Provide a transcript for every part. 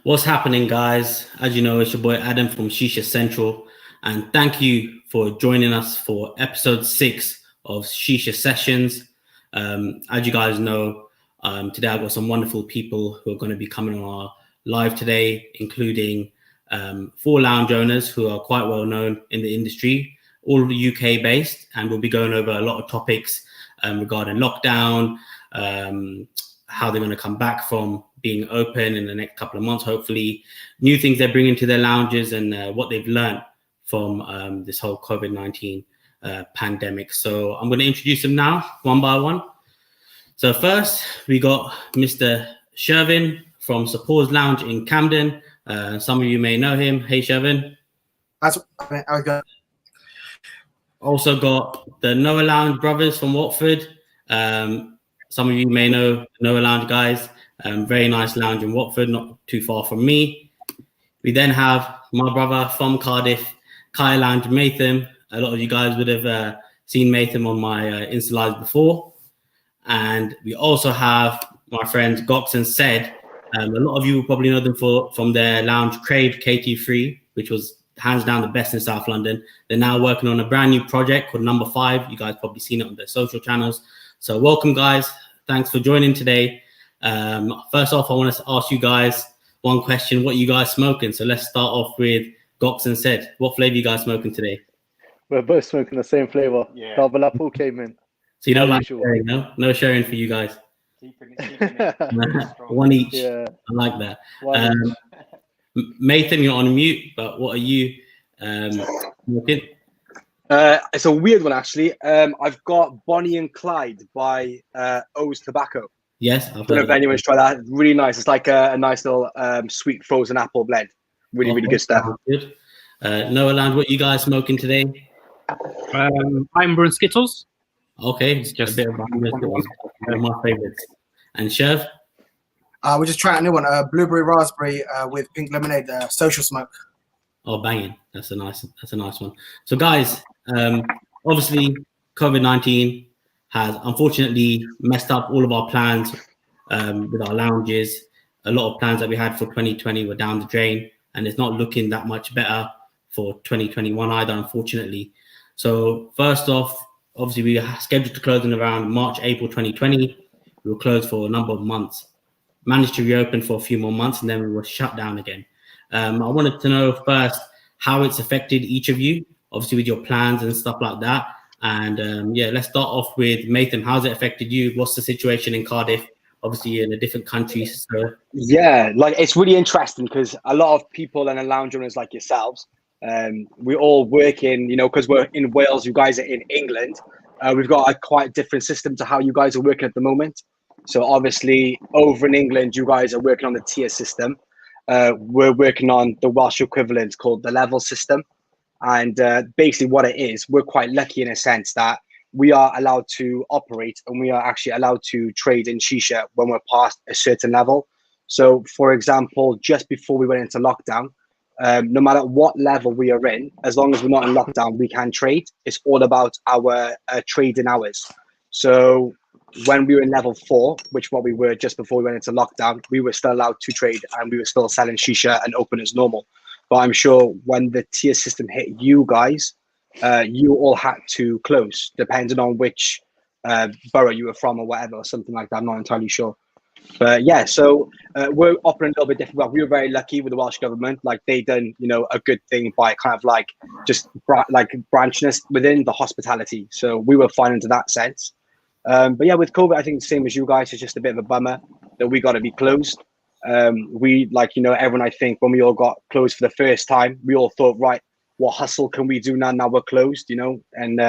What's happening, guys? As you know, it's your boy Adam from Shisha Central, and thank you for joining us for episode 6 of Shisha Sessions. As you guys know, today I've got some wonderful people who are going to be coming on our live today, including 4 lounge owners who are quite well known in the industry, all UK based, and we'll be going over a lot of topics regarding lockdown, how they're going to come back from being open in the next couple of months, hopefully, new things they're bringing to their lounges, and what they've learned from this whole COVID-19 pandemic. So I'm going to introduce them now, one by one. So first, we got Mr. Shervin from Suppose Lounge in Camden. Some of you may know him. Hey, Shervin. Also got the Noah Lounge brothers from Watford. Some of you may know Noah Lounge guys. Very nice lounge in Watford, not too far from me. We then have my brother from Cardiff, Kai Lounge Matham. A lot of you guys would have seen Matham on my Insta Lives before. And we also have my friends Gox and Sed. A lot of you will probably know them from their lounge Crave KT3, which was hands down the best in South London. They're now working on a brand new project called Number 5. You guys probably seen it on their social channels. So welcome, guys. Thanks for joining today. First off, I want to ask you guys one question. What are you guys smoking? So let's start off with Gox and Sed. What flavor you guys smoking today? We're both smoking the same flavor. Yeah. Double apple came in. So you don't like sharing, no? No sharing for you guys. One each. Yeah. I like that. Matham, you're on mute, but what are you smoking? It's a weird one, actually. I've got Bonnie and Clyde by O's Tobacco. Yes. I don't know if anyone's tried that. Really nice. It's like a nice little sweet frozen apple blend. Really good stuff. Good. Noah Land, what you guys smoking today? Amber and Skittles. Okay, it's just a bit of Amber and Skittles. One of my favorites. And Chev? We're just trying a new one. Blueberry raspberry with pink lemonade. Social smoke. Oh, banging! That's a nice one. So, guys, obviously, COVID-19 has unfortunately messed up all of our plans with our lounges. A lot of plans that we had for 2020 were down the drain, and it's not looking that much better for 2021 either, unfortunately. So first off, obviously we are scheduled to close in around March, April 2020. We were closed for a number of months, managed to reopen for a few more months, and then we were shut down again. I wanted to know first how it's affected each of you, obviously with your plans and stuff like that. And let's start off with Matham. How's it affected you? What's the situation in Cardiff? Obviously, you're in a different country. So yeah, like it's really interesting because a lot of people and lounge owners like yourselves, we all work in, because we're in Wales, you guys are in England. We've got a quite different system to how you guys are working at the moment. So obviously, over in England, you guys are working on the tier system. We're working on the Welsh equivalent called the level system. And basically what it is, we're quite lucky in a sense that we are allowed to operate and we are actually allowed to trade in Shisha when we're past a certain level. So for example, just before we went into lockdown, no matter what level we are in, as long as we're not in lockdown, we can trade. It's all about our trading hours. So when we were in level 4, which what we were just before we went into lockdown, we were still allowed to trade and we were still selling Shisha and open as normal. But I'm sure when the tier system hit you guys, you all had to close, depending on which borough you were from or whatever, or something like that. I'm not entirely sure. But yeah, so we're operating a little bit different. Well, we were very lucky with the Welsh government. Like they done, a good thing by kind of like just branching us within the hospitality. So we were fine into that sense. But yeah, with COVID, I think the same as you guys, it's just a bit of a bummer that we got to be closed. We everyone, I think when we all got closed for the first time, we all thought, right, what hustle can we do now we're closed, and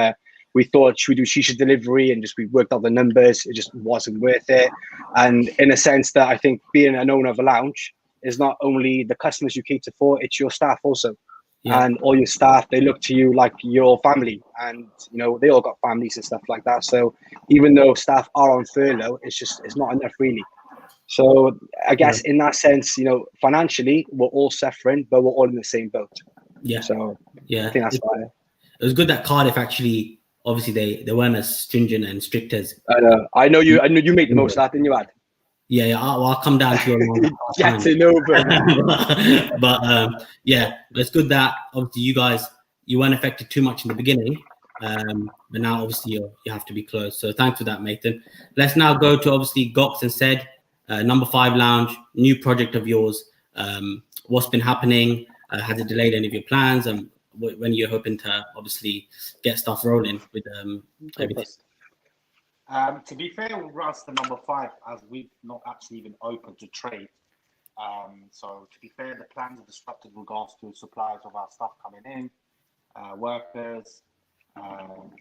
we thought, should we do Shisha delivery? And we worked out the numbers. It just wasn't worth it. And in a sense that I think being an owner of a lounge is not only the customers you cater for, it's your staff also. Yeah. And all your staff, they look to you like your family, and they all got families and stuff like that. So even though staff are on furlough, it's not enough really. So I guess in that sense, financially we're all suffering, but we're all in the same boat. Yeah. So yeah, I think that's why. It was good that Cardiff actually, obviously they weren't as stringent and strict as. I know you made the most of that, didn't you, Ad? Yeah, I'll come down to your line. Getting over. Yeah, it's good that obviously you weren't affected too much in the beginning, but now obviously you have to be closed. So thanks for that, Nathan. Let's now go to obviously Gox and Said, number 5 lounge, new project of yours. What's been happening? Has it delayed any of your plans? And when you're hoping to obviously get stuff rolling with everything? To be fair with us, the number 5, as we've not actually even opened to trade. So to be fair, the plans are disrupted with regards to supplies of our stuff coming in, workers,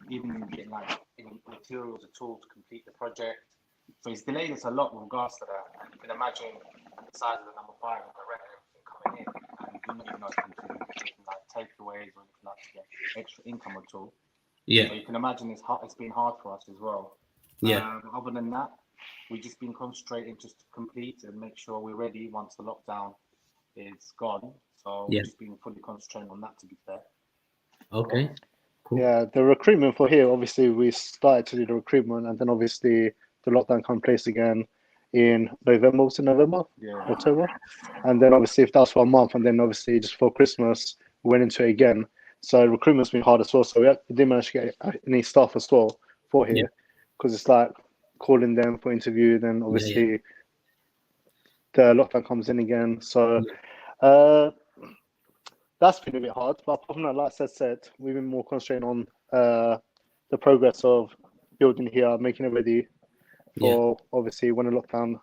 even getting like any materials at all to complete the project. So it's delayed us a lot with regards to that. And you can imagine the size of the number 5 and the rent and everything coming in. And we're not even open to anything like takeaways or anything like to get extra income at all. Yeah. So you can imagine it's been hard for us as well. Yeah. Other than that, we've just been concentrating just to complete and make sure we're ready once the lockdown is gone. So we've just been fully concentrating on that, to be fair. Okay. Cool. Yeah, the recruitment for here, obviously we started to do the recruitment, and then obviously the lockdown come place again in November, October. And then obviously if that's for a month, and then obviously just for Christmas, we went into it again. So recruitment's been hard as well. So we didn't manage to get any staff as well for here. Because it's like calling them for interview, then obviously the lockdown comes in again. So that's been a bit hard. But apart from that, like I said, we've been more concentrating on the progress of building here, making it ready for obviously when the lockdown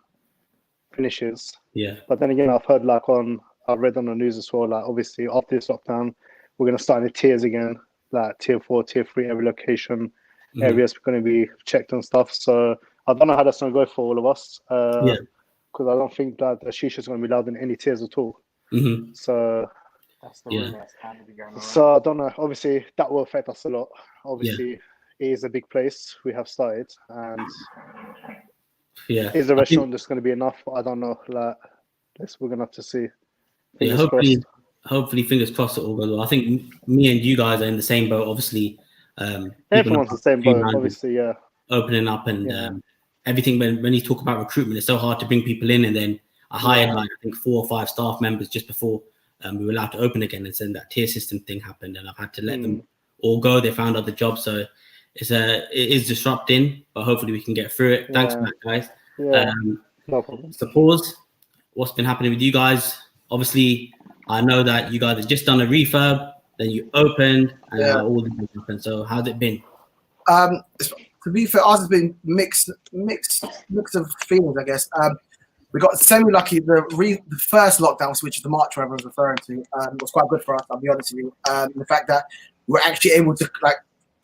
finishes. Yeah. But then again, I've read on the news as well, like obviously after this lockdown, we're going to start in the tiers again, like tier 4, tier 3, every location. Areas are going to be checked and stuff. So I don't know how that's going to go for all of us. Because I don't think that the shisha is going to be allowed in any tiers at all. So that's the rumor that's kind of going on. So I don't know. Obviously, that will affect us a lot. Obviously, it is a big place we have started, and is the restaurant just going to be enough? I don't know. Like, we're going to have to see. Hopefully, fingers crossed it all goes well. I think me and you guys are in the same boat. Obviously, everyone's the same boat. Obviously, opening up and everything. When you talk about recruitment, it's so hard to bring people in. And then I hired I think 4 or 5 staff members just before we were allowed to open again, and then that tier system thing happened, and I've had to let them all go. They found other jobs, so it is disrupting, but hopefully we can get through it. Thanks for that, guys. No problem. So pause. What's been happening with you guys? Obviously, I know that you guys have just done a refurb, then you opened, and all the things happened. So how's it been? To be fair, ours has been mixed of feelings, I guess. We got semi-lucky. The first lockdown, which is the March where everyone's referring to, was quite good for us, I'll be honest with you. The fact that we were actually able to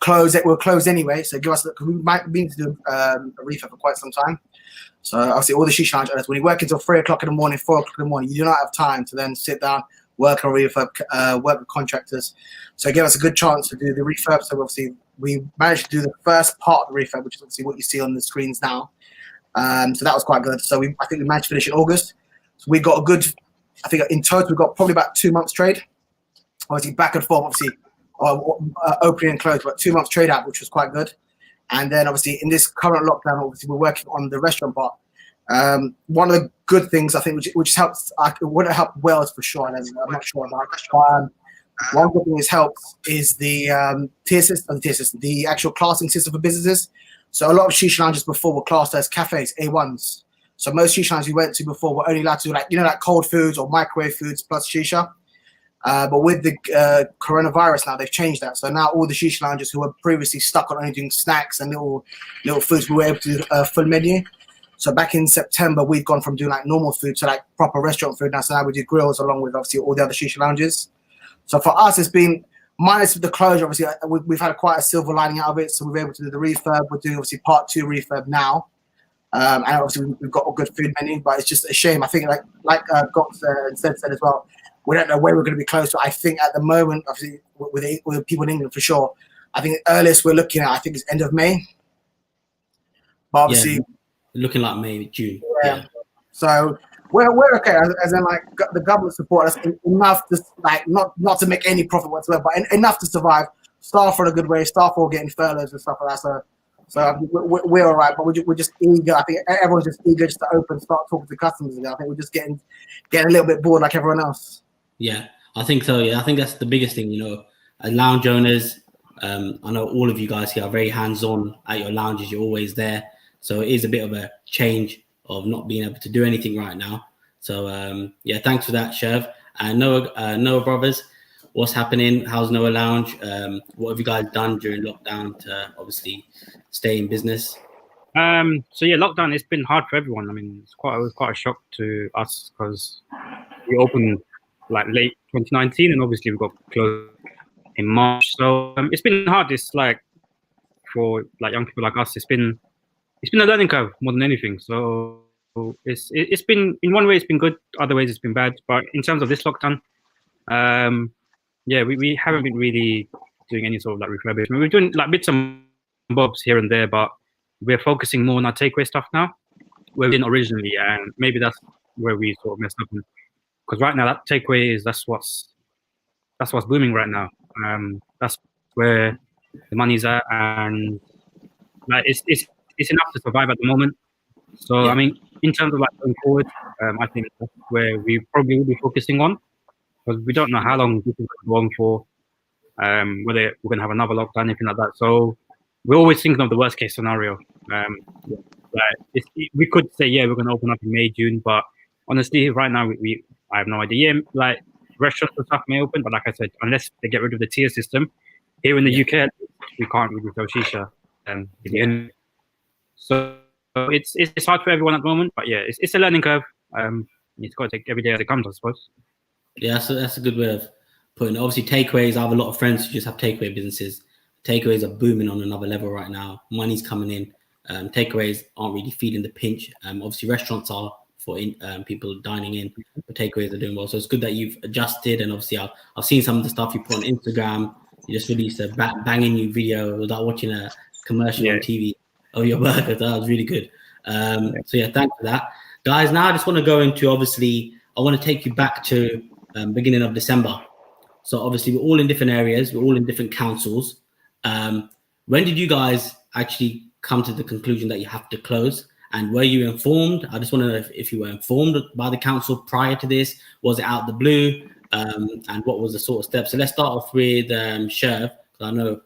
close it. We were closed anyway, so give us because we might be to do a refurb for quite some time. So obviously all the shisha lounge owners, when you work until 3 o'clock in the morning, 4 o'clock in the morning, you do not have time to then sit down, work on refurb, work with contractors. So it gave us a good chance to do the refurb. So obviously we managed to do the first part of the refurb, which is obviously what you see on the screens now. So that was quite good. So I think we managed to finish in August. So we got a good, I think in total we got probably about 2 months trade. Obviously back and forth, obviously opening and close, but 2 months trade out, which was quite good. And then obviously in this current lockdown, obviously we're working on the restaurant part. One of the good things I think, which helps, would have helped Wales for sure. And I'm not sure about. One good thing is helps is the tier system, the actual classing system for businesses. So a lot of shisha lounges before were classed as cafes, A1s. So most shisha lounges we went to before were only allowed to do like cold foods or microwave foods plus shisha. But with the coronavirus now, they've changed that. So now all the shisha lounges who were previously stuck on only doing snacks and little foods, we were able to do a full menu. So back in September, we've gone from doing like normal food to like proper restaurant food now. So now we do grills along with obviously all the other shisha lounges. So for us, it's been, minus the closure, obviously, we've had quite a silver lining out of it. So we're able to do the refurb. We're doing obviously part 2 refurb now. And obviously we've got a good food menu, but it's just a shame. I think like Gox said as well, we don't know where we're going to be close to. I think at the moment, obviously, with people in England for sure, I think the earliest we're looking at, I think, is end of May. But obviously, looking like May, June. Yeah. So we're okay, as in like the government support us enough to not to make any profit whatsoever, but enough to survive. Staff are in a good way. Staff are all getting furloughs and stuff like that. So So we're all right, but we're just eager. I think everyone's just eager just to open, start talking to customers again. I think we're just getting a little bit bored like everyone else. Yeah, I think so. Yeah, I think that's the biggest thing. As lounge owners, I know all of you guys here are very hands-on at your lounges. You're always there, so it is a bit of a change of not being able to do anything right now. So yeah, thanks for that, Chev. And Noah Brothers, what's happening? How's Noah Lounge? What have you guys done during lockdown to obviously stay in business? So yeah, lockdown, it's been hard for everyone. I mean, it was quite a shock to us because we opened like late 2019, and obviously we got closed in March. So it's been hard. It's like for like young people like us, it's been a learning curve more than anything. So it's been, in one way it's been good, other ways it's been bad. But in terms of this lockdown, yeah, we haven't been really doing any sort of like refurbishment. We're doing like bits and bobs here and there, but we're focusing more on our takeaway stuff now, where we didn't originally, and maybe that's where we sort of messed up. Because right now that takeaway that's what's booming right now. That's where the money's at, and like it's enough to survive at the moment. So Yeah. I mean, in terms of like going forward, I think that's where we probably will be focusing on, because we don't know how long this is going for, whether we're going to have another lockdown, anything like that. So we're always thinking of the worst case scenario. Like we could say, yeah, we're going to open up in May, June, but honestly, right now I have no idea. Yeah, like restaurants and stuff may open, but like I said, unless they get rid of the tier system, here in the UK, we can't really sell shisha. Again, so it's hard for everyone at the moment, but yeah, it's a learning curve. It's got to take every day as it comes, I suppose. Yeah, so that's a good way of putting it. Obviously, takeaways, I have a lot of friends who just have takeaway businesses. Takeaways are booming on another level right now. Money's coming in. Takeaways aren't really feeling the pinch. Obviously, restaurants are for people dining in, but takeaways are doing well. So it's good that you've adjusted. And obviously, I've seen some of the stuff you put on Instagram. You just released a banging new video without watching a commercial on TV of your burger. That was really good. So yeah, thanks for that. Guys, now I just want to go into, obviously, I want to take you back to beginning of December. So obviously we're all in different areas. We're all in different councils. When did you guys actually come to the conclusion that you have to close? And were you informed? I just want to know if you were informed by the council prior to this. Was it out the blue? And what was the sort of steps? So let's start off with Chev, because I know.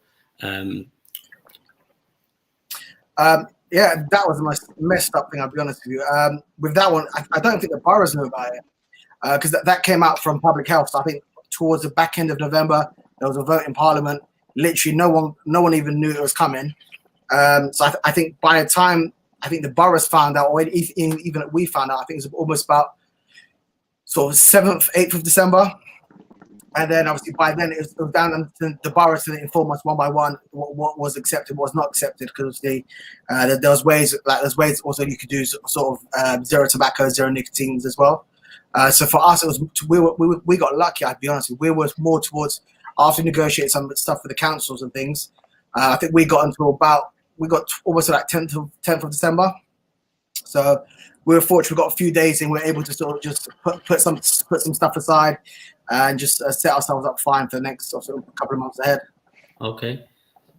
Yeah, that was the most messed up thing, I'll be honest with you. With that one, I don't think the boroughs knew about it, because that came out from public health. So I think towards the back end of November, there was a vote in Parliament. Literally, no one even knew it was coming. So I think by the time the boroughs found out, or even we found out, I think it was almost about sort of 7th, 8th of December. And then obviously by then it was down to the boroughs to inform us one by one what was accepted, what was not accepted, because there was ways also you could do sort of zero tobacco, zero nicotines as well. So for us, it was we got lucky. I'd be honest, we were more towards, after negotiating some stuff with the councils and things. I think we got almost like 10th of December. So we were fortunate. We got a few days and we were able to sort of just put some stuff aside and just set ourselves up fine for the next sort of couple of months ahead. Okay,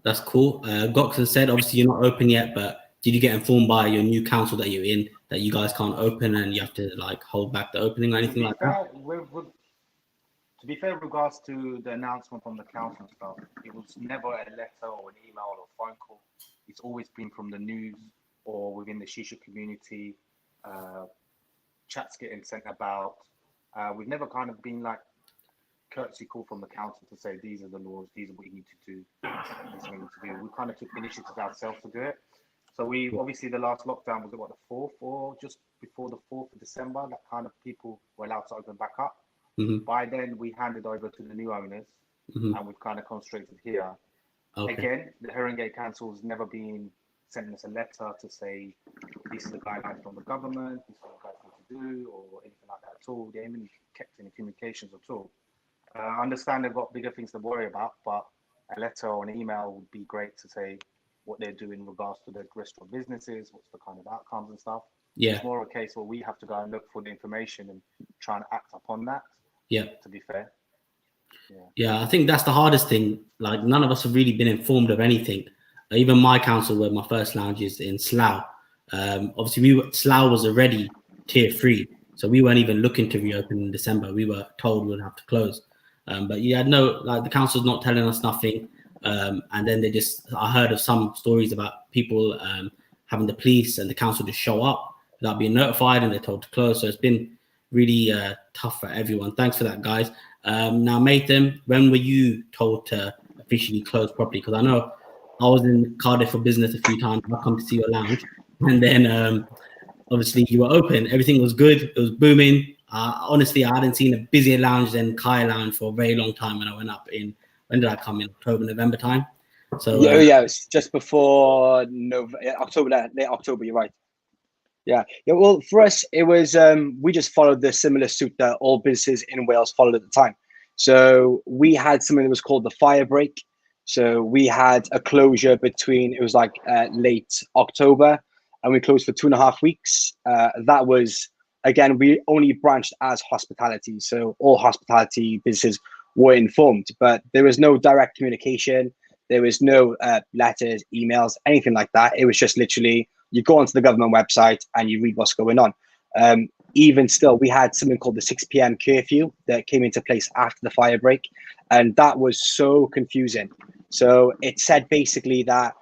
that's cool. Goxon said, obviously you're not open yet, but did you get informed by your new council that you're in that you guys can't open and you have to like hold back the opening or anything like that? To be fair, with regards to the announcement from the council and stuff, it was never a letter or an email or phone call. It's always been from the news or within the shisha community, chats getting sent about. We've never kind of been like courtesy call from the council to say these are the laws, these are what you need to do, this is what you need to do. We kind of took initiative ourselves to do it. So we obviously, the last lockdown was the 4th or just before the 4th of December, that kind of people were allowed to open back up. Mm-hmm. By then we handed over to the new owners, and we've kind of concentrated here. Okay. Again, the Herongate Council has never been sending us a letter to say this is the guidelines from the government, this is what you guys need to do, or anything like that at all. They haven't kept any communications at all. I understand they've got bigger things to worry about, but a letter or an email would be great to say what they're doing in regards to the restaurant businesses, what's the kind of outcomes and stuff. Yeah. It's more a case where we have to go and look for the information and try and act upon that. Yeah. To be fair. Yeah, I think that's the hardest thing. Like, none of us have really been informed of anything. even my council, where my first lounge is in Slough. Obviously, Slough was already tier 3, so we weren't even looking to reopen in December. We were told we'd have to close. But you had the council's not telling us nothing. And then I heard of some stories about people having the police and the council just show up without being notified, and they're told to close. So it's been really tough for everyone. Thanks for that, guys. Now, Matham, when were you told to officially close properly? Because I know I was in Cardiff for business a few times. I come to see your lounge, and then obviously you were open. Everything was good. It was booming. Honestly, I hadn't seen a busier lounge than Kai Lounge for a very long time when I went up in, when did I come in? October, November time? So yeah, it's just before October, late October, you're right. Yeah, well, for us, it was, we just followed the similar suit that all businesses in Wales followed at the time. So we had something that was called the fire break. So we had a closure between, it was like late October, and we closed for 2.5 weeks. That was, again, we only branched as hospitality. So all hospitality businesses were informed, but there was no direct communication. There was no letters, emails, anything like that. It was just literally, you go onto the government website and you read what's going on. Even still, we had something called the 6 p.m. curfew that came into place after the fire break. And that was so confusing. So it said basically that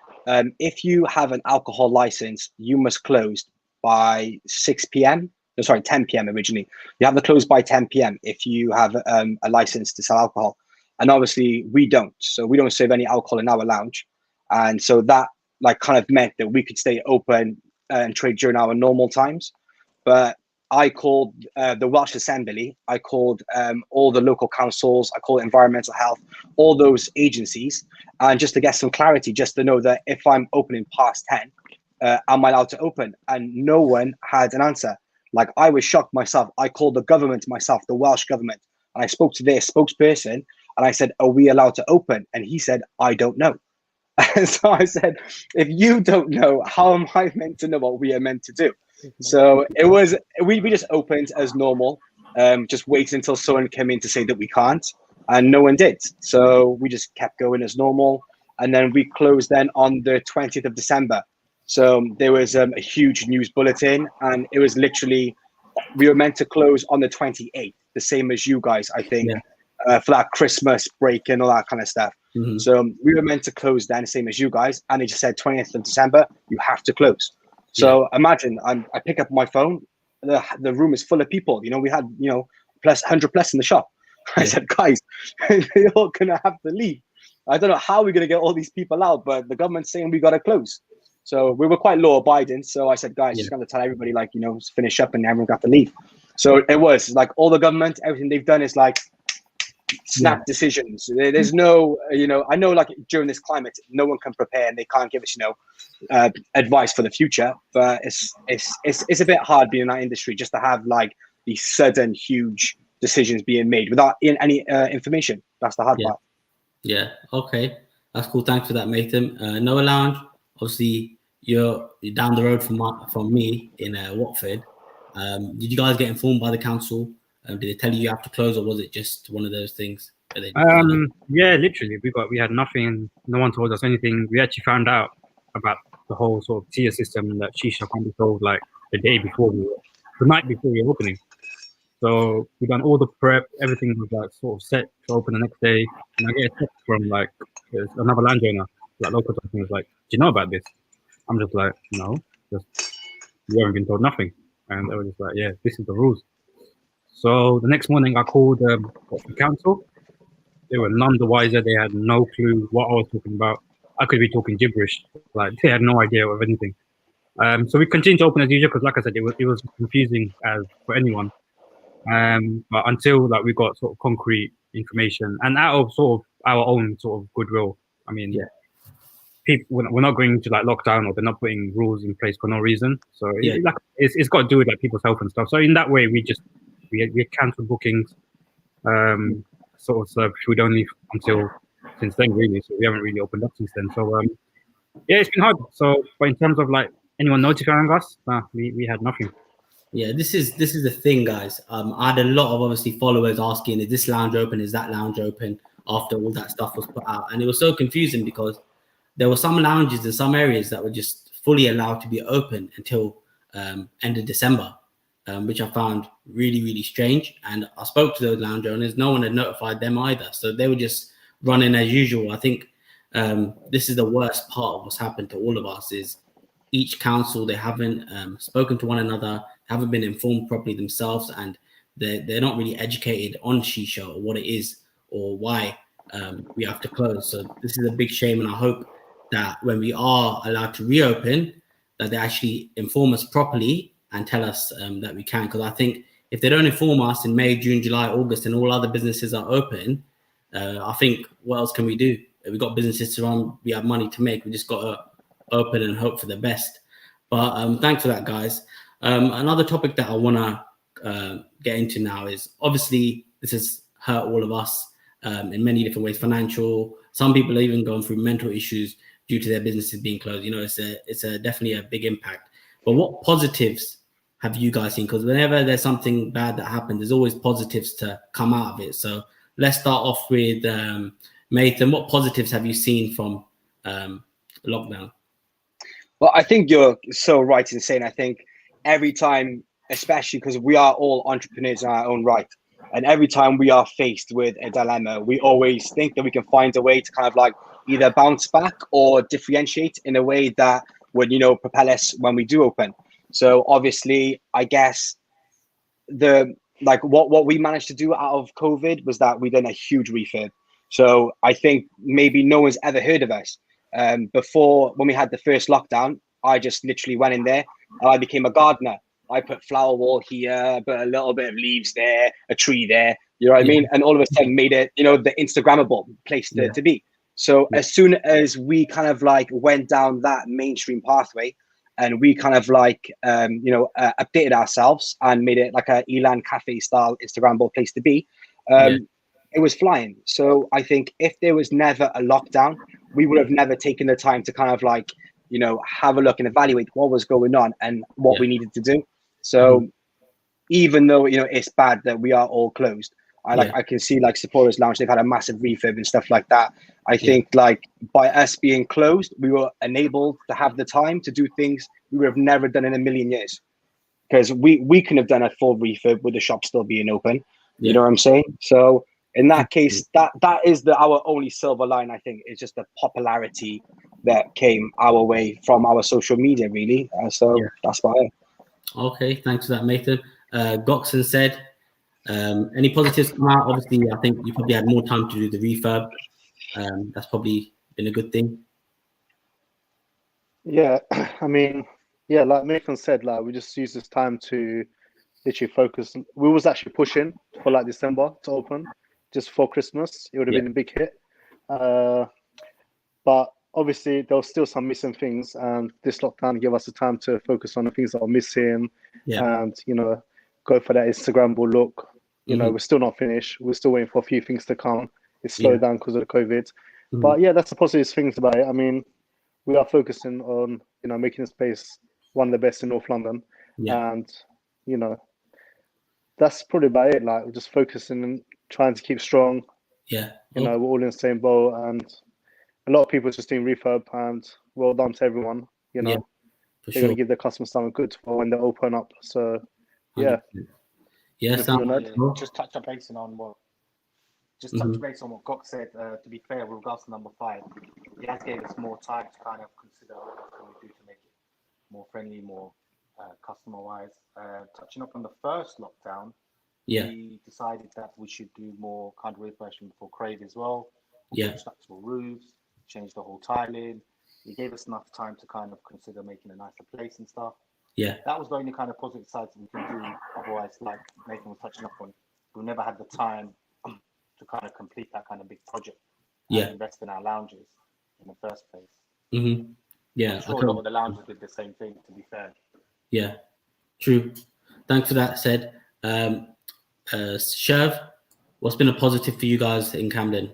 if you have an alcohol license, you must close by 6 p.m. No, sorry, 10 p.m. originally. You have to close by 10 p.m. if you have a license to sell alcohol. And obviously we don't. So we don't serve any alcohol in our lounge. And so that kind of meant that we could stay open and trade during our normal times. But I called the Welsh Assembly, I called all the local councils, I called environmental health, all those agencies, and just to get some clarity, just to know that if I'm opening past 10, am I allowed to open? And no one had an answer. I was shocked myself. I called the government myself, the Welsh government, and I spoke to their spokesperson, and I said, are we allowed to open? And he said, I don't know. And so I said, if you don't know, how am I meant to know what we are meant to do? So it was, we just opened as normal, just waited until someone came in to say that we can't, and no one did. So we just kept going as normal. And then we closed then on the 20th of December. So there was a huge news bulletin, and it was literally, we were meant to close on the 28th, the same as you guys, I think, for that Christmas break and all that kind of stuff. Mm-hmm. So we were meant to close then, same as you guys, and it just said 20th of December, you have to close. So imagine, I pick up my phone, the room is full of people. We had, plus 100 plus in the shop. I said, guys, you're all gonna have to leave. I don't know how we're gonna get all these people out, but the government's saying we gotta close. So we were quite law abiding. So I said, guys, just gonna tell everybody, finish up, and everyone got to leave. So it was all the government, everything they've done is snap decisions. There's no, I know during this climate, no one can prepare and they can't give us, advice for the future, but it's a bit hard being in that industry just to have these sudden huge decisions being made without any information. That's the hard part. Yeah. Okay. That's cool. Thanks for that, Matham. Noah Lounge, obviously you're down the road from me in Watford. Did you guys get informed by the council? Did they tell you have to close, or was it just one of those things? Yeah, literally, we had nothing. No one told us anything. We actually found out about the whole sort of tier system that Shisha can't be sold the day before the night before we were opening. So we done all the prep. Everything was sort of set to open the next day. And I get a text from another landowner, local to me, was do you know about this? I'm just no, you haven't been told nothing. And they were just yeah, this is the rules. So the next morning I called the council. They were none the wiser. They had no clue what I was talking about. I could be talking gibberish. They had no idea of anything. So we continued to open as usual because, like I said, it was confusing as for anyone. But until we got sort of concrete information, and out of sort of our own sort of goodwill. I mean, people, we're not going to lockdown, or they're not putting rules in place for no reason. So it's got to do with people's health and stuff. So in that way, we cancelled bookings, sort of served food only until since then, really. So we haven't really opened up since then. So it's been hard. So, but in terms of anyone notifying us, we had nothing. Yeah, this is the thing, guys. I had a lot of obviously followers asking, is this lounge open? Is that lounge open? After all that stuff was put out, and it was so confusing because there were some lounges in some areas that were just fully allowed to be open until end of December, which I found really, really strange. And I spoke to those lounge owners. No one had notified them either. So they were just running as usual. I think this is the worst part of what's happened to all of us is each council, they haven't spoken to one another, haven't been informed properly themselves, and they're not really educated on shisha or what it is or why we have to close. So this is a big shame, and I hope that when we are allowed to reopen, that they actually inform us properly and tell us that we can. Because I think if they don't inform us in May, June, July, August, and all other businesses are open, I think what else can we do? We've got businesses to run, we have money to make. We just got to open and hope for the best. But thanks for that, guys. Another topic that I want to get into now is obviously this has hurt all of us in many different ways. Financial, some people are even going through mental issues due to their businesses being closed. You know, it's definitely a big impact. But what positives have you guys seen? Because whenever there's something bad that happens, there's always positives to come out of it. So let's start off with Nathan. What positives have you seen from lockdown? Well, I think you're so right in saying, I think every time, especially because we are all entrepreneurs in our own right, and every time we are faced with a dilemma, we always think that we can find a way to kind of like either bounce back or differentiate in a way that would, you know, propel us when we do open. So obviously, I guess what we managed to do out of COVID was that we done a huge refurb. So I think maybe no one's ever heard of us. Before, when we had the first lockdown, I just literally went in there and I became a gardener. I put flower wall here, put a little bit of leaves there, a tree there, you know what I mean? And all of a sudden made it, you know, the Instagrammable place to be. So as soon as we kind of like went down that mainstream pathway and we kind of like, updated ourselves and made it like a Elan Cafe style Instagrammable place to be, it was flying. So I think if there was never a lockdown, we would have never taken the time to kind of like, you know, have a look and evaluate what was going on and what we needed to do. So even though, you know, it's bad that we are all closed, I can see like Sephora's Lounge, they've had a massive refurb and stuff like that. I think like by us being closed, we were enabled to have the time to do things we would have never done in a million years. Because we couldn't have done a full refurb with the shop still being open. You know what I'm saying? So in that case, that is our only silver line, I think, is just the popularity that came our way from our social media, really. That's about it. Okay, thanks for that, Nathan. Goxon said, any positives come out? Obviously, I think you probably had more time to do the refurb. That's probably been a good thing. Yeah, I mean, yeah, like Nathan said, like we just used this time to literally focus. We was actually pushing for like December to open just before Christmas. It would have been a big hit. But obviously there was still some missing things, and this lockdown gave us the time to focus on the things that are missing and, you know, go for that Instagrammable look. You know, we're still not finished. We're still waiting for a few things to come. It's slowed down because of the COVID. But yeah, that's the positive things about it. I mean, we are focusing on, you know, making this place one of the best in North London. And, you know, that's probably about it. Like, we're just focusing and trying to keep strong. You know, we're all in the same boat, and a lot of people just doing refurb, and well done to everyone. You know, they're going to give their customers something good for when they open up. So, just touch base on what Gok said. To be fair, with regards to number 5, he has gave us more time to kind of consider what can we do to make it more friendly, more customer-wise. Touching up on the first lockdown, we decided that we should do more kind of refurbishment for Crave as well. Structural roofs, change the whole tiling. He gave us enough time to kind of consider making a nicer place and stuff. That was the only kind of positive side we can do. Otherwise, like Nathan was touching up on, we never had the time to kind of complete that kind of big project and invest in our lounges in the first place. I'm sure a lot of the lounges did the same thing, to be fair. Yeah, true. Thanks for that, said. Sherv, what's been a positive for you guys in Camden?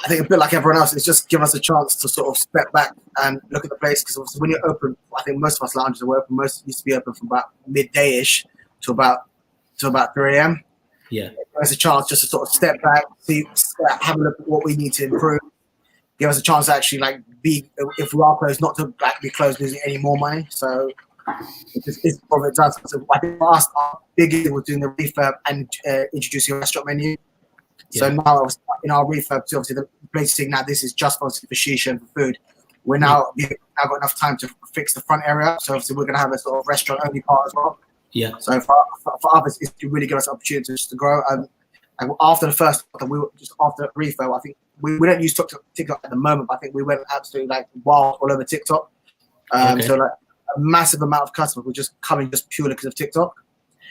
I think a bit like everyone else, it's just give us a chance to sort of step back and look at the place, because when you're open, I think most of us lounges are open. Most used to be open from about midday-ish to about 3 a.m. There's a chance just to sort of step back, have a look at what we need to improve, give us a chance to actually like be, if we are closed, not to like be closed losing any more money. So it's probably does. So I think for us, our biggest thing was doing the refurb and introducing a restaurant menu. So now in our refurb, so obviously the place saying now this is just for shisha and for food. We've now got enough time to fix the front area. So obviously we're going to have a sort of restaurant only part as well. Yeah. So for others, it's to really give us opportunities to grow. And after the first, we were just after refurb, I think we don't use TikTok at the moment, but I think we went absolutely like wild all over TikTok. So like a massive amount of customers were just coming just purely because of TikTok.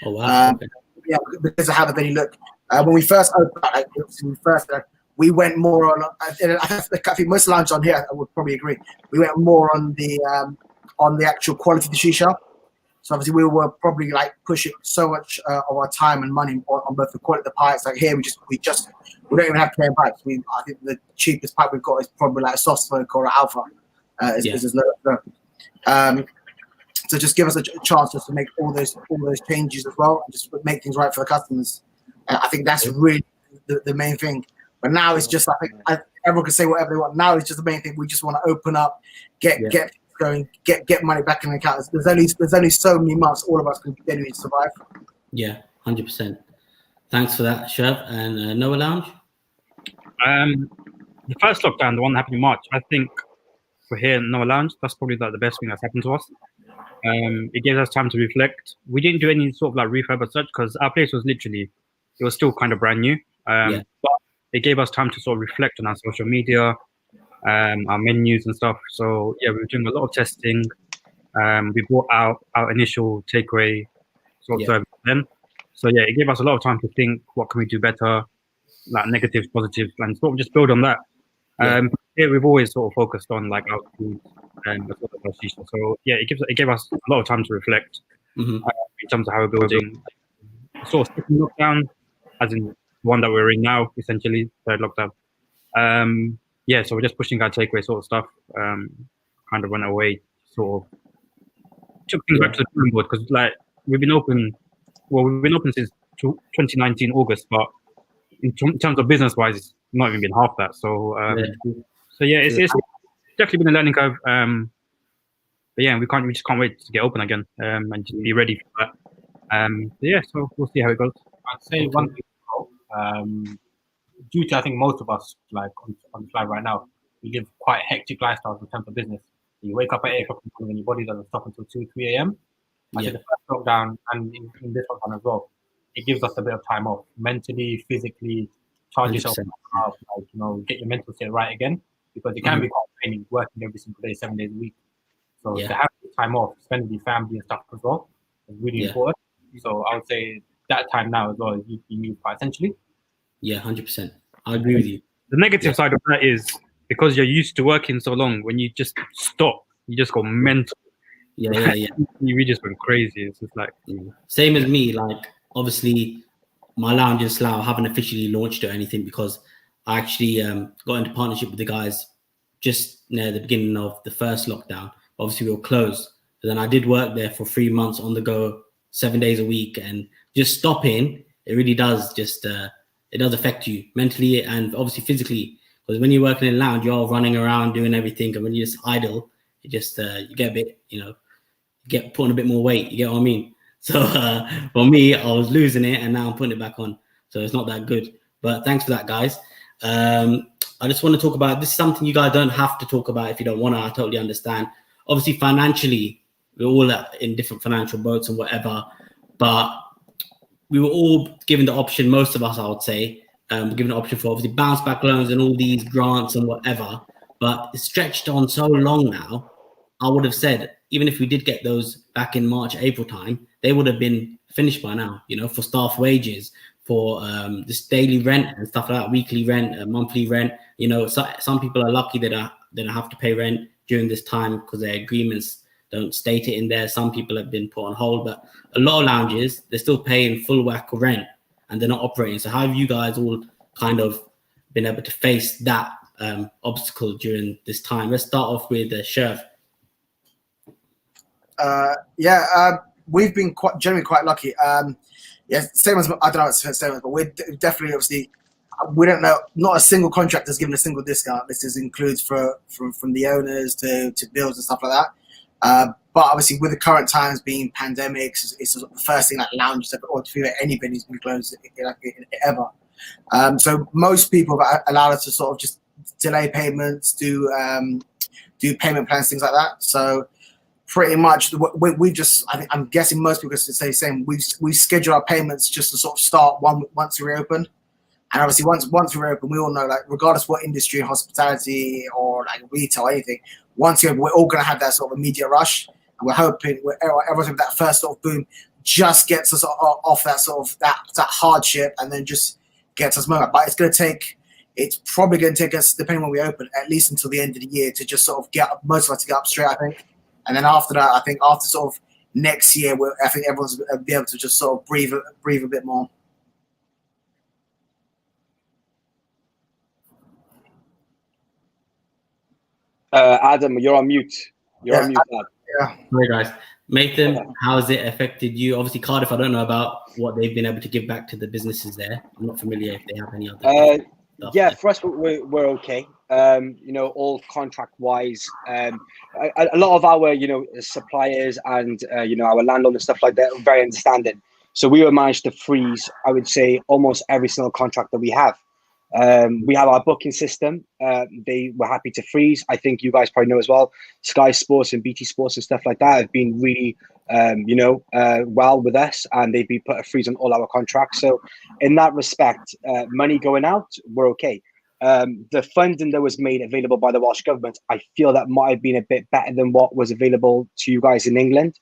Oh wow. Yeah, because of how the venue looked. When we first opened, we went more on. I think most lounges on here, I would probably agree. We went more on the actual quality of the shisha. So obviously we were probably like pushing so much of our time and money on both the quality of the pipes. Like here, we don't even have plain pipes. I think the cheapest pipe we've got is probably like a soft smoke or an alpha. Is low. So just give us a chance just to make all those changes as well, and just make things right for the customers. I think that's really the main thing. But now it's just, I think everyone can say whatever they want. Now it's just the main thing. We just want to open up, get going, get money back in the account. There's only so many months all of us can genuinely survive. Yeah, 100%. Thanks for that, Shev. And Noah Lounge? The first lockdown, the one that happened in March, I think for here in Noah Lounge, that's probably like the best thing that's happened to us. It gave us time to reflect. We didn't do any sort of like refurb as such because our place was literally, it was still kind of brand new. But it gave us time to sort of reflect on our social media, our menus and stuff. So yeah, we were doing a lot of testing. We brought out our initial takeaway sort of service then. So yeah, it gave us a lot of time to think, what can we do better, like negatives, positives, and sort of just build on that. Here we've always sort of focused on like our food and as well as our shisha. So yeah, it gave us a lot of time to reflect in terms of how we're building. Sort of second lockdown, as in the one that we're in now, essentially third lockdown. So we're just pushing our takeaway sort of stuff. Kind of went away, sort of took things back to the drawing board because like we've been open since 2019 August, but in terms of business wise, it's not even been half that. So it's definitely been a learning curve. But yeah, we just can't wait to get open again and just be ready for that. So we'll see how it goes. I'd say one thing, due to I think most of us like on the fly right now, we live quite hectic lifestyles in terms of business. You wake up at 8 o'clock and your body doesn't stop until 2, 3 a.m. I think the first lockdown and in this lockdown as well, it gives us a bit of time off mentally, physically, charge yourself up, like, get your mental state right again, because it can be quite draining working every single day, 7 days a week. So to have the time off, spend with your family and stuff as well is really important. So I would say that time now as well, you need quite essentially. Yeah, 100%. I agree with you. The negative side of that is because you're used to working so long, when you just stop, you just go mental. We just went crazy. It's just like same as me. Like obviously, my lounge in Slough haven't officially launched or anything because I actually got into partnership with the guys just near the beginning of the first lockdown. Obviously, we were closed. But then I did work there for 3 months on the go, 7 days a week, and just stopping, it really does just it does affect you mentally and obviously physically. Because when you're working in a lounge, you're all running around doing everything, and when you're just idle, it just you get a bit, you get put on a bit more weight. You get what I mean? So for me, I was losing it, and now I'm putting it back on. So it's not that good. But thanks for that, guys. I just want to talk about this. Is something you guys don't have to talk about if you don't want to. I totally understand. Obviously, financially, we're all in different financial boats and whatever. But we were all given the option. Most of us, I would say, given the option for obviously bounce back loans and all these grants and whatever. But it's stretched on so long now. I would have said, even if we did get those back in March, April time, they would have been finished by now, for staff wages, for this daily rent and stuff like that, weekly rent, monthly rent. So, some people are lucky that they don't have to pay rent during this time because their agreements don't state it in there. Some people have been put on hold, but a lot of lounges, they're still paying full whack of rent and they're not operating. So how have you guys all kind of been able to face that obstacle during this time? Let's start off with Shev. We've been generally quite lucky. Same as, I don't know if it's the same as, but we're definitely obviously, we don't know. Not a single contractor is given a single discount. This includes from the owners to bills and stuff like that. But obviously, with the current times being pandemics, it's the first thing that lounges or to any venue's been closed ever. So most people have allowed us to sort of just delay payments, do payment plans, things like that. So pretty much we just, I'm guessing most people say the same. We schedule our payments just to sort of start once we reopen. And obviously, once we reopen, we all know, like, regardless what industry, hospitality or like retail, anything, once you open, we're all going to have that sort of immediate rush. And we're hoping everyone's with that first sort of boom just gets us off that sort of that hardship, and then just gets us moving. But it's probably going to take us, depending on when we open, at least until the end of the year to just sort of get most of us to get up straight, I think. And then after that, I think after sort of next year, I think everyone's going to be able to just sort of breathe a bit more. Adam, you're on mute. You're on mute, Adam. Yeah. Sorry, guys. Nathan, how has it affected you? Obviously, Cardiff, I don't know about what they've been able to give back to the businesses there. I'm not familiar if they have any other stuff yeah, there. for us, we're okay. All contract-wise, a lot of our, suppliers and, our landlord and stuff like that are very understanding. So we were managed to freeze, I would say, almost every single contract that we have. We have our booking system. They were happy to freeze. I think you guys probably know as well. Sky Sports and BT Sports and stuff like that have been really, well with us, and they've been put a freeze on all our contracts. So in that respect, money going out, we're okay. The funding that was made available by the Welsh government, I feel that might have been a bit better than what was available to you guys in England.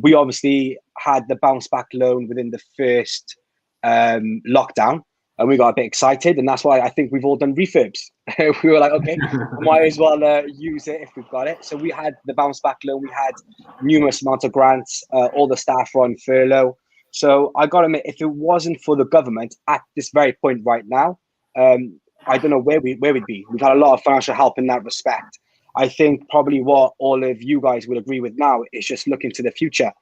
We obviously had the bounce back loan within the first lockdown. And we got a bit excited, and that's why I think we've all done refurbs. We were like, okay, might as well use it if we've got it. So we had the bounce back loan, we had numerous amounts of grants, all the staff were on furlough. So I got to admit, if it wasn't for the government at this very point right now, I don't know where we'd be. We've had a lot of financial help in that respect. I think probably what all of you guys will agree with now is just looking to the future.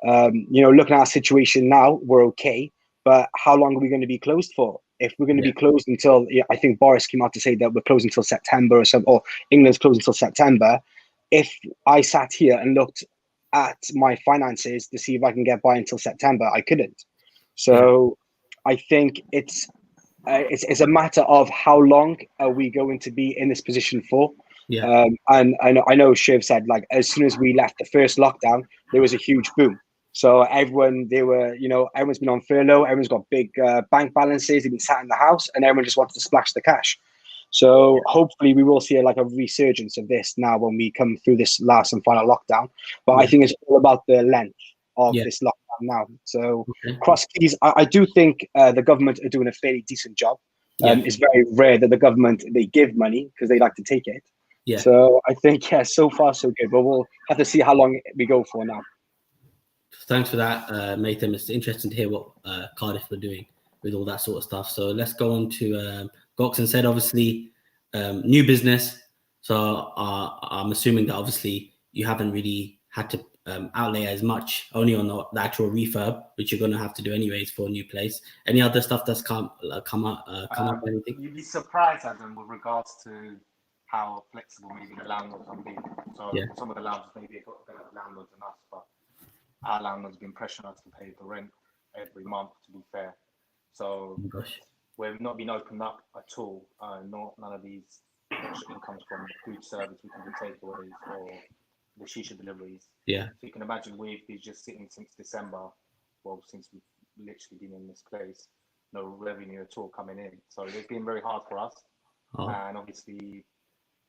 Looking at our situation now, we're okay. But how long are we going to be closed for? If we're going to be closed until, I think Boris came out to say that we're closed until September or England's closed until September. If I sat here and looked at my finances to see if I can get by until September, I couldn't. So I think it's a matter of how long are we going to be in this position for. Yeah. And I know Shiv said, like, as soon as we left the first lockdown, there was a huge boom. So everyone's been on furlough. Everyone's got big bank balances. They've been sat in the house, and everyone just wanted to splash the cash. So hopefully we will see a resurgence of this now when we come through this last and final lockdown. But I think it's all about the length of this lockdown now. So Cross Keys, I do think the government are doing a fairly decent job. It's very rare that the government, they give money because they like to take it. Yeah. So I think, so far so good. But we'll have to see how long we go for now. Thanks for that, Nathan. It's interesting to hear what Cardiff were doing with all that sort of stuff. So let's go on to Gox and said, obviously, new business. So I'm assuming that obviously you haven't really had to outlay as much, only on the actual refurb, which you're going to have to do anyways for a new place. Any other stuff that's come up? Anything? You'd be surprised, Adam, with regards to how flexible maybe the landlords are being. So some of the landlords maybe have got better landlords than us, but our landlord's been pressuring us to pay the rent every month, to be fair. So we've not been opened up at all. None of these extra incomes from food service, we can do takeaways or the shisha deliveries. Yeah. So you can imagine we've been just sitting since December, since we've literally been in this place, no revenue at all coming in. So it's been very hard for us. And obviously,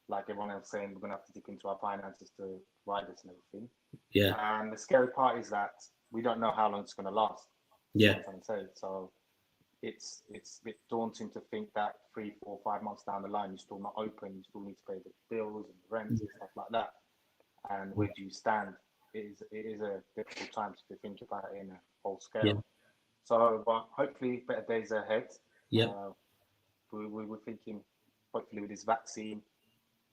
like everyone else saying, we're going to have to dig into our finances to ride this and everything. Yeah. And the scary part is that we don't know how long it's going to last. Yeah. So it's a bit daunting to think that 3, 4, 5 months down the line, you're still not open, you still need to pay the bills and the rent and stuff like that. And where do you stand? It is a difficult time to think about it in a whole scale. Yeah. So, but hopefully better days are ahead. Yeah. We were thinking, hopefully with this vaccine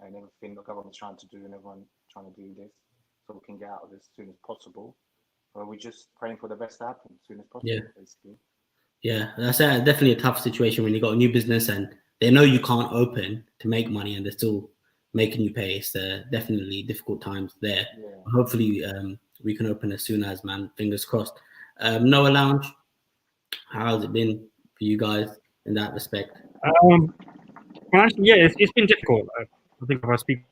and everything the government's trying to do and everyone trying to do this, so we can get out of this as soon as possible. But we're just praying for the best to happen as soon as possible, basically. Yeah, that's definitely a tough situation when you got a new business and they know you can't open to make money and they're still making you pay. It's definitely difficult times there. Yeah. Hopefully, we can open as soon as, man. Fingers crossed. Noah Lounge, how has it been for you guys in that respect? Honestly, yeah, it's been difficult. I think if I speak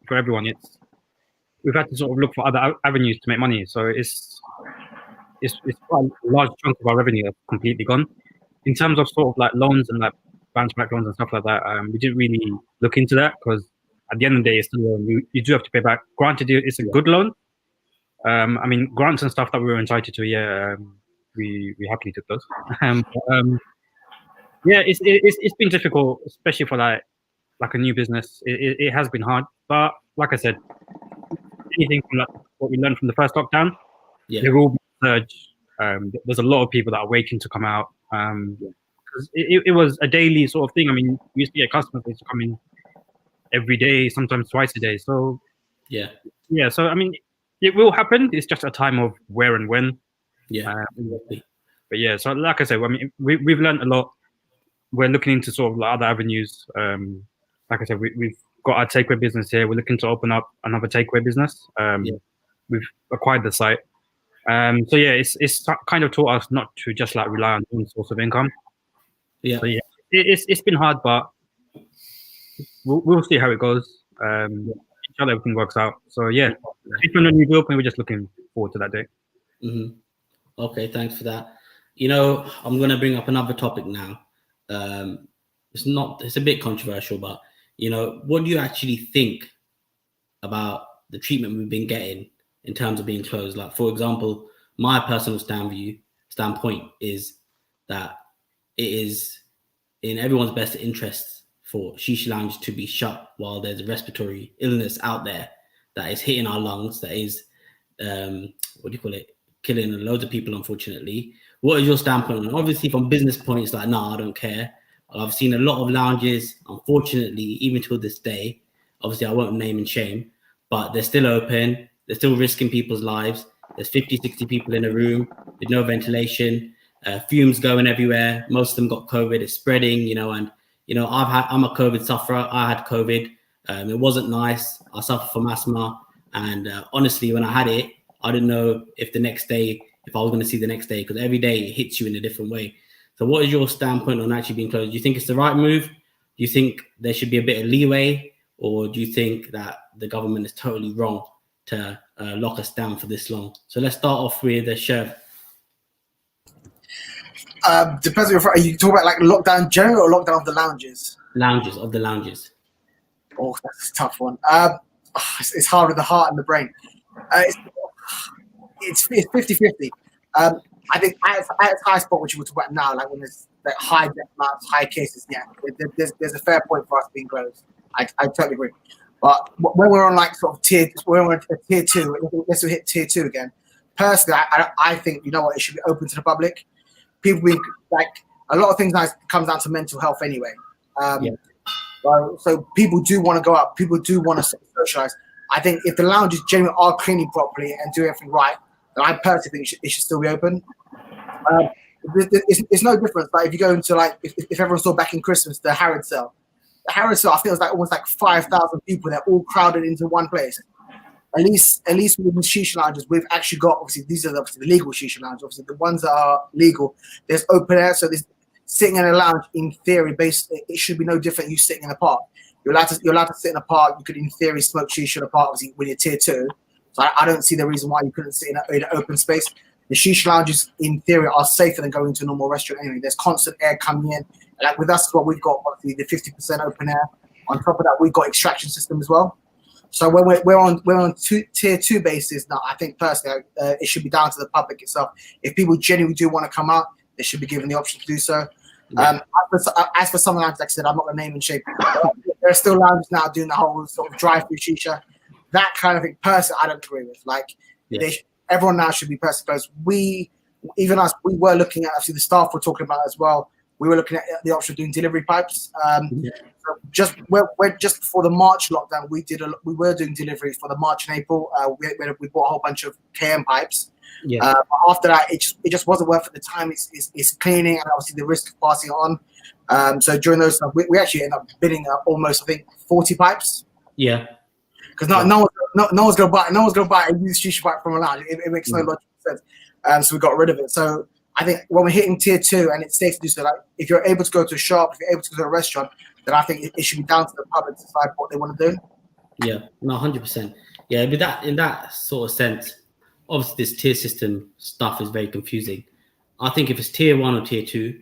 for everyone, we've had to sort of look for other avenues to make money. So it's quite a large chunk of our revenue that's completely gone. In terms of sort of like loans and like bounce back loans and stuff like that, we didn't really look into that because at the end of the day, it's still a loan. You do have to pay back. Granted, it's a good loan. I mean, grants and stuff that we were entitled to, we happily took those. Yeah, it's been difficult, especially for like a new business. It has been hard, but like I said, anything from like what we learned from the first lockdown, there will be a surge. There's a lot of people that are waiting to come out. Because it was a daily sort of thing. I mean, we used to get customers that used to come in every day, sometimes twice a day. So yeah. So I mean, it will happen. It's just a time of where and when. But yeah, so like I said, I mean, we've learned a lot. We're looking into sort of like other avenues. Like I said, we've got our takeaway business here. We're looking to open up another takeaway business. We've acquired the site. So yeah, it's kind of taught us not to just like rely on one source of income. So yeah, it's been hard, but we'll see how it goes. Inshallah, everything works out. So yeah, when we open, we're just looking forward to that day. Mm-hmm. Okay, thanks for that. You know, I'm gonna bring up another topic now. It's a bit controversial, but you know, what do you actually think about the treatment we've been getting in terms of being closed? Like, for example, my personal standpoint is that it is in everyone's best interest for Shisha Lounge to be shut while there's a respiratory illness out there that is hitting our lungs, that is, killing loads of people, unfortunately. What is your standpoint? And obviously, from business point, it's like, no, I don't care. I've seen a lot of lounges, unfortunately, even till this day. Obviously, I won't name and shame, but they're still open. They're still risking people's lives. There's 50, 60 people in a room with no ventilation, fumes going everywhere. Most of them got COVID. It's spreading, you know, and, you know, I'm a COVID sufferer. I had COVID. It wasn't nice. I suffer from asthma. And honestly, when I had it, I didn't know if I was going to see the next day, because every day it hits you in a different way. So what is your standpoint on actually being closed? Do you think it's the right move? Do you think there should be a bit of leeway? Or do you think that the government is totally wrong to lock us down for this long? So let's start off with Shev. Depends on are you talking about like lockdown general or lockdown of the lounges? Of the lounges. Oh, that's a tough one. It's hard with the heart and the brain. It's 50-50. I think at its high spot, which we'll talk about now, like when there's like high death amounts, high cases, yeah, there's a fair point for us being closed. I totally agree. But when we're on like sort of tier 2, let's hit tier 2 again. Personally, I think, you know what, it should be open to the public. People being like, a lot of things now comes down to mental health anyway. So people do want to go up. People do want to socialize. I think if the lounges genuinely are cleaning properly and do everything right, then I personally think it should still be open. It's no difference. Like if you go into like, if everyone saw back in Christmas, the Harrods cell, I think it was like almost like 5,000 people. They're all crowded into one place. At least with the shisha lounges, we've actually got, obviously, these are obviously the legal shisha lounges. Obviously, the ones that are legal, there's open air. So there's sitting in a lounge, in theory, it should be no different. You sitting in a park. You're allowed to sit in a park. You could, in theory, smoke shisha in a park, obviously, when you're tier 2. So I don't see the reason why you couldn't sit in an open space. The shisha lounges, in theory, are safer than going to a normal restaurant anyway. There's constant air coming in. Like with us, what we've got, obviously, the 50% open air. On top of that, we've got extraction system as well. So when we're on tier 2 basis now, I think personally it should be down to the public itself. If people genuinely do want to come out, they should be given the option to do so. Yeah. As for some lounges, like I said, I'm not going to name and shape. There are still lounges now doing the whole sort of drive-through shisha. That kind of thing, personally, I don't agree with. Like, everyone now should be personally closed. We were looking at, actually the staff were talking about as well, we were looking at the option of doing delivery pipes. So just before the March lockdown, we were doing deliveries for the March and April. We bought a whole bunch of KM pipes. Yeah. After that, it just wasn't worth it. The time it's cleaning, and obviously the risk of passing it on. So during those times, we actually ended up bidding almost, I think, 40 pipes. Yeah. Because no one's gonna buy a used shisha pipe from a lounge. It makes no logical sense. So we got rid of it. So I think when we're hitting tier 2, and it's safe to do so, like if you're able to go to a shop, if you're able to go to a restaurant, then I think it should be down to the public to decide what they want to do. Yeah, no, 100%. Yeah, but that in that sort of sense, obviously this tier system stuff is very confusing. I think if it's tier 1 or tier 2,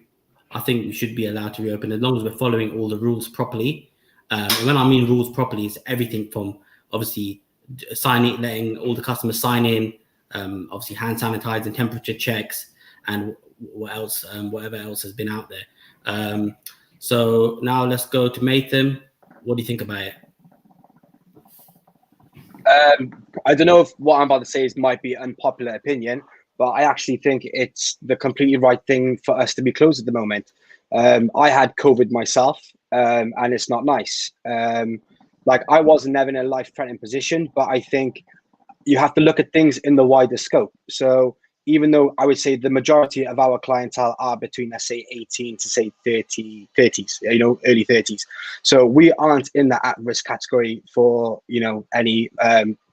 I think we should be allowed to reopen as long as we're following all the rules properly. And when I mean rules properly, it's everything from obviously letting all the customers sign in, obviously hand sanitizing, temperature checks, and what else, whatever else has been out there. So now let's go to Matham. What do you think about it? I don't know if what I'm about to say might be unpopular opinion, but I actually think it's the completely right thing for us to be closed at the moment. I had COVID myself, and it's not nice. Like I was never in a life-threatening position, but I think you have to look at things in the wider scope. So even though I would say the majority of our clientele are between, let's say, 18 to say 30s, early 30s. So we aren't in the at-risk category for, any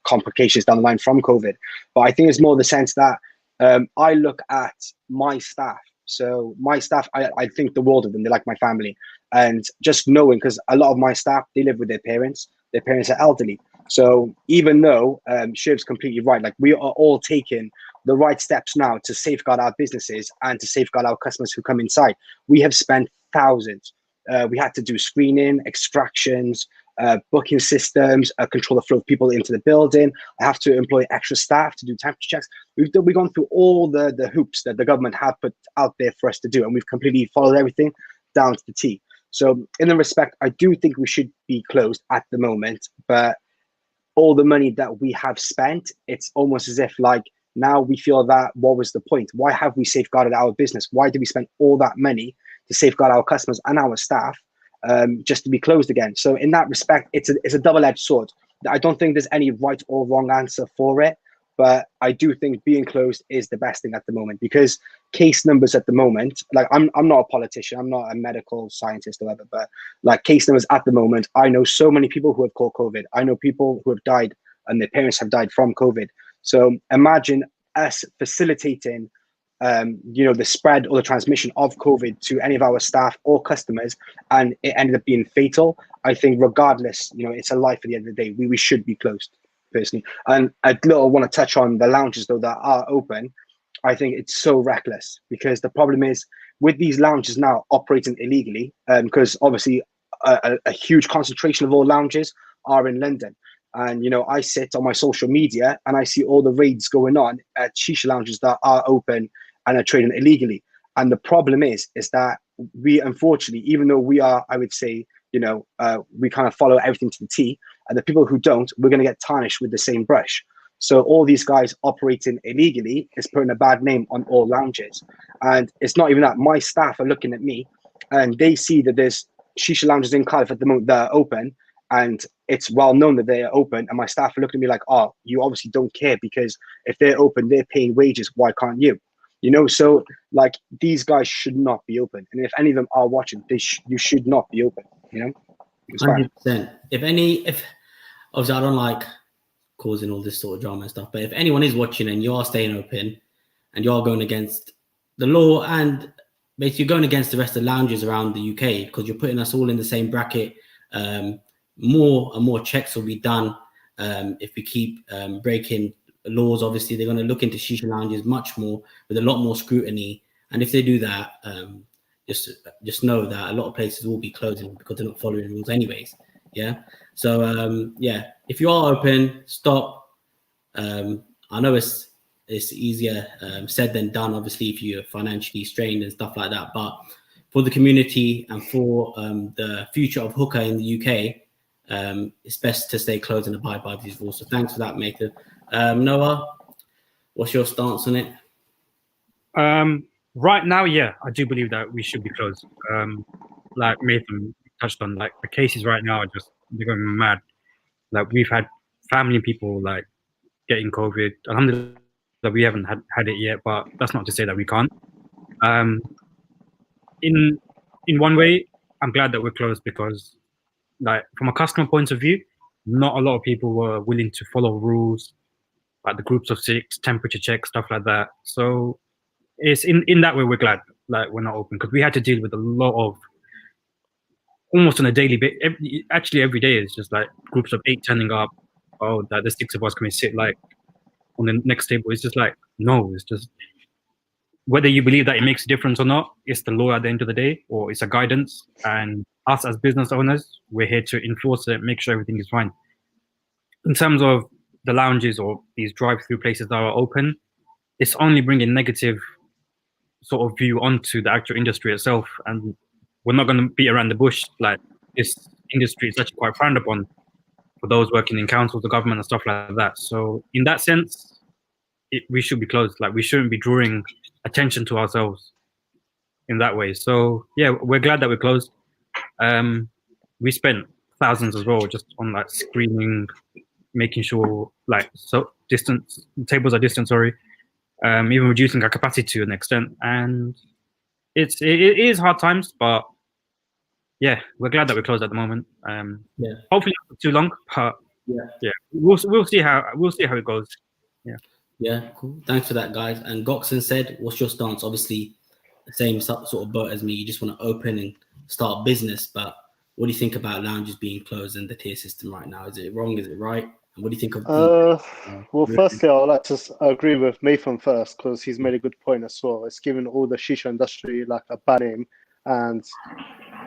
complications down the line from COVID. But I think it's more the sense that I look at my staff. So my staff, I think the world of them. They're like my family. And just knowing, because a lot of my staff, they live with their parents are elderly. So even though Shiv's completely right, like we are all taking the right steps now to safeguard our businesses and to safeguard our customers who come inside. We have spent thousands. We had to do screening, extractions, booking systems, control the flow of people into the building. I have to employ extra staff to do temperature checks. We've gone through all the hoops that the government have put out there for us to do, and we've completely followed everything down to the T. So in the respect, I do think we should be closed at the moment, but all the money that we have spent, it's almost as if like now we feel that what was the point? Why have we safeguarded our business? Why did we spend all that money to safeguard our customers and our staff just to be closed again? So in that respect, it's a double-edged sword. I don't think there's any right or wrong answer for it, but I do think being closed is the best thing at the moment, because case numbers at the moment, like I'm not a politician, I'm not a medical scientist or whatever, but like case numbers at the moment, I know so many people who have caught COVID. I know people who have died and their parents have died from COVID. So imagine us facilitating the spread or the transmission of COVID to any of our staff or customers, and it ended up being fatal. I think regardless, it's a life at the end of the day. We should be closed, personally. And I want to touch on the lounges though that are open. I think it's so reckless, because the problem is with these lounges now operating illegally, because obviously a huge concentration of all lounges are in London. And, I sit on my social media and I see all the raids going on at shisha lounges that are open and are trading illegally. And the problem is that we, unfortunately, even though we are, I would say, we kind of follow everything to the T, and the people who don't, we're going to get tarnished with the same brush. So all these guys operating illegally is putting a bad name on all lounges. And it's not even that. My staff are looking at me and they see that there's shisha lounges in Cardiff at the moment that are open, and it's well known that they are open, and my staff are looking at me like, oh, you obviously don't care, because if they're open, they're paying wages, why can't you? So like these guys should not be open, and if any of them are watching, you should not be open. 100%. If obviously I don't like causing all this sort of drama and stuff, but if anyone is watching and you are staying open and you are going against the law and basically going against the rest of the lounges around the UK, because you're putting us all in the same bracket, more and more checks will be done. If we keep breaking laws, obviously they're going to look into shisha lounges much more, with a lot more scrutiny. And if they do that, just know that a lot of places will be closing because they're not following rules anyways. Yeah. So if you are open, stop. I know it's easier said than done, obviously, if you're financially strained and stuff like that, but for the community and for the future of hookah in the UK, it's best to stay closed and abide by these rules. So thanks for that, Nathan. Noah, what's your stance on it? Right now, yeah, I do believe that we should be closed. Like Nathan touched on, like the cases right now are they're going mad. Like we've had family and people like getting COVID. Alhamdulillah, that we haven't had it yet, but that's not to say that we can't. In one way, I'm glad that we're closed because, like, from a customer point of view, not a lot of people were willing to follow rules, like the groups of 6, temperature check, stuff like that. So it's in that way we're glad, like, we're not open, because we had to deal with a lot of, almost on a daily basis. Actually, every day is just like groups of 8 turning up. Oh, that the 6 of us can sit like on the next table. It's just like, no, it's just whether you believe that it makes a difference or not, it's the law at the end of the day, or it's a guidance. And us as business owners, we're here to enforce it, make sure everything is fine. In terms of the lounges or these drive-through places that are open, it's only bringing negative sort of view onto the actual industry itself. And we're not going to beat around the bush. Like, this industry is actually quite frowned upon for those working in councils, the government, and stuff like that. So in that sense, we should be closed. Like, we shouldn't be drawing attention to ourselves in that way. So yeah, we're glad that we're closed. We spent thousands as well just on like screening, making sure like tables are distant, even reducing our capacity to an extent. And it is hard times, but yeah, we're glad that we're closed at the moment. Hopefully not for too long, but yeah, we'll see how it goes. Yeah, cool. Thanks for that, guys. And Goxon said, what's your stance? Obviously, the same sort of boat as me. You just want to open and start business. But what do you think about lounges being closed and the tier system right now? Is it wrong? Is it right? And what do you think of well, firstly, I'd like to agree with Nathan first, because he's made a good point as well. It's given all the shisha industry like a bad name and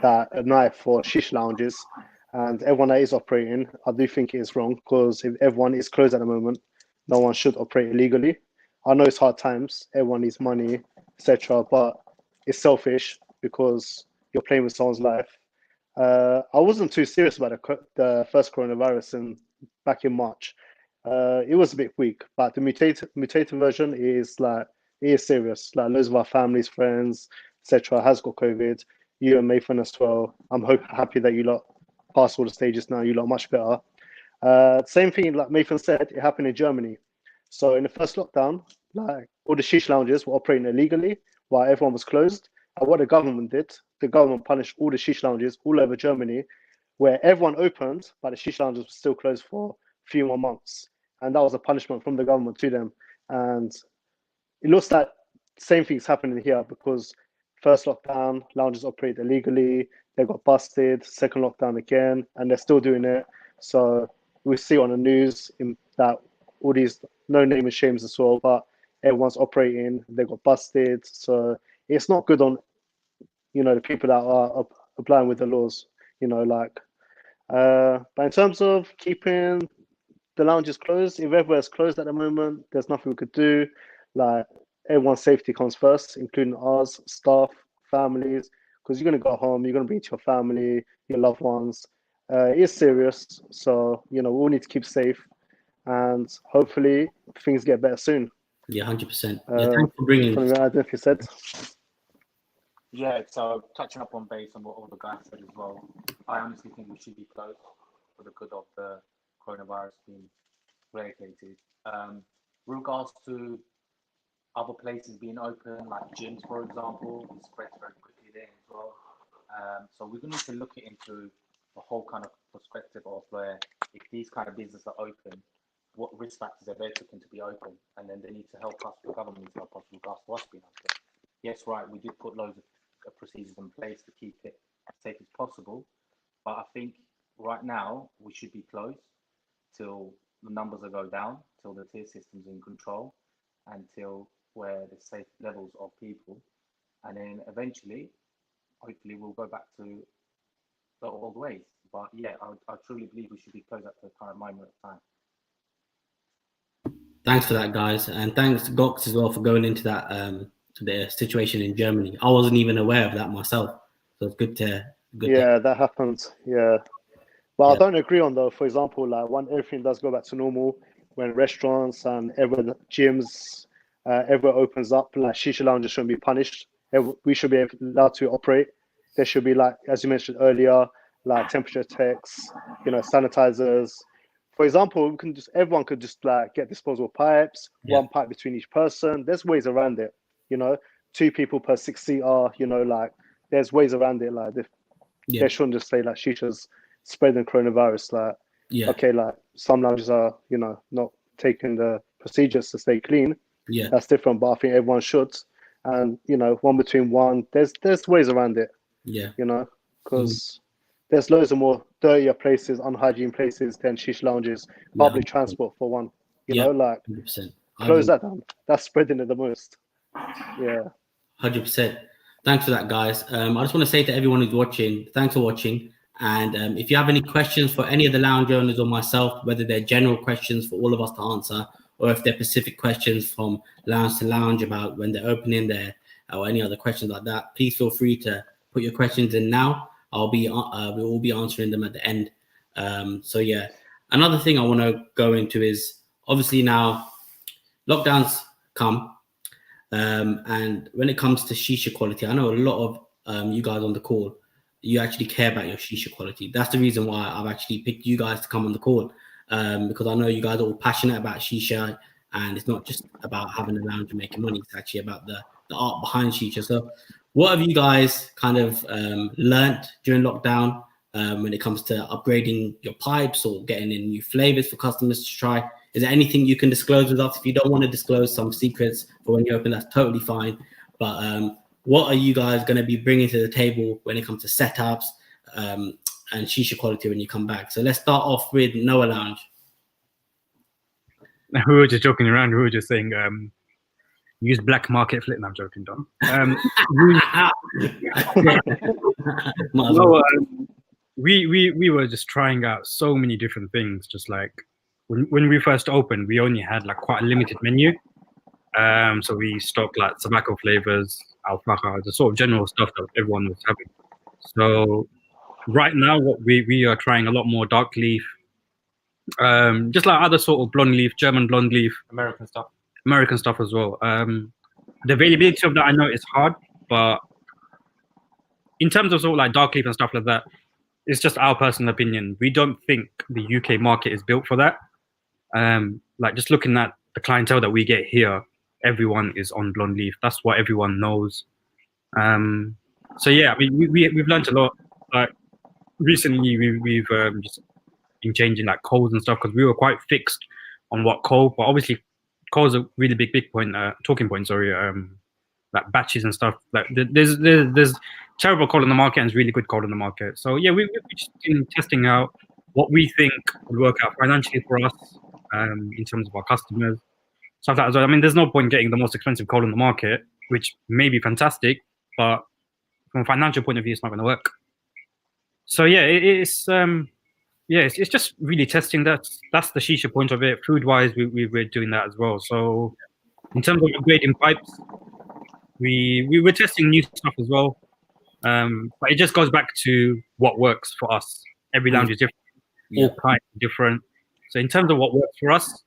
that a knife for shisha lounges. And everyone that is operating, I do think it is wrong, because if everyone is closed at the moment, no one should operate illegally. I know it's hard times, everyone needs money, etc. But it's selfish because you're playing with someone's life. I wasn't too serious about the first coronavirus back in March. It was a bit weak, but the mutated version is serious. Like, loads of our families, friends, etc. has got COVID. You and Nathan as well. I'm happy that you lot passed all the stages now. You lot much better. Same thing, like Nathan said, it happened in Germany. So in the first lockdown, like, all the shisha lounges were operating illegally while everyone was closed. And what the government did, the government punished all the shisha lounges all over Germany, where everyone opened, but the shisha lounges were still closed for a few more months. And that was a punishment from the government to them. And it looks like same thing's happening here, because first lockdown, lounges operated illegally, they got busted, second lockdown again, and they're still doing it. So we see on the news that all these no name and shames as well, but everyone's operating, they got busted. So it's not good on, the people that are applying with the laws, but in terms of keeping the lounges closed, if everywhere's closed at the moment, there's nothing we could do. Like, everyone's safety comes first, including ours, staff, families, because you're going to go home, you're going to be with your family, your loved ones. It is serious, so we all need to keep safe, and hopefully things get better soon. Yeah, 100%. Thanks for bringing. Something that I don't know if you said. Yeah, so touching up on base on what all the guys said as well, I honestly think we should be closed for the good of the coronavirus being eradicated. With regards to other places being open, like gyms, for example, it spreads very quickly there as well. So we're going to look into the whole kind of perspective of where, if these kind of businesses are open, what risk factors are they taken to be open, and then they need to help us, the government needs to help us with regards to us being open. Yes, right, we did put loads of procedures in place to keep it as safe as possible, but I think right now we should be closed till the numbers will go down, till the tier system's in control, until where the safe levels of people, and then eventually, hopefully, we'll go back to the old ways. But yeah, I truly believe we should be closed at the current moment of time. Thanks for that, guys, and thanks to Gox as well for going into that the situation in Germany. I wasn't even aware of that myself, so it's good to. That happened. Yeah, but I don't agree on, though. For example, like, when everything does go back to normal, when restaurants and everywhere, gyms, everywhere opens up, like, shisha lounges shouldn't be punished. We should be allowed to operate. There should be, like, as you mentioned earlier, like, temperature checks, sanitizers, for example, everyone could just like get disposable pipes, Yeah. one pipe between each person. There's ways around it, you know. 2 people per 6-seater, you know, like there's ways around it. Like Yeah. they shouldn't just say like shisha's spreading coronavirus. Like, Yeah. okay, like some lounges are, you know, not taking the procedures to stay clean. Yeah. That's different, but I think everyone should. And you know, one between one, there's ways around it, Yeah. you know, because there's loads of more dirtier places, unhygiene places than shisha lounges. Public transport for one, you know, like 100%. close that down. That's spreading it the most. Yeah. 100%. Thanks for that, guys. I just want to say to everyone who's watching, thanks for watching. And if you have any questions for any of the lounge owners or myself, whether they're general questions for all of us to answer, or if they're specific questions from lounge to lounge about when they're opening there, or any other questions like that, please feel free to put your questions in now. We will be answering them at the end. So yeah, another thing I want to go into is obviously now lockdowns come. And when it comes to shisha quality, I know a lot of you guys on the call, you actually care about your shisha quality. That's the reason why I've actually picked you guys to come on the call, because I know you guys are all passionate about shisha, and it's not just about having a lounge and making money. It's actually about the art behind shisha. So what have you guys kind of learnt during lockdown when it comes to upgrading your pipes or getting in new flavors for customers to try? Is there anything you can disclose with us? If you don't want to disclose some secrets for when you open, that's totally fine. But what are you guys going to be bringing to the table when it comes to setups and shisha quality when you come back? So let's start off with Noah Lounge. We were just joking around. We were just saying, use black market flip. No, I'm joking, Don. We were just trying out so many different things. Just like when we first opened, we only had like quite a limited menu. So we stocked like tobacco flavors, alfalfa, the sort of general stuff that everyone was having. So right now, what we are trying a lot more dark leaf, just like other sort of blonde leaf, German blonde leaf, American stuff as well. The availability of that, I know it's hard, but in terms of sort of like dark leaf and stuff like that, it's just our personal opinion. We don't think the UK market is built for that. Like just looking at the clientele that we get here, everyone is on blonde leaf. That's what everyone knows. So yeah, I mean, we've learned a lot. Like recently, we've just been changing like codes and stuff because we were quite fixed on what code. But obviously, code's a really big talking point. Sorry, like batches and stuff. Like there's terrible code on the market and there's really good code on the market. So yeah, we've just been testing out what we think would work out financially for us in terms of our customers. Stuff like that as well. I mean, there's no point getting the most expensive coal on the market, which may be fantastic, but from a financial point of view, it's not going to work. So yeah, it's just really testing. That's the shisha point of it. Food-wise, we're doing that as well. So in terms of upgrading pipes, we were testing new stuff as well. But it just goes back to what works for us. Every lounge is different. All clients are different. So in terms of what works for us,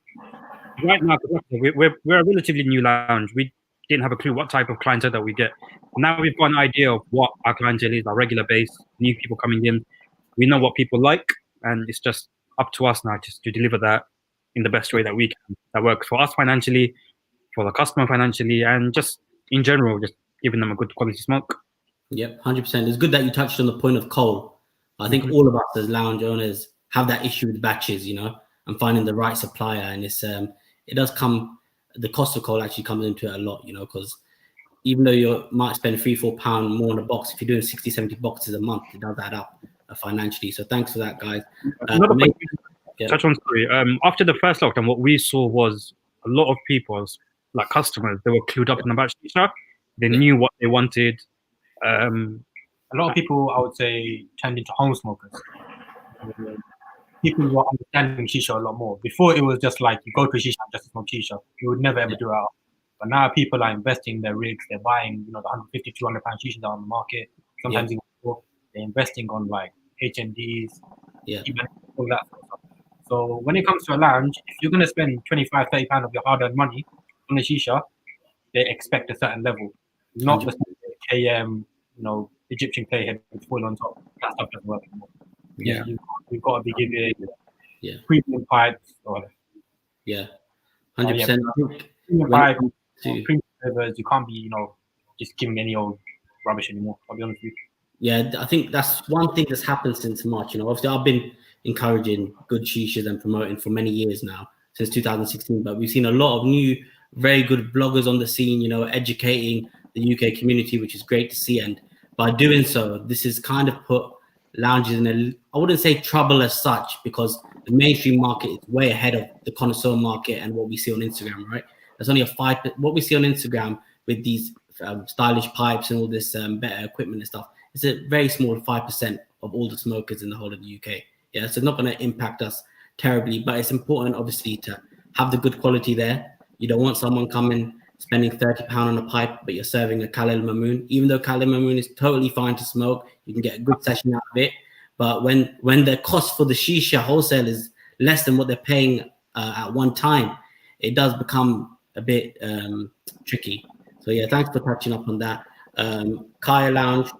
right now, we're a relatively new lounge. We didn't have a clue what type of clientele that we get. Now we've got an idea of what our clientele is, our regular base, new people coming in. We know what people like, and it's just up to us now just to deliver that in the best way that we can. That works for us financially, for the customer financially, and just in general, just giving them a good quality smoke. Yep, 100%. It's good that you touched on the point of coal. I think all of us as lounge owners have that issue with batches, and finding the right supplier. And it's it does come, the cost of coal actually comes into it a lot, because even though you might spend £3-4 more on a box, if you're doing 60-70 boxes a month, it does add up financially. So thanks for that, guys. Another point, touch on story. After the first lockdown, what we saw was a lot of people, like customers, they were clued up in about shisha. They knew what they wanted. A lot of people, I would say, turned into home smokers. People were understanding shisha a lot more. Before, it was just like you go to shisha and just smoke shisha. You would never ever do it out. But now people are investing in their rigs. They're buying, the 150, 200 pound shisha on the market. Sometimes even more. They're investing on like HMDs, all that sort of stuff. So when it comes to a lounge, if you're going to spend 25, 30 pound of your hard-earned money on a shisha, they expect a certain level, not just KM, Egyptian clay head with foil on top. That stuff doesn't work anymore. Yeah, you've got to be giving Yeah. premium pipes or Yeah, 100%. premium When it pipes, comes or to- premium servers. You can't be, just giving any old rubbish anymore. I'll be honest with you. Yeah, I think that's one thing that's happened since March. Obviously, I've been encouraging good shishas and promoting for many years now, since 2016. But we've seen a lot of new, very good bloggers on the scene, educating the UK community, which is great to see. And by doing so, this has kind of put lounges in I wouldn't say trouble as such, because the mainstream market is way ahead of the connoisseur market and what we see on Instagram, right? There's only what we see on Instagram with these stylish pipes and all this better equipment and stuff. It's a very small 5% of all the smokers in the whole of the UK. Yeah, so it's not going to impact us terribly, but it's important, obviously, to have the good quality there. You don't want someone coming spending £30 on a pipe, but you're serving a Khalil Mamoon. Even though Khalil Mamoon is totally fine to smoke, you can get a good session out of it. But when the cost for the shisha wholesale is less than what they're paying at one time, it does become a bit tricky. So yeah, thanks for touching up on that. Kaya Lounge,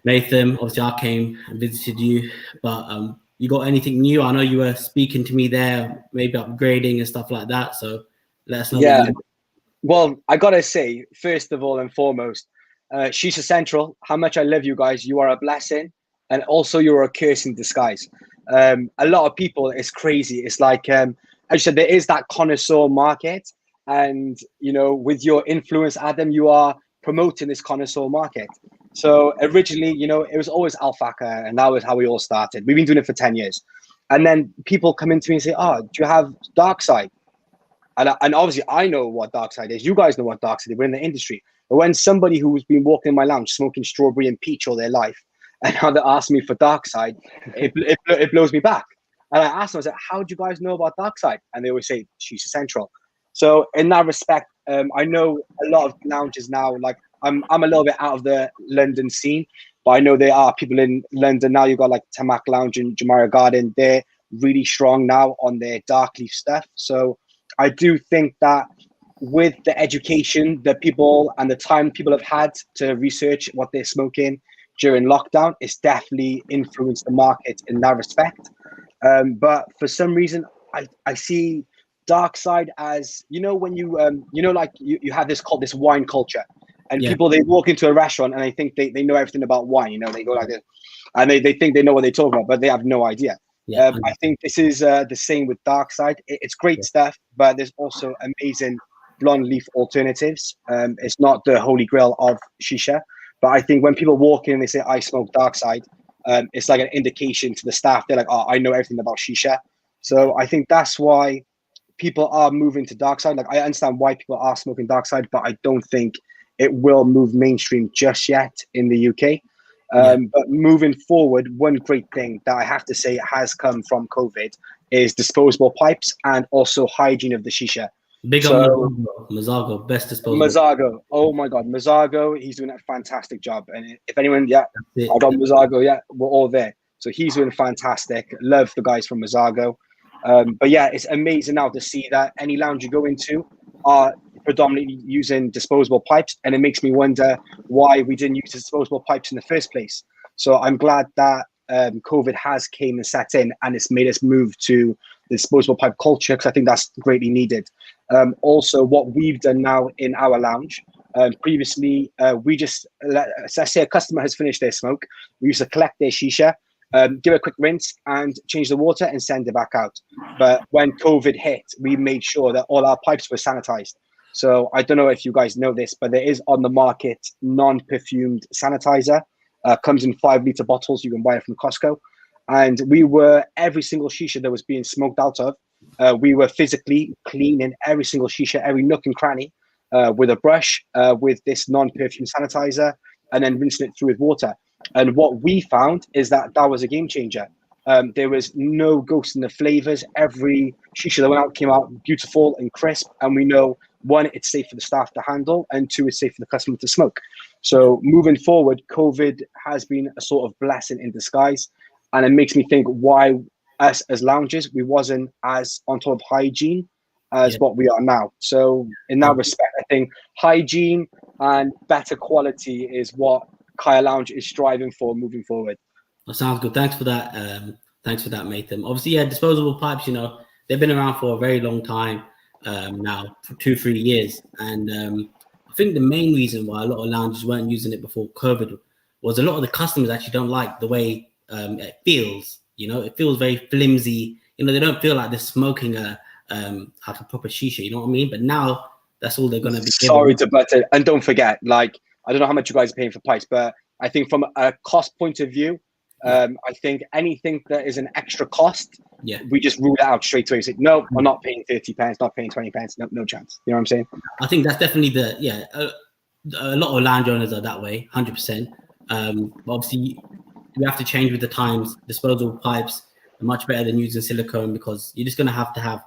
Nathan, obviously I came and visited you, but you got anything new? I know you were speaking to me there, maybe upgrading and stuff like that. So let us know. Yeah. Well, I gotta say, first of all and foremost, Shisha Central, how much I love you guys. You are a blessing, and also you're a curse in disguise. A lot of people, it's crazy. It's like, as you said, there is that connoisseur market, and with your influence, Adam, you are promoting this connoisseur market. So originally, it was always Alfaka, and that was how we all started. We've been doing it for 10 years. And then people come into me and say, oh, do you have Dark Side? And obviously, I know what Dark Side is. You guys know what Dark Side is. We're in the industry. But when somebody who's been walking in my lounge smoking strawberry and peach all their life, and now they're asking me for Dark Side, it blows me back. And I asked them, I said, how do you guys know about Dark Side? And they always say, Shisha Central. So in that respect, I know a lot of lounges now. Like I'm a little bit out of the London scene, but I know there are people in London now. You've got like Tamak Lounge and Jumeirah Garden. They're really strong now on their dark leaf stuff. So I do think that with the education that people and the time people have had to research what they're smoking during lockdown, it's definitely influenced the market in that respect. But for some reason, I see Dark Side as, when you like you have this called this wine culture, and people, they walk into a restaurant and they think they know everything about wine. They go like this, and they think they know what they talk about, but they have no idea. Yeah, I think this is the same with Dark Side. It's great stuff, but there's also amazing blonde leaf alternatives. It's not the holy grail of shisha, but I think when people walk in and they say, I smoke Dark Side, it's like an indication to the staff. They're like, oh, I know everything about shisha. So I think that's why people are moving to Dark Side. Like, I understand why people are smoking Dark Side, but I don't think it will move mainstream just yet in the UK. But moving forward, one great thing that I have to say has come from COVID is disposable pipes and also hygiene of the shisha. Big on Mazago, best disposable. Mazago, oh my God, Mazago, he's doing a fantastic job. And if anyone, I got Mazago, we're all there. So he's doing fantastic. Love the guys from Mazago. But yeah, it's amazing now to see that any lounge you go into are predominantly using disposable pipes, and it makes me wonder why we didn't use disposable pipes in the first place. So I'm glad that COVID has came and set in, and it's made us move to the disposable pipe culture, because I think that's greatly needed. Also, what we've done now in our lounge, previously we just, let's say a customer has finished their smoke, we used to collect their shisha, give it a quick rinse and change the water and send it back out. But when COVID hit, we made sure that all our pipes were sanitized. So I don't know if you guys know this, but there is on the market non-perfumed sanitizer. Comes in 5-liter bottles. You can buy it from Costco. And every single shisha that was being smoked out of, we were physically cleaning every single shisha, every nook and cranny with a brush, with this non-perfumed sanitizer, and then rinsing it through with water. And what we found is that was a game changer. There was no ghost in the flavors. Every shisha that went out came out beautiful and crisp. And we know, one, it's safe for the staff to handle, and two, it's safe for the customer to smoke. So moving forward, COVID has been a sort of blessing in disguise. And it makes me think why us as lounges, we wasn't as on top of hygiene as what we are now. So in that respect, I think hygiene and better quality is what Kaya Lounge is striving for moving forward. That sounds good. Thanks for that. Thanks for that, Matham. Obviously, yeah, disposable pipes, you know, they've been around for a very long time now, for 2-3 years. And I think the main reason why a lot of lounges weren't using it before COVID was a lot of the customers actually don't like the way it feels. You know, it feels very flimsy. You know, they don't feel like they're smoking like a proper shisha. You know what I mean? But now that's all they're going to be. Sorry to butt in. And don't forget, like, I don't know how much you guys are paying for pipes, but I think from a cost point of view, I think anything that is an extra cost, we just rule it out straight away. Say, no, I'm not paying 30 pence, not paying 20 pence, no chance. You know what I'm saying? I think that's definitely a lot of lounge owners are that way, 100%. But obviously, you have to change with the times. Disposable pipes are much better than using silicone because you're just going to have to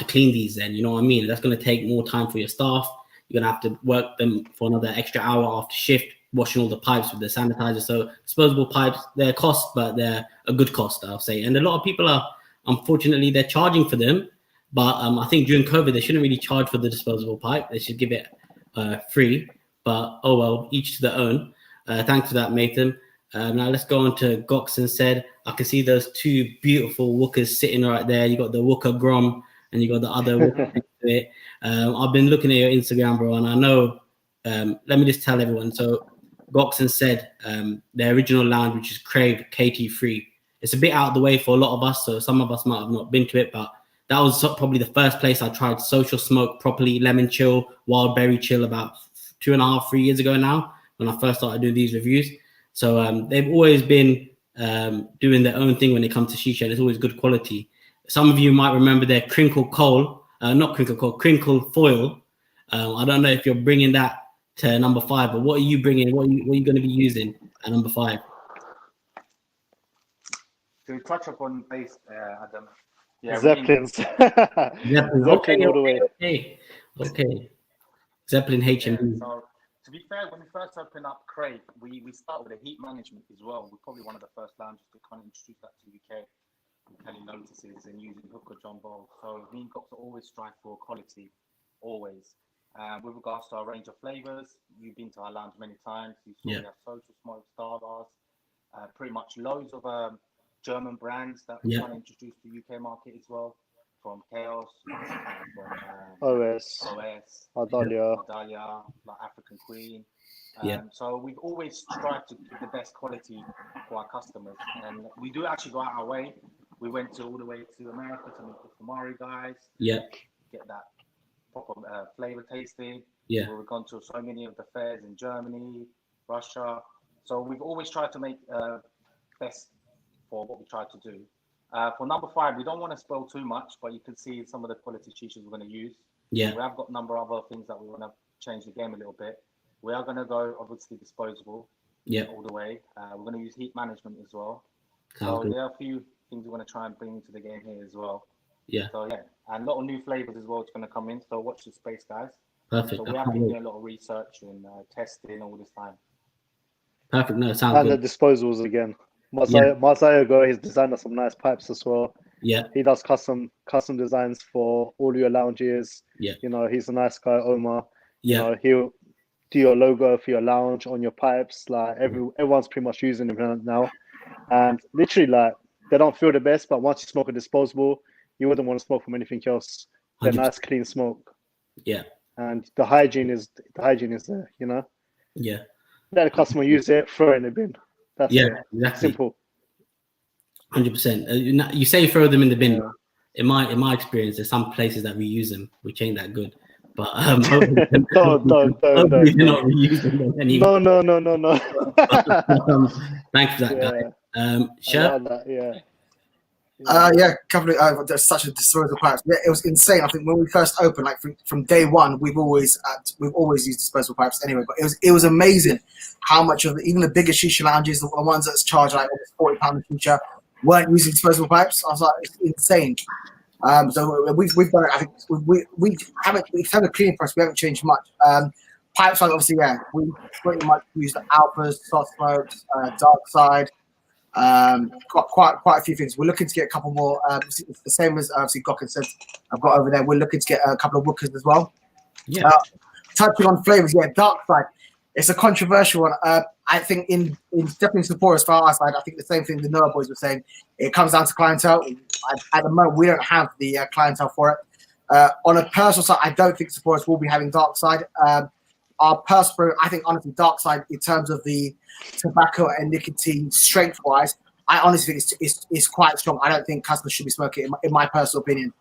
clean these then, you know what I mean? That's going to take more time for your staff. You're going to have to work them for another extra hour after shift, washing all the pipes with the sanitizer. So disposable pipes, they're a cost, but they're a good cost, I'll say. And a lot of people are, unfortunately, they're charging for them. But I think during COVID, they shouldn't really charge for the disposable pipe. They should give it free. But, oh well, each to their own. Thanks for that, Matham. Now let's go on to Goxon said. I can see those two beautiful wookers sitting right there. You got the wooker Grom and you got the other wooker next to it. I've been looking at your Instagram, bro, and I know, let me just tell everyone. So Goxon said the original lounge, which is Crave KT3. It's a bit out of the way for a lot of us, so some of us might have not been to it, but that was probably the first place I tried social smoke properly, lemon chill, wild berry chill about 2.5-3 years ago now, when I first started doing these reviews. So they've always been doing their own thing when it comes to shisha, and it's always good quality. Some of you might remember their crinkle foil. I don't know if you're bringing that to number 5, but what are you bringing? What are you going to be using at number 5? To touch upon base, Adam. Yeah, Zeppelins. Zeppelin all the way. Okay. Zeppelin HMB. So to be fair, when we first opened up Crave, we start with the heat management as well. We're probably one of the first lounges to kind of introduce that to the UK. Kelly notices and using Hooker John Ball. So me and Gox always strive for quality, always. With regards to our range of flavors, you've been to our lounge many times. You saw we have social smoke, Star Bars, pretty much loads of German brands that we're trying to introduce to the UK market as well, from Chaos, from OS, Adalia, like African Queen. So we've always strived to give the best quality for our customers, and we do actually go out our way. We went all the way to America to meet the Famari guys. Get that proper flavor tasting. We've gone to so many of the fairs in Germany, Russia. So we've always tried to make best for what we try to do. For number 5, we don't want to spoil too much, but you can see some of the quality shishas we're going to use. We have got a number of other things that we want to change the game a little bit. We are going to go obviously disposable all the way. We're going to use heat management as well. So there are a few things we want to try and bring into the game here as well. So and a lot of new flavors as well is going to come in. So watch the space, guys. Perfect. So we have been doing a lot of research and testing all this time. Perfect. No, it sounds and good. the disposals again. Masaya Go, he's designed us some nice pipes as well. He does custom designs for all your lounges. You know, he's a nice guy, Omar. You know, he'll do your logo for your lounge on your pipes. Like everyone's pretty much using them now. And literally, like, they don't feel the best, but once you smoke a disposable, you wouldn't want to smoke from anything else. They're 100%. Nice, clean smoke. And the hygiene is there, you know? Let the customer use it, throw it in the bin. That's it. Exactly. Simple. 100%. You say throw them in the bin. In my experience, there's some places that reuse them, which ain't that good. But don't. Not reusing them anymore. No. Thanks for that, guy. Sure. Couple of there's such a disposable pipes. It was insane. I think when we first opened, like from day one, we've always used disposable pipes anyway. But it was amazing how much of even the bigger shisha lounges, the ones that's charged like almost £40 a shisha, weren't using disposable pipes. I was like, it's insane. So we've done it. I think we haven't a cleaning process. We haven't changed much. Pipes, like obviously, we pretty much use the Alphas, soft smokes, dark side. Quite a few things. We're looking to get a couple more. It's the same as obviously Gokin said. I've got over there. We're looking to get a couple of wookers as well. Touching on flavors, dark side. it's a controversial one. I think in definitely supporters for our side, I think the same thing the Noah boys were saying. It comes down to clientele. At the moment, we don't have the clientele for it. On a personal side, I don't think supporters will be having dark side. Our personal, I think honestly, dark side in terms of the tobacco and nicotine strength wise, I honestly think it's quite strong. I don't think customers should be smoking, in my personal opinion.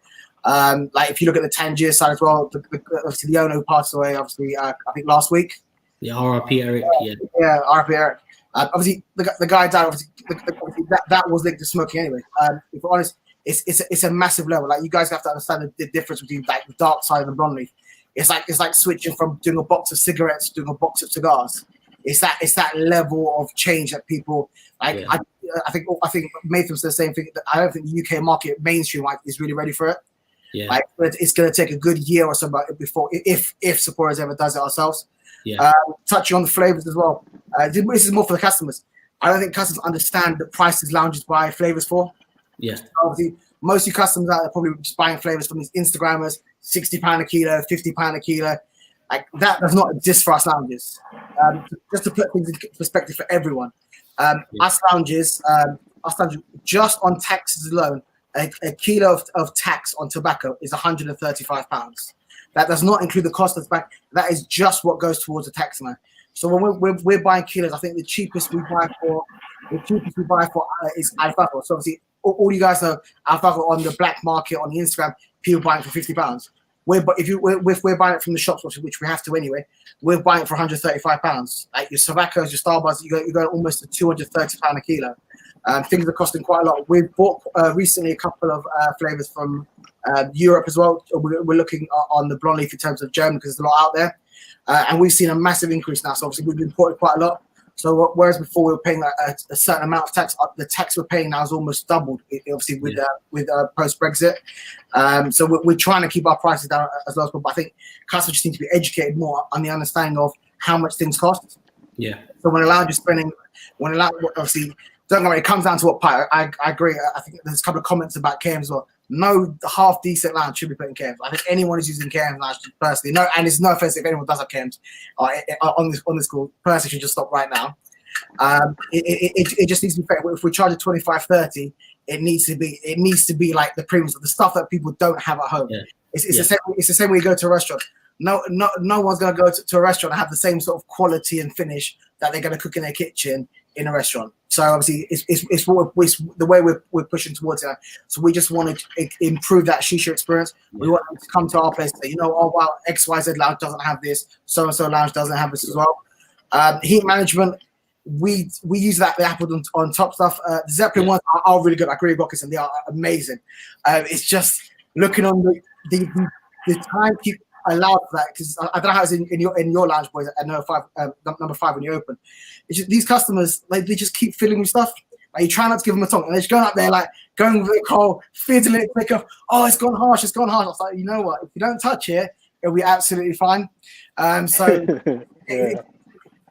Like if you look at the Tangier side as well, obviously the owner who passed away, obviously I think last week. Yeah, RIP Eric. Yeah, RIP Eric. Obviously the guy died. Obviously, that was linked to smoking anyway. If we're honest, it's a massive level. Like you guys have to understand the difference between like the dark side and the blonde leaf. It's like switching from doing a box of cigarettes to doing a box of cigars. It's that level of change that people like. Yeah. I think Matham said the same thing. I don't think the UK market mainstream is really ready for it. Yeah, like it's going to take a good year or so before if Sapporo's ever does it ourselves. Yeah. Touching on the flavors as well. This is more for the customers. I don't think customers understand the prices lounges buy flavors for. Yeah. Obviously, most of you customers out there probably just buying flavors from these Instagrammers, £60 a kilo, £50 a kilo. Like that does not exist for us lounges. Just to put things in perspective for everyone, us lounges, just on taxes alone, a kilo of tax on tobacco is £135. That does not include the cost of tobacco. That is just what goes towards the tax man. So when we're buying kilos, I think the cheapest we buy for is alfalfa. So obviously, all you guys know, alfalfa on the black market on the Instagram, people buying for £50. If we're buying it from the shops, which we have to anyway, we're buying it for £135. Like your tobaccos, your Starbucks, you go almost to £230 a kilo. Things are costing quite a lot. We've bought recently a couple of flavors from Europe as well. We're looking on the blonde leaf in terms of Germany because there's a lot out there, and we've seen a massive increase now. So obviously we've imported quite a lot. So whereas before we were paying a certain amount of tax, the tax we're paying now is almost doubled. Obviously with post Brexit, so we're trying to keep our prices down as low as possible. But I think customers just need to be educated more on the understanding of how much things cost. Yeah. So when a lounge is spending, obviously, don't worry, it comes down to what part. I agree. I think there's a couple of comments about KM as well. No half decent lounge should be putting KMs. I think anyone who's using KMs lounge personally, no, and it's no offense if anyone does have KMs on this call, personally should just stop right now. It just needs to be fair. If we charge a 25-30, it needs to be like the premiums of the stuff that people don't have at home. Yeah. It's the same way you go to a restaurant. No one's gonna go to a restaurant and have the same sort of quality and finish that they're gonna cook in their kitchen in a restaurant. So obviously it's the way we're pushing towards it. So we just want to improve that shisha experience. We want them to come to our place and say, oh wow, XYZ lounge doesn't have this, so and so lounge doesn't have this as well. Heat management, we use that they put on top stuff. The Zeppelin ones are really good. I agree with Rockets and they are amazing. It's just looking on the timekeep allowed for that, because I don't know how it's in your lounge, boys, at number 5 when you open. It's just, these customers, like, they just keep filling with stuff. Like, you try not to give them a tongue, and they're just going up there, like, going with the coal, fiddling it, pick up, oh, it's gone harsh. I was like, you know what? If you don't touch it, it'll be absolutely fine.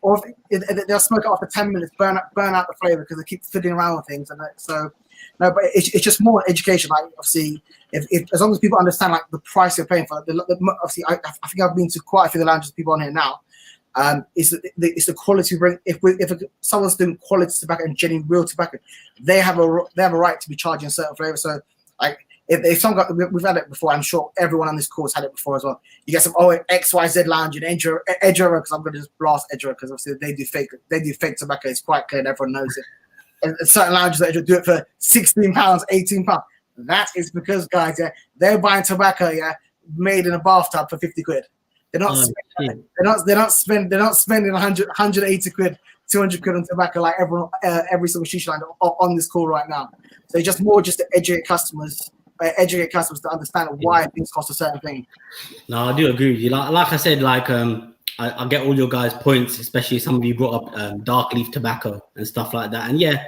Or if they'll smoke it after 10 minutes, burn out the flavor because they keep fiddling around with things. And so, no, but it's just more education. Like, obviously, if as long as people understand like the price they're paying for, obviously, I think I've been to quite a few of the lounges people on here now. It's the quality we bring. If someone's doing quality tobacco and genuine real tobacco, they have a right to be charging a certain flavor. So, like, if someone we've had it before, I'm sure everyone on this course had it before as well. You get some XYZ lounge and Edgera, because I'm going to just blast Edgera because obviously they do fake tobacco. It's quite clear, and everyone knows it. And certain lounges that do it for £16, £18. That is because, guys, they're buying tobacco, made in a bathtub for 50 quid. They're not spending 180 quid, 200 quid on tobacco like every single shisha line on this call right now. So just to educate customers to understand why things cost a certain thing. No, I do agree with you. Like I said, I get all your guys' points, especially some of you brought up dark leaf tobacco and stuff like that. And it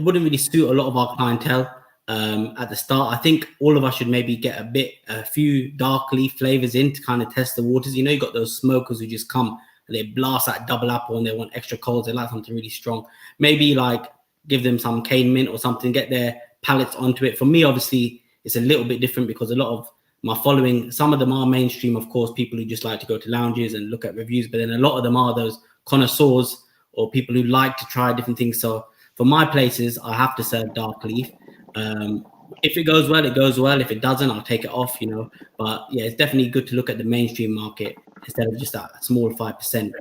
wouldn't really suit a lot of our clientele at the start. I think all of us should maybe get a few dark leaf flavors in to kind of test the waters. You got those smokers who just come and they blast that double apple and they want extra coals. They like something really strong. Maybe give them some cane mint or something, get their palates onto it. For me, obviously, it's a little bit different because a lot of my following, some of them are mainstream, of course, people who just like to go to lounges and look at reviews, but then a lot of them are those connoisseurs or people who like to try different things. So for my places, I have to serve dark leaf. If it goes well, it goes well. If it doesn't, I'll take it off, you know. But yeah, it's definitely good to look at the mainstream market instead of just that small 5%.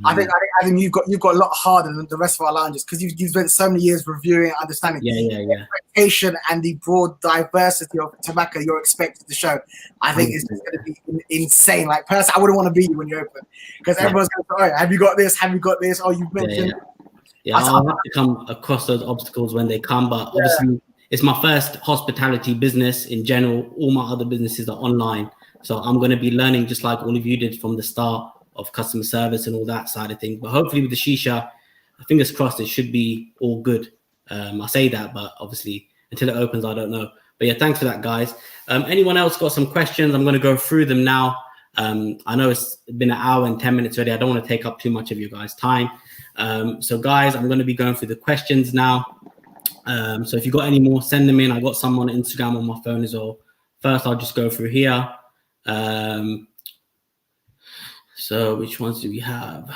I think you've got a lot harder than the rest of our lounges because you've spent so many years reviewing, understanding the expectation and the broad diversity of tobacco you're expected to show. I think it's just going to be insane. Like, personally, I wouldn't want to be you when you open because everyone's going to go, "Oh, have you got this? Have you got this? Oh, you've mentioned." Yeah, I'll have to come across those obstacles when they come, but obviously it's my first hospitality business in general. All my other businesses are online, so I'm going to be learning just like all of you did from the start of customer service and all that side of things. But hopefully with the shisha, fingers crossed, it should be all good. I say that, but obviously until it opens, I don't know. But yeah, thanks for that, guys. Anyone else got some questions? I'm going to go through them now. I know it's been an hour and 10 minutes already. I don't want to take up too much of your guys' time. So guys, I'm going to be going through the questions now. So if you got any more, send them in. I got some on Instagram on my phone as well. First, I'll just go through here. So which ones do we have?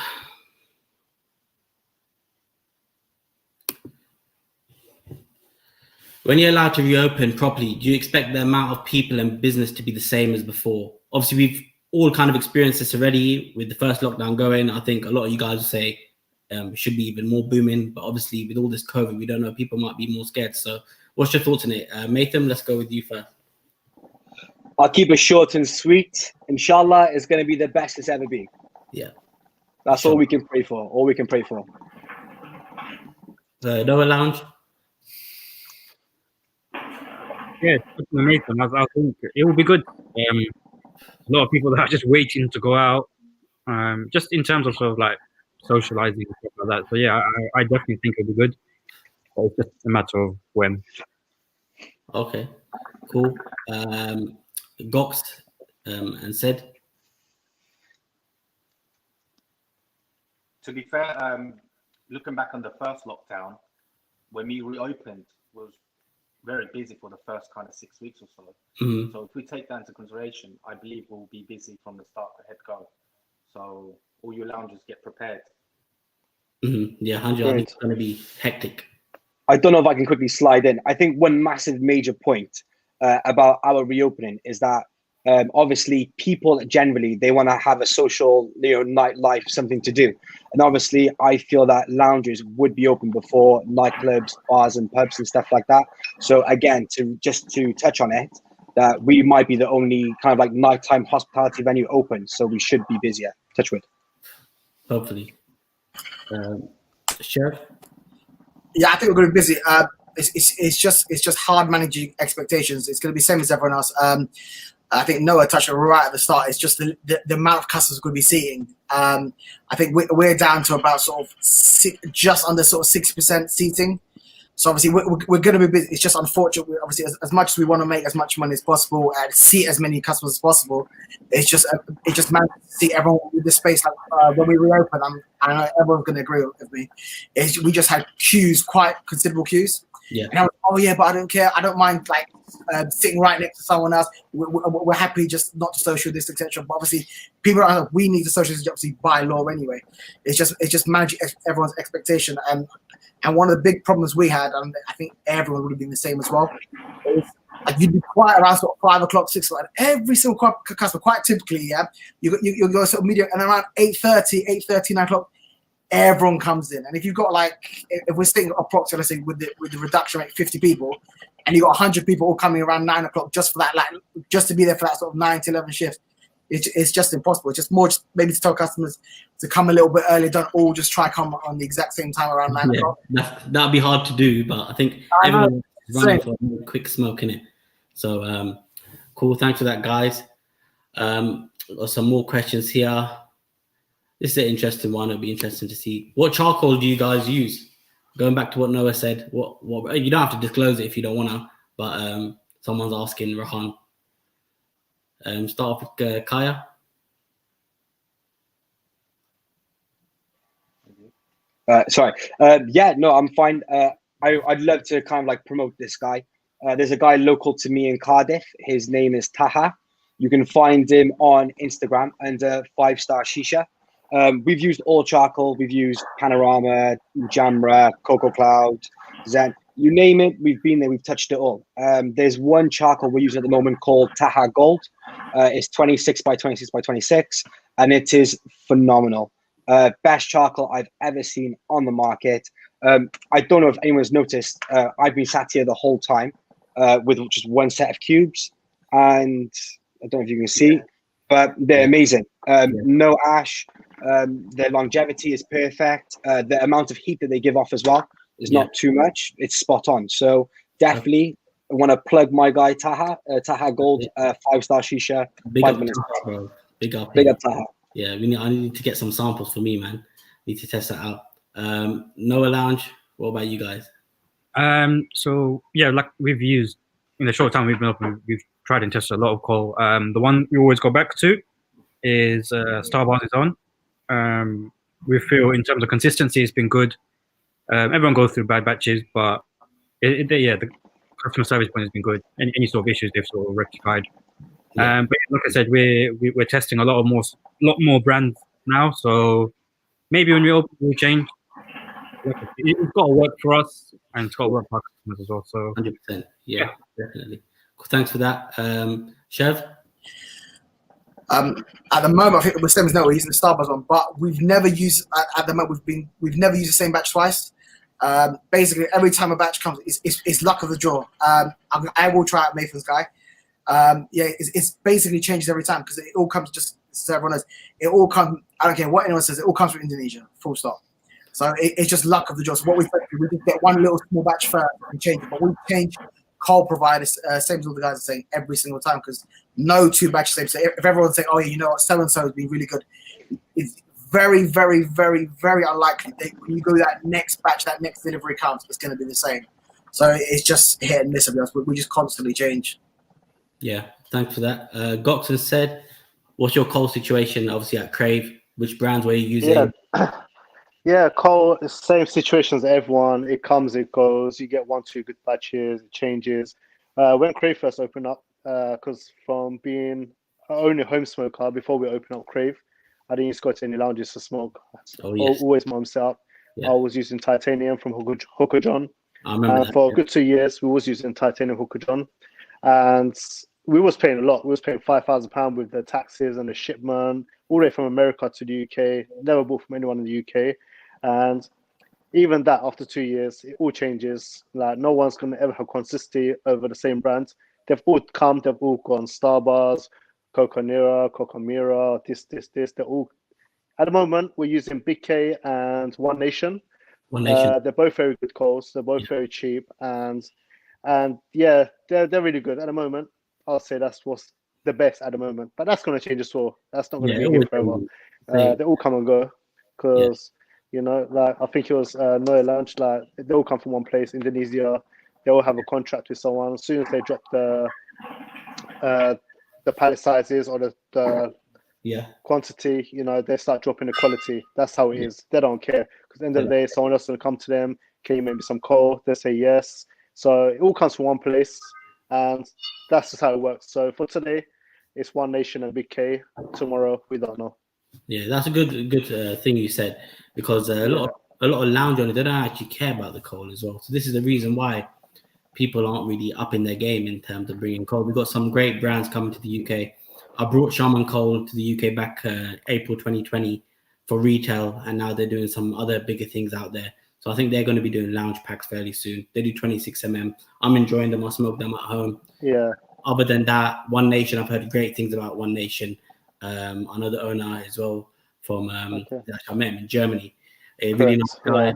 When you're allowed to reopen properly, do you expect the amount of people and business to be the same as before? Obviously, we've all kind of experienced this already with the first lockdown going. I think a lot of you guys will say it should be even more booming, but obviously with all this COVID, we don't know. People might be more scared. So what's your thoughts on it? Matham, let's go with you first. I'll keep it short and sweet. Inshallah, it's going to be the best it's ever been. Yeah. That's all we can pray for. All we can pray for. Noah Lounge? Yeah, Nathan, I think it will be good. A lot of people that are just waiting to go out, just in terms of sort of like socializing and stuff like that. So yeah, I definitely think it'll be good. But it's just a matter of when. Okay, cool. Gox and said. To be fair, looking back on the first lockdown, when we reopened, was very busy for the first kind of 6 weeks or so. Mm-hmm. So if we take that into consideration, I believe we'll be busy from the start to head go. So all your lounges get prepared. Mm-hmm. Yeah, 100. I think it's going to be hectic. I don't know if I can quickly slide in. I think one massive major point about our reopening is that obviously people generally, they want to have a social, nightlife, something to do. And obviously I feel that lounges would be open before nightclubs, bars and pubs and stuff like that. So again, to touch on it, that we might be the only kind of like nighttime hospitality venue open. So we should be busier. Touch wood. Hopefully. Sheriff? Yeah, I think we're going to be busy. It's just hard managing expectations. It's going to be same as everyone else. I think Noah touched it right at the start. It's just the amount of customers we're going to be seeing. I think we're down to about sort of just under sort of 6% seating. So obviously we're going to be busy. It's just unfortunate. Obviously, as much as we want to make as much money as possible and see as many customers as possible, it just managed to see everyone with the space. Like when we reopen, I know everyone's going to agree with me. We just had queues, quite considerable queues. Yeah. And I was, oh yeah, but I don't care. I don't mind like sitting right next to someone else. We're happy just not to social distance, etc. But obviously, people are like, we need to social distance obviously by law anyway. It's just managing everyone's expectation. And one of the big problems we had, and I think everyone would have been the same as well, is like you'd be quiet around sort of 5 o'clock, 6 o'clock. Every single customer, quite typically, yeah, you go sort of media, and around 8:30, 9 o'clock. Everyone comes in, and if you've got like, if we're sitting approximately, let's say with the reduction rate 50 people, and you got 100 people all coming around 9 o'clock just for that, like just to be there for that sort of 9 to 11 shift, it's just impossible. It's just more maybe to tell customers to come a little bit early. Don't all just try come on the exact same time around 9 o'clock. That'd be hard to do, but I think everyone is running for a quick smoke in it. So cool. Thanks for that, guys. Got some more questions here. This is an interesting one. It'll be interesting to see. What charcoal do you guys use? Going back to what Noah said, what you don't have to disclose it if you don't want to, but someone's asking Rahan. Start off with Kaya. Sorry. Yeah, no, I'm fine. I'd love to kind of like promote this guy. There's a guy local to me in Cardiff. His name is Taha. You can find him on Instagram under 5-Star Shisha. We've used all charcoal. We've used Panorama, Jamra, Coco Cloud, Zen. You name it, we've been there. We've touched it all. There's one charcoal we're using at the moment called Taha Gold. It's 26 by 26 by 26, and it is phenomenal. Best charcoal I've ever seen on the market. I don't know if anyone's noticed. I've been sat here the whole time with just one set of cubes, and I don't know if you can see, but they're amazing. No ash. Their longevity is perfect. The amount of heat that they give off as well is not too much. It's spot on. So definitely I want to plug my guy Taha Gold, 5-Star Shisha. Big 5 up, minutes. Taha, bro. Big up Taha. Yeah, I need to get some samples for me, man. Need to test that out. Noah Lounge, what about you guys? So yeah, like we've used in the short time we've been open, we've tried and tested a lot of coal. The one we always go back to is Starbar's own. We feel in terms of consistency, it's been good. Everyone goes through bad batches, but the customer service point has been good. Any sort of issues they've sort of rectified. But like I said, we're testing a lot more brands now. So maybe when we open, we'll change. It's got to work for us, and it's got to work for our customers as well. So 100%. Yeah, definitely. Thanks for that, Chev. At the moment, I think with Sims, no, we're using the Starbucks one, but we've never used at the moment. We've never used the same batch twice. Basically, every time a batch comes, it's luck of the draw. I will try out Nathan's guy. It's basically changes every time because it all comes just so everyone knows. It all comes. I don't care what anyone says. It all comes from Indonesia. Full stop. So it's just luck of the draw. So what we just get one little small batch first and change it, but we change coal providers, same as all the guys are saying, every single time because no two batches same. So if everyone's saying, oh, yeah, you know what, so and so has been really good, it's very, very, very, very unlikely that when you go that next batch, that next delivery comes, it's going to be the same. So it's just hit and miss of us. We just constantly change. Yeah, thanks for that. Goxon said, what's your coal situation, obviously, at Crave? Which brands were you using? Yeah, coal, same situation as everyone. It comes, it goes. You get 1-2 good batches, it changes. When Crave first opened up, because from being only home smoker before we opened up Crave, I didn't used to go to any lounges to smoke. Always my own setup. I was using titanium from Hooker John. I remember that, for a good 2 years, we was using titanium Hooker John. And we was paying a lot. We was paying £5,000 with the taxes and the shipment, all the way from America to the UK. Never bought from anyone in the UK. And even that, after 2 years, it all changes. Like, no one's going to ever have consistency over the same brand. They've all come, they've all gone Starbars, Coco Nera, Coco Mira, this. They're all, at the moment, we're using Big K and One Nation. They're both very good coals. They're both very cheap. And yeah, they're really good at the moment. I'll say that's what's the best at the moment. But that's going to change as well. That's not going to be here forever. They all come and go because... You know, like I think it was Noah Lounge, like they all come from one place, Indonesia. They all have a contract with someone. As soon as they drop the pallet sizes or the quantity, you know, they start dropping the quality. That's how it is. They don't care because at the end of the day, someone else will come to them. Can you make me some coal? They say yes. So it all comes from one place, and that's just how it works. So for today, it's One Nation and Big K. Tomorrow, we don't know. Yeah, that's a good thing you said, because a lot of lounge owners, they don't actually care about the coal as well. So this is the reason why people aren't really up in their game in terms of bringing coal. We've got some great brands coming to the UK. I brought Shaman Coal to the UK back April 2020 for retail, and now they're doing some other bigger things out there. So I think they're going to be doing lounge packs fairly soon. They do 26mm. I'm enjoying them. I smoke them at home. Yeah. Other than that, One Nation, I've heard great things about One Nation. I know the owner as well from I met him in Germany. A really nice guy. Yeah.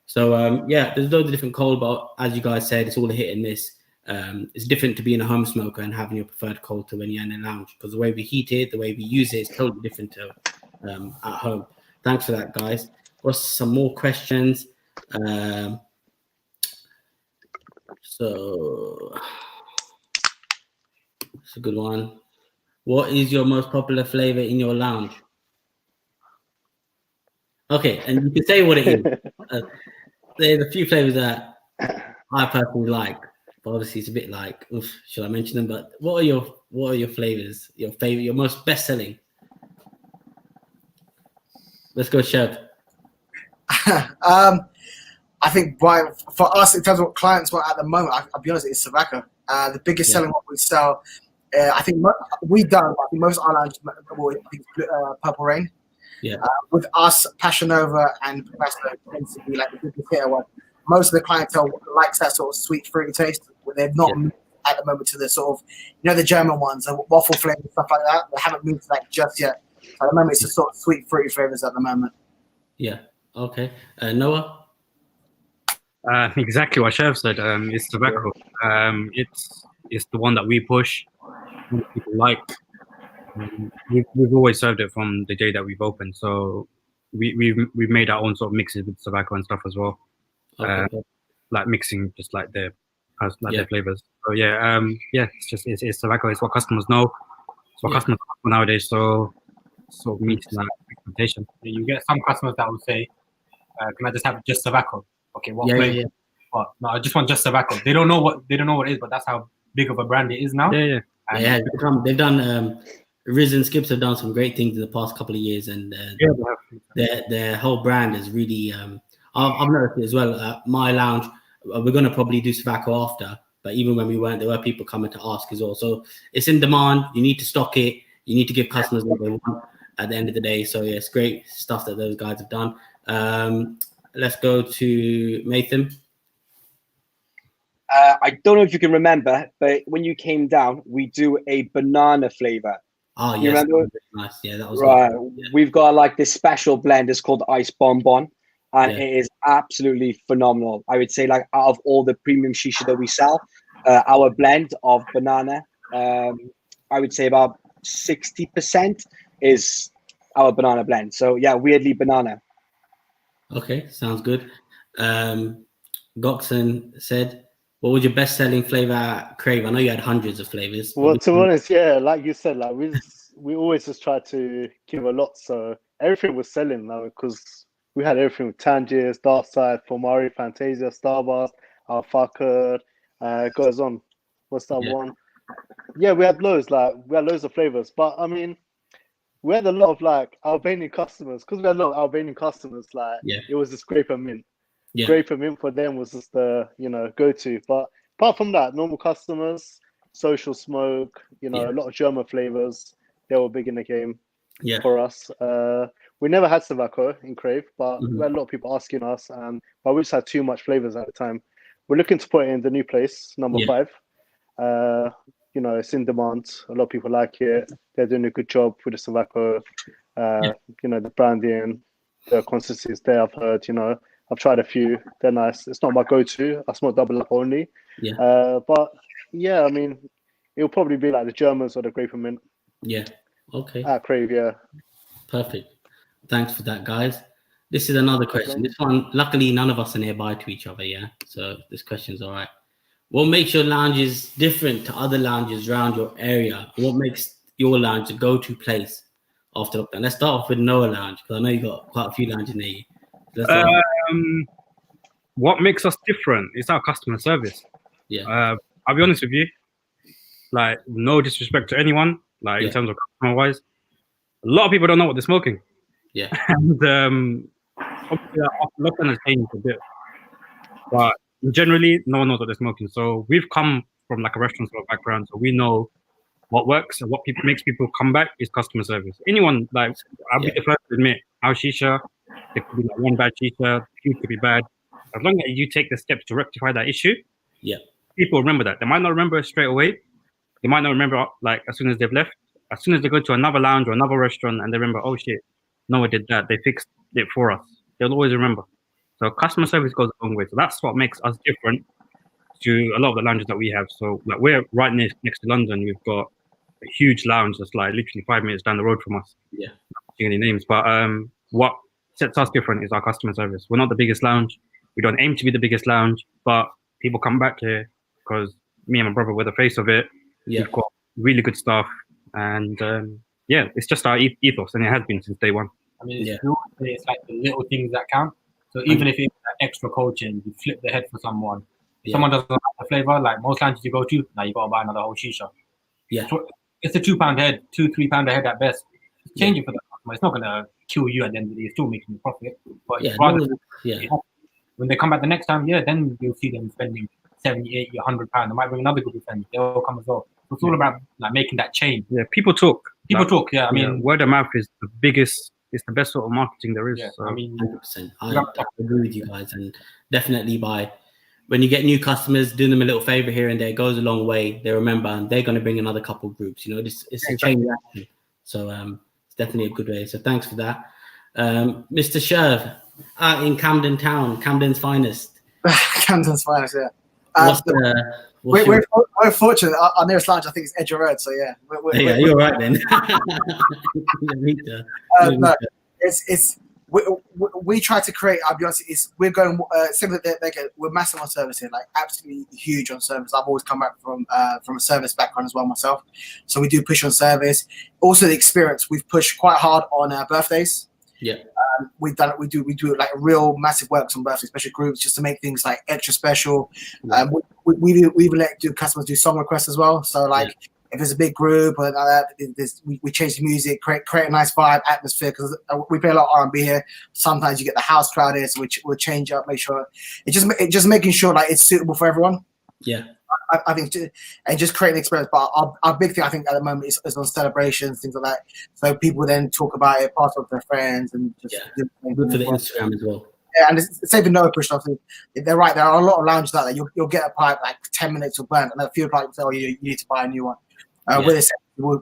So there's loads of different coal, but as you guys said, it's all a hit and miss. It's different to being a home smoker and having your preferred coal to when you're in a lounge, because the way we heat it, the way we use it is totally different to at home. Thanks for that, guys. What's some more questions? So it's a good one. What is your most popular flavor in your lounge? Okay, and you can say what it is. There's a few flavors that I personally like, but obviously it's a bit like, should I mention them? But what are your what are your flavors? Your favorite, your most best selling? Let's go, Chef. I think for us, in terms of what clients want at the moment, I'll be honest, it's Savacco. The biggest selling one we sell. I think we don't. I think most of our lounges, well, I think Purple Rain. Yeah. With us, Passion Nova and Professor tends to be like the biggest hitter one. Most of the clientele likes that sort of sweet, fruity taste. They've not moved at the moment to the sort of, the German ones, the waffle flavor, stuff like that. They haven't moved to that just yet. So at the moment, it's the sort of sweet, fruity flavors at the moment. Yeah. Okay. Noah? Exactly what Chef said. It's tobacco. It's the one that we push. People like. We've always served it from the day that we've opened. So we've made our own sort of mixes with tobacco and stuff as well. Okay. Like mixing just like their flavors. So it's tobacco. It's what customers know. It's what customers ask for nowadays. So sort of meets that expectation. You get some customers that will say, "Can I just have just tobacco?" Okay, what flavor? Yeah. But no, I just want just tobacco. They don't know what it is, but that's how big of a brand it is now. Yeah. And They've done. Riz and Skips have done some great things in the past couple of years, and their whole brand is really. I've noticed it as well. At my lounge, we're gonna probably do tobacco after, but even when we weren't, there were people coming to ask as well. So it's in demand. You need to stock it. You need to give customers what they want at the end of the day. So yeah, it's great stuff that those guys have done. Let's go to Nathan. I don't know if you can remember, but when you came down, we do a banana flavor. Oh, You yes. remember? Nice. Yeah, that was Right. good. Yeah. We've got like this special blend. It's called Ice Bonbon, and Yeah. it is absolutely phenomenal. I would say, like, out of all the premium shisha that we sell, our blend of banana, I would say about 60% is our banana blend. So yeah, weirdly banana. Okay, sounds good. Goxon said, what was your best-selling flavor at Crave? I know you had hundreds of flavors. Well, to be honest, yeah, like you said, like we always just try to give a lot, so everything was selling now because we had everything with Tangiers, Dark Side, Formari, Fantasia, Starburst, Alfaka, goes on. What's that one? Yeah, we had loads of flavors, but I mean, we had a lot of like Albanian customers because we had a lot of Albanian customers. Like, it was just grape and mint. Yeah. Grape and mint for them was just the go-to. But apart from that, normal customers, social smoke, a lot of German flavors. They were big in the game for us. We never had tobacco in Crave, but we had a lot of people asking us, but we just had too much flavors at the time. We're looking to put it in the new place, number 5. It's in demand. A lot of people like it. They're doing a good job with the tobacco. The branding, the consistency is there. I've heard. I've tried a few. They're nice. It's not my go-to. I smoke double up only. But yeah, I mean, it'll probably be like the Germans or the grape and mint. Yeah. Okay. At Crave, yeah. Perfect. Thanks for that, guys. This is another question. This one, luckily, none of us are nearby to each other. Yeah. So this question's all right. What makes your lounges different to other lounges around your area? What makes your lounge a go-to place after lockdown? Let's start off with Noah Lounge because I know you got quite a few lounges near you. What makes us different is our customer service. Yeah. I'll be honest with you. Like, no disrespect to anyone. Like, in terms of customer wise, a lot of people don't know what they're smoking. Yeah. And obviously, after lockdown has changed a bit, but generally, no one knows what they're smoking. So we've come from like a restaurant sort of background, so we know what works and what makes people come back is customer service. Anyone, like, I'll be the first to admit, our shisha, there could be like one bad shisha, few could be bad. As long as you take the steps to rectify that issue, people remember that. They might not remember it straight away. They might not remember like as soon as they've left. As soon as they go to another lounge or another restaurant and they remember, oh shit, no one did that. They fixed it for us. They'll always remember. So customer service goes a long way. So that's what makes us different to a lot of the lounges that we have. So like we're right next to London. We've got a huge lounge that's like literally 5 minutes down the road from us. Yeah. Not saying any names, but what sets us different is our customer service. We're not the biggest lounge. We don't aim to be the biggest lounge, but people come back here because me and my brother were the face of it. Yeah. We've got really good staff, and it's just our ethos, and it has been since day one. I mean, it's like the little things that count. So even if it's like extra coaching, you flip the head for someone. If someone doesn't like the flavor, like most lounges you go to, now you got to buy another whole shisha. Yeah. it's a £2 head, £2-3 a head at best. It's changing for the customer. It's not gonna kill you at the end of the day. You're still making a profit. But Yeah, rather, yeah, when they come back the next time, yeah, then you'll see them spending 70, 80, £100. They might bring another group of friends. They'll come as well. So it's all about like making that chanin. Yeah, people talk. People Like, talk. Yeah, I mean, word of mouth is the biggest. It's the best sort of marketing there is. yeah, So. I mean, 100%. I agree with you guys, and definitely when you get new customers, doing them a little favor here and there goes a long way. They remember, and they're going to bring another couple groups. You know, it's a chain reaction. So it's definitely a good way. So thanks for that, Mr. Sherv, out in Camden Town, Camden's finest. Camden's finest, yeah. We're fortunate. Our nearest lounge, I think, is Edger Road. So yeah, you're right then. No, we try to create. I'll be honest. We're going similar. We're massive on service here, like absolutely huge on service. I've always come back from a service background as well myself, so we do push on service. Also, the experience. We've pushed quite hard on birthdays. Yeah. We've done it. We do like real massive works on birthday special groups just to make things like extra special. We even let customers do song requests as well. So like if there's a big group or we change the music, create a nice vibe, atmosphere, because we play a lot of R&B here. Sometimes you get the house crowded, so we'll change up, make sure it just making sure like it's suitable for everyone. Yeah. I think, and just create an experience. But our big thing, I think, at the moment is on celebrations, things like that. So people then talk about it, pass on to their friends, and just good for the Instagram as well. Yeah, and it's even no push. Obviously, they're right. There are a lot of lounges out there. You'll get a pipe like 10 minutes will burn, and a few pipes say, "Oh, you need to buy a new one."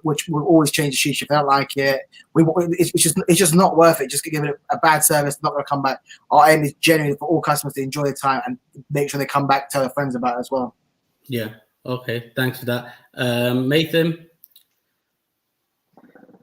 Which will always change the shisha if they don't like it. It's just not worth it. Just give it a bad service, not going to come back. Our aim is genuinely for all customers to enjoy the time and make sure they come back, tell their friends about it as well. Yeah. Okay. Thanks for that, Nathan.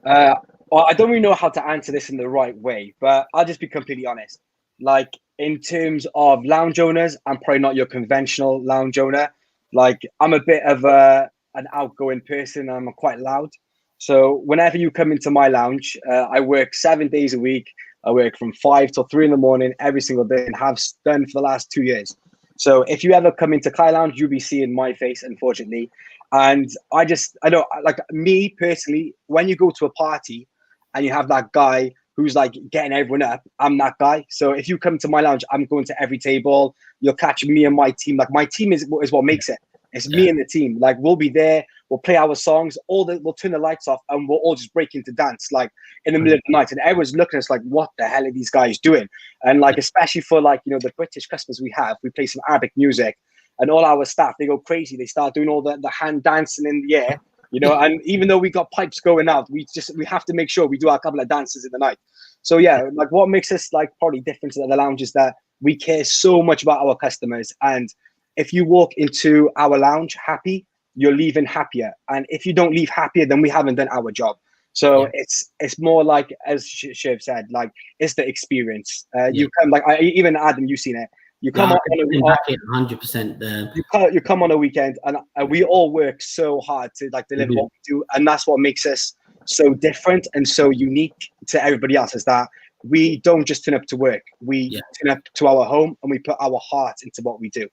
Well, I don't really know how to answer this in the right way, but I'll just be completely honest. Like in terms of lounge owners, I'm probably not your conventional lounge owner. Like I'm a bit of an outgoing person. I'm quite loud. So whenever you come into my lounge, I work 7 days a week. I work from 5 till 3 in the morning every single day and have done for the last 2 years. So if you ever come into Kai Lounge, you'll be seeing my face, unfortunately. And I don't like me personally, when you go to a party and you have that guy who's like getting everyone up, I'm that guy. So if you come to my lounge, I'm going to every table. You'll catch me and my team. Like my team is what makes it. It's me and the team. Like we'll be there. We'll play our songs. We'll turn the lights off and we'll all just break into dance like in the middle of the night. And everyone's looking at us like, what the hell are these guys doing? And like, especially for like, you know, the British customers we have, we play some Arabic music and all our staff, they go crazy. They start doing all the hand dancing in the air, you know, and even though we got pipes going out, we have to make sure we do our couple of dances in the night. So yeah, like what makes us like probably different to the other lounges that we care so much about our customers. And if you walk into our lounge happy, you're leaving happier. And if you don't leave happier, then we haven't done our job. So it's more like, as Shiv said, like it's the experience. You come like even Adam, you've seen it. You come on a weekend, 100%. You come on a weekend, and we all work so hard to like deliver what we do, and that's what makes us so different and so unique to everybody else. Is that we don't just turn up to work; we turn up to our home, and we put our heart into what we do.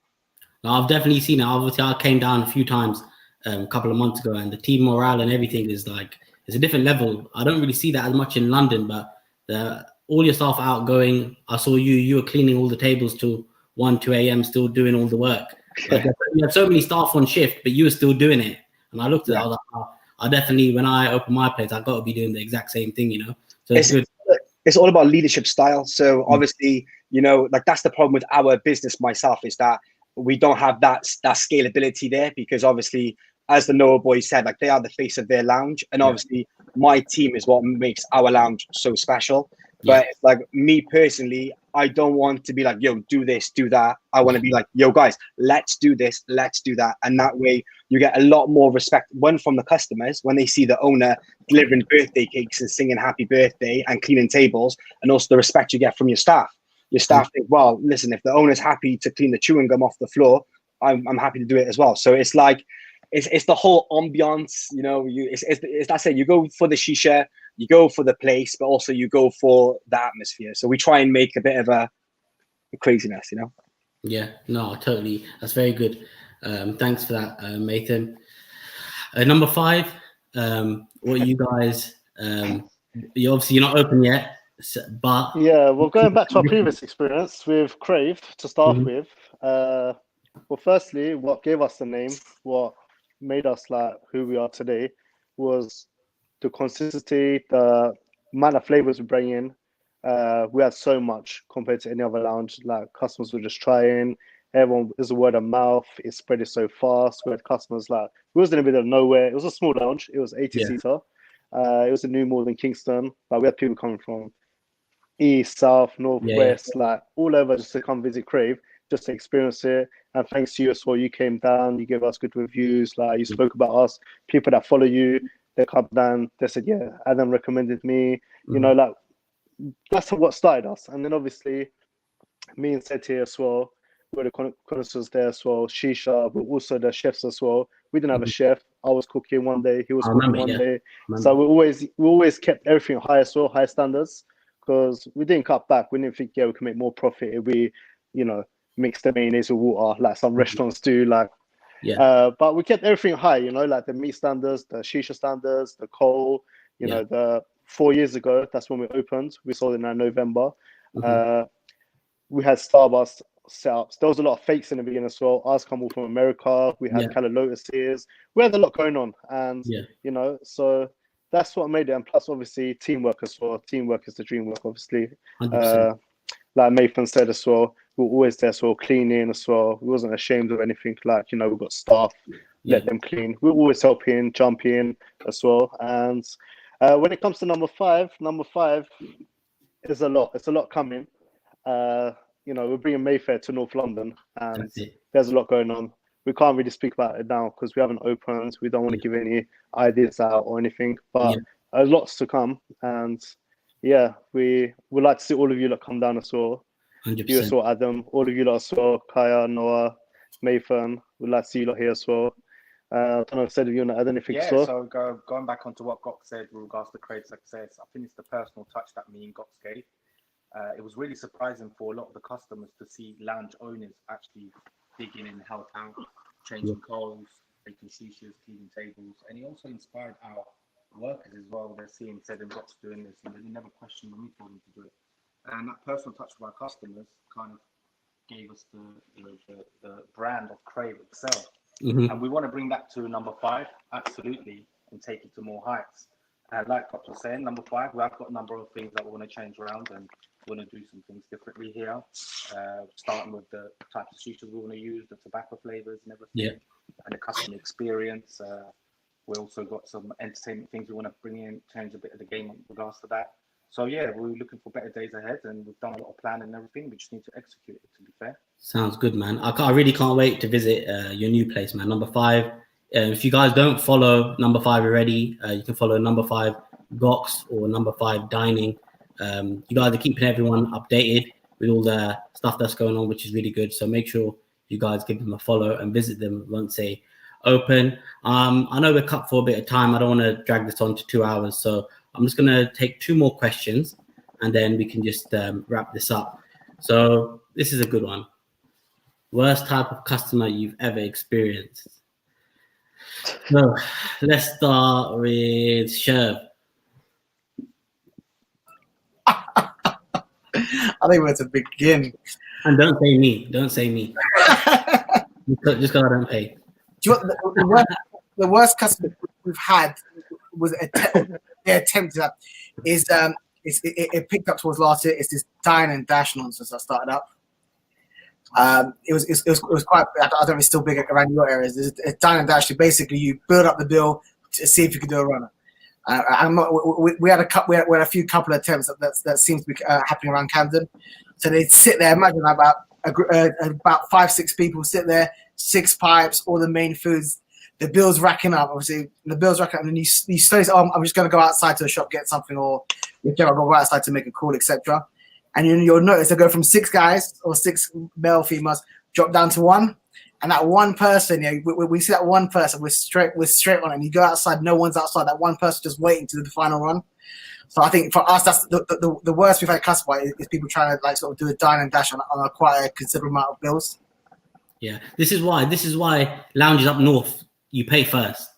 I've definitely seen it. Obviously, I came down a few times a couple of months ago, and the team morale and everything is like it's a different level. I don't really see that as much in London, but all your staff are outgoing. I saw you were cleaning all the tables till 1, 2 a.m. still doing all the work. Like, you had so many staff on shift, but you were still doing it. And I looked at it, I was like, oh, I definitely, when I open my place, I've got to be doing the exact same thing, you know? So it's good. It's all about leadership style. So obviously, you know, like that's the problem with our business myself is that we don't have that scalability there because obviously, as the Noah boys said, like they are the face of their lounge. And obviously my team is what makes our lounge so special. But like me personally, I don't want to be like, yo, do this, do that. I want to be like, yo, guys, let's do this, let's do that. And that way you get a lot more respect, one from the customers when they see the owner delivering birthday cakes and singing happy birthday and cleaning tables, and also the respect you get from your staff. Your staff think, well, listen, if the owner's happy to clean the chewing gum off the floor, I'm happy to do it as well. So it's like, it's the whole ambiance, you know, it's that's it. You go for the shisha, you go for the place, but also you go for the atmosphere. So we try and make a bit of a craziness, you know? Yeah, no, totally. That's very good. Thanks for that, Nathan. Number 5, what you guys, you're not open yet, but Yeah, well, going back to our previous experience with Crave to start Mhm. with, well, firstly, what gave us the name, what made us like who we are today, was the consistency, the amount of flavors we bring in. We had so much compared to any other lounge. Like customers were just trying. Everyone is a word of mouth. It spread it so fast. We had customers like we was in the middle of nowhere. It was a small lounge. It was 80 Yeah. seater. It was a new mall in Kingston, but we had people coming from east, south, north, Yeah, west, like all over just to come visit Crave, just to experience it. And thanks to you as well, you came down, you gave us good reviews, like you spoke about us, people that follow you, they come down, they said, yeah, Adam recommended me, you know, like that's what started us. And then obviously me and Seth here as well, we're the connoisseurs there as well, Shisha, but also the chefs as well. We didn't have a chef. I was cooking one day, he was I cooking remember, one yeah. day. Remember. So we always kept everything high as well, high standards, because we didn't cut back. We didn't think, yeah, we can make more profit if we, you know, mix the mayonnaise with water, like some restaurants do. Like, Yeah. but we kept everything high, you know, like the meat standards, the shisha standards, the coal. You know, the 4 years ago, that's when we opened. We sold it in November. We had Starbucks setups. There was a lot of fakes in the beginning as well. Ours come all from America. We had Cala Lotuses. We had a lot going on, and you know, so that's what made it. And plus, obviously, teamwork as well. Teamwork is the dream work, obviously. 100%. Like Nathan said as well, we were always there as well, cleaning as well. We wasn't ashamed of anything. Like, you know, we've got staff, let them clean. We always help in, jump in as well. And when it comes to number five is a lot. It's a lot coming. You know, we're bringing Mayfair to North London, and there's a lot going on. We can't really speak about it now because we haven't opened. We don't want to give any ideas out or anything, but there's lots to come. And yeah, we would like to see all of you that come down as well. 100%. You as well, Adam. All of you lot as well. Kaya, Noah, Nathan. We'd like to see you lot here as well. I don't know if said if you want to add anything as well. So going back onto what Gok said with regards to Crave success, I think it's the personal touch that me and Gok gave. It was really surprising for a lot of the customers to see lounge owners actually digging in, help out, changing coals, making shishas, cleaning tables, and it also inspired our workers as well. They're seeing said and Gok's doing this, and they never questioned when we told them to do it. And that personal touch with our customers kind of gave us the brand of Crave itself. And we want to bring that to number 5, absolutely, and take it to more heights. Like Gok was saying, number 5, we have got a number of things that we want to change around, and we want to do some things differently here. Starting with the type of shishas we want to use, the tobacco flavors and everything, and the customer experience. We also got some entertainment things we want to bring in, change a bit of the game in regards to that. So yeah, we're looking for better days ahead, and we've done a lot of planning and everything. We just need to execute it, to be fair. Sounds good, man. I really can't wait to visit your new place, man. Number 5. If you guys don't follow Number 5 already, you can follow Number 5 Goks or Number 5 Dining. You guys are keeping everyone updated with all the stuff that's going on, which is really good. So make sure you guys give them a follow and visit them once they open. I know we're cut for a bit of time. I don't want to drag this on to 2 hours. So I'm just going to take 2 more questions and then we can just wrap this up. So this is a good one. Worst type of customer you've ever experienced? So let's start with Sherv. I think where to begin. And don't say me. Don't say me. Just go ahead and pay. Do you know, the worst customer we've had was the attempt that is it picked up towards last year. It's this dine and dash nonsense that started up. It was quite. I don't know if it's still big around your areas. It's dine and dash. Basically, you build up the bill to see if you can do a runner. We had a few couple of attempts that seems to be happening around Camden. So they'd sit there. Imagine about 5-6 people sit there, 6 pipes, all the main foods. The bill's racking up. Obviously, the bill's racking up, and you slowly say, "Oh, I'm just going to go outside to a shop, get something, or I'll go outside to make a call, etc." And you'll notice they go from 6 guys or 6 male females drop down to 1. And that one person, we see that one person, we're straight on it. And you go outside, no one's outside. That one person just waiting to do the final run. So I think for us, that's the worst we've had customer is people trying to sort of do a dine and dash on a quite a considerable amount of bills. Yeah, this is why lounges up north you pay first,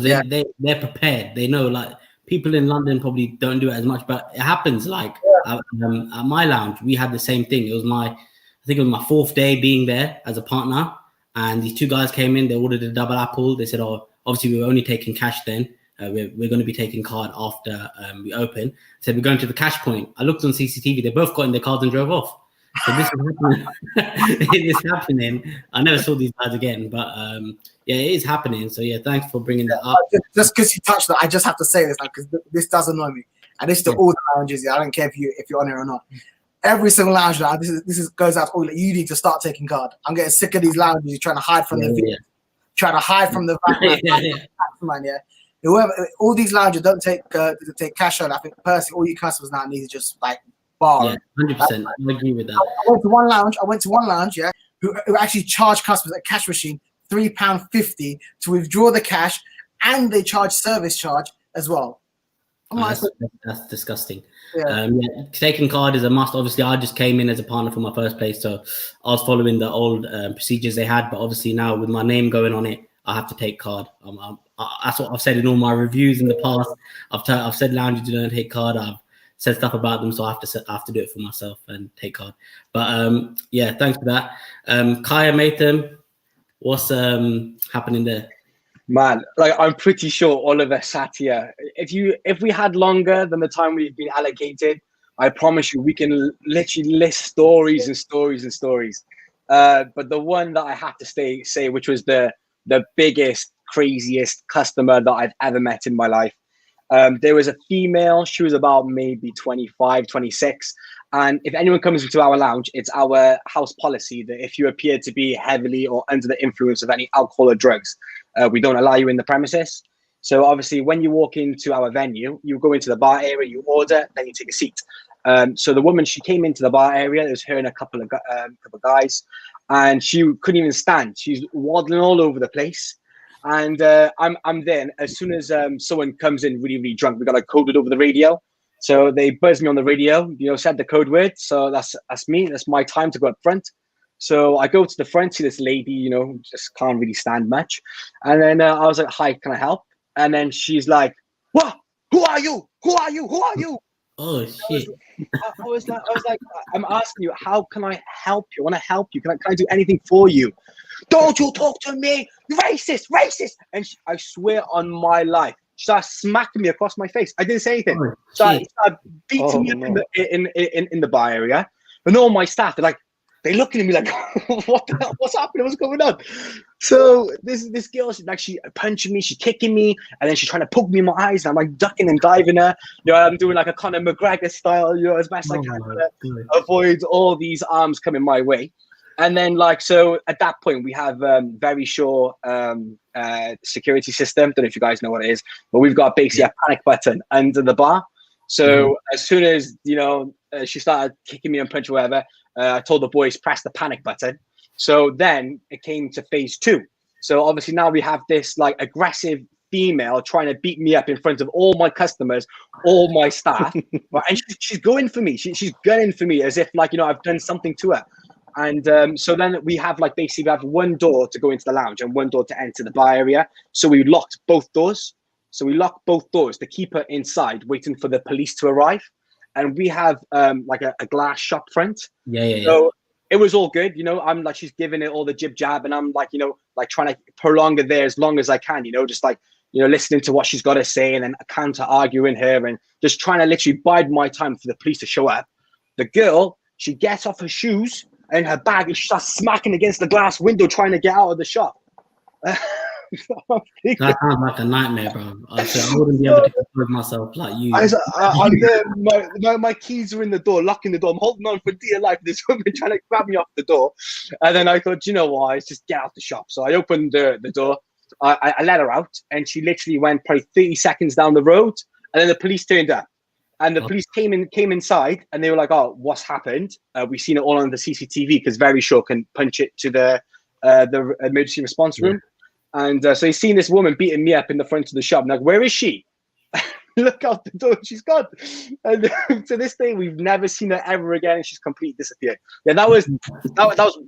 because Yeah. they're prepared. They know, like, people in London probably don't do it as much, but it happens. Like at my lounge, we had the same thing. It was I think it was my 4th day being there as a partner, and these 2 guys came in. They ordered a double apple. They said, "Oh, obviously we were only taking cash then. We're going to be taking card after we open." Said we're going to the cash point. I looked on CCTV. They both got in their cars and drove off. So this is happening. It is happening. I never saw these guys again, but yeah, it is happening. So yeah, thanks for bringing that up. Just because you touched that, I just have to say this because this does annoy me, and this is to all the lounges. I don't care if you're on it or not. Every single lounge now, this goes out. Oh, you need to start taking card. I'm getting sick of these lounges. You're trying to hide from trying to hide from the man. Yeah. Whoever, all these lounges don't take cash on. I think personally, all you customers now need to just like bar. Yeah, 100%. I agree with that. I went to one lounge, yeah, who actually charged customers at cash machine £3.50 to withdraw the cash, and they charge service charge as well. That's disgusting. Yeah. Taking card is a must. Obviously, I just came in as a partner for my first place, so I was following the old procedures they had. But obviously now with my name going on it, I have to take card. That's what I've said in all my reviews in the past. I've said lounges don't take card. I've said stuff about them, so I have to do it for myself and take card. But yeah, thanks for that. Kaya Matham, what's happening there? Man, like I'm pretty sure Oliver sat here. If we had longer than the time we've been allocated, I promise you we can literally list stories and stories and stories. But the one that I have to say, which was the biggest, craziest customer that I've ever met in my life. There was a female. She was about maybe 25, 26. And if anyone comes into our lounge, it's our house policy that if you appear to be heavily or under the influence of any alcohol or drugs, we don't allow you in the premises. So obviously, when you walk into our venue, you go into the bar area, you order, then you take a seat. So the woman, she came into the bar area. It was her and a couple of guys, and she couldn't even stand. She's waddling all over the place. And I'm there. As soon as someone comes in really, really drunk, we got coded over the radio. So they buzzed me on the radio, said the code word. So that's me. That's my time to go up front. So I go to the front, see this lady, just can't really stand much. And then I was like, "Hi, can I help?" And then she's like, "What? Who are you? Who are you? Who are you?" Oh shit! I was like, "I'm asking you, how can I help you? I want to help you. Can I do anything for you?" "Don't you talk to me, racist!" And I swear on my life, she started smacking me across my face. I didn't say anything. Oh, So I started beating me up in the bar area, and all my staff, they're looking at me like, "What the hell? What's happening? What's going on?" So this girl, she punching me, she's kicking me, and then she's trying to poke me in my eyes. And I'm ducking and diving her. I'm doing like a Conor McGregor style, as best I can to avoid all these arms coming my way. And then so at that point we have very sure security system. Don't know if you guys know what it is, but we've got basically a panic button under the bar. So as soon as she started kicking me and punching whatever, I told the boys press the panic button. So then it came to phase 2. So obviously now we have this aggressive female trying to beat me up in front of all my customers, all my staff, right? And she's going for me. She's gunning for me as if I've done something to her. And so then we have basically we have one door to go into the lounge and one door to enter the bar area. So we locked both doors. So we locked both doors to keep her inside, waiting for the police to arrive. And we have a glass shop front. So it was all good, I'm she's giving it all the jib jab, and I'm trying to prolong it there as long as I can, just listening to what she's got to say, and then counter arguing her, and just trying to literally bide my time for the police to show up. The girl, she gets off her shoes and her bag, and she starts smacking against the glass window trying to get out of the shop. That sounds like a nightmare, bro. I wouldn't be able to control myself like you. I'm there. My keys are in the door, locking the door. I'm holding on for dear life. This woman trying to grab me off the door, and then I thought, you know what? It's just get out the shop. So I opened the door. I let her out, and she literally went probably 30 seconds down the road, and then the police turned up. And the police came inside, and they were like, "Oh, what's happened? We've seen it all on the CCTV because Very Sure can punch it to the emergency response room." And so he's seen this woman beating me up in the front of the shop. I'm like, "Where is she?" Look out the door, she's gone. And to this day, we've never seen her ever again, and she's completely disappeared. Yeah, that was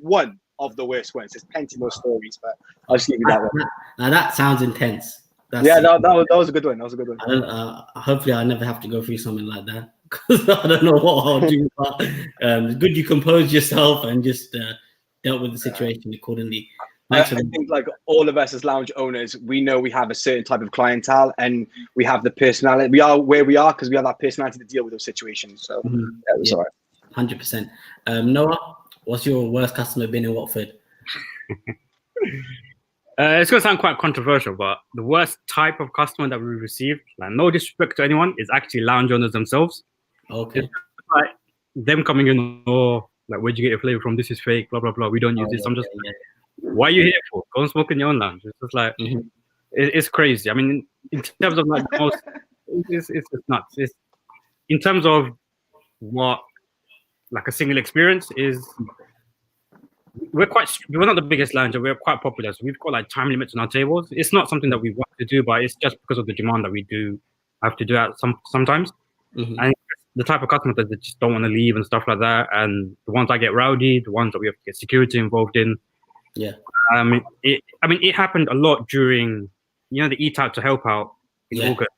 one of the worst ones. There's plenty more stories, but I'll just leave you that one. Now that sounds intense. That's Yeah, it. that was a good one. That was a good one. I don't, hopefully, I never have to go through something like that because I don't know what I'll do. But it's good you composed yourself and just dealt with the situation accordingly. I Thanks for that. think like all of us as lounge owners, we know we have a certain type of clientele and we have the personality. We are where we are because we have that personality to deal with those situations. So that was Yeah. all right. 100%. Noah, what's your worst customer been in Watford? It's gonna sound quite controversial, but the worst type of customer that we received, like no disrespect to anyone, is actually lounge owners themselves. Okay. Like them coming in, or like, where'd you get your flavor from? This is fake, blah blah blah. We don't use this. I'm just, why are you here for? Go and smoke in your own lounge. It's just like it's crazy. I mean, in terms of like the most, it's just nuts. It's in terms of what like a single experience is. We're not the biggest lounge, we're quite popular, so we've got like time limits on our tables. It's not something that we want to do, but it's just because of the demand that we do have to do it sometimes. And the type of customers that just don't want to leave and stuff like that, and the ones that get rowdy, the ones that we have to get security involved in. Yeah. It happened a lot during, the Eat Out to Help Out in August.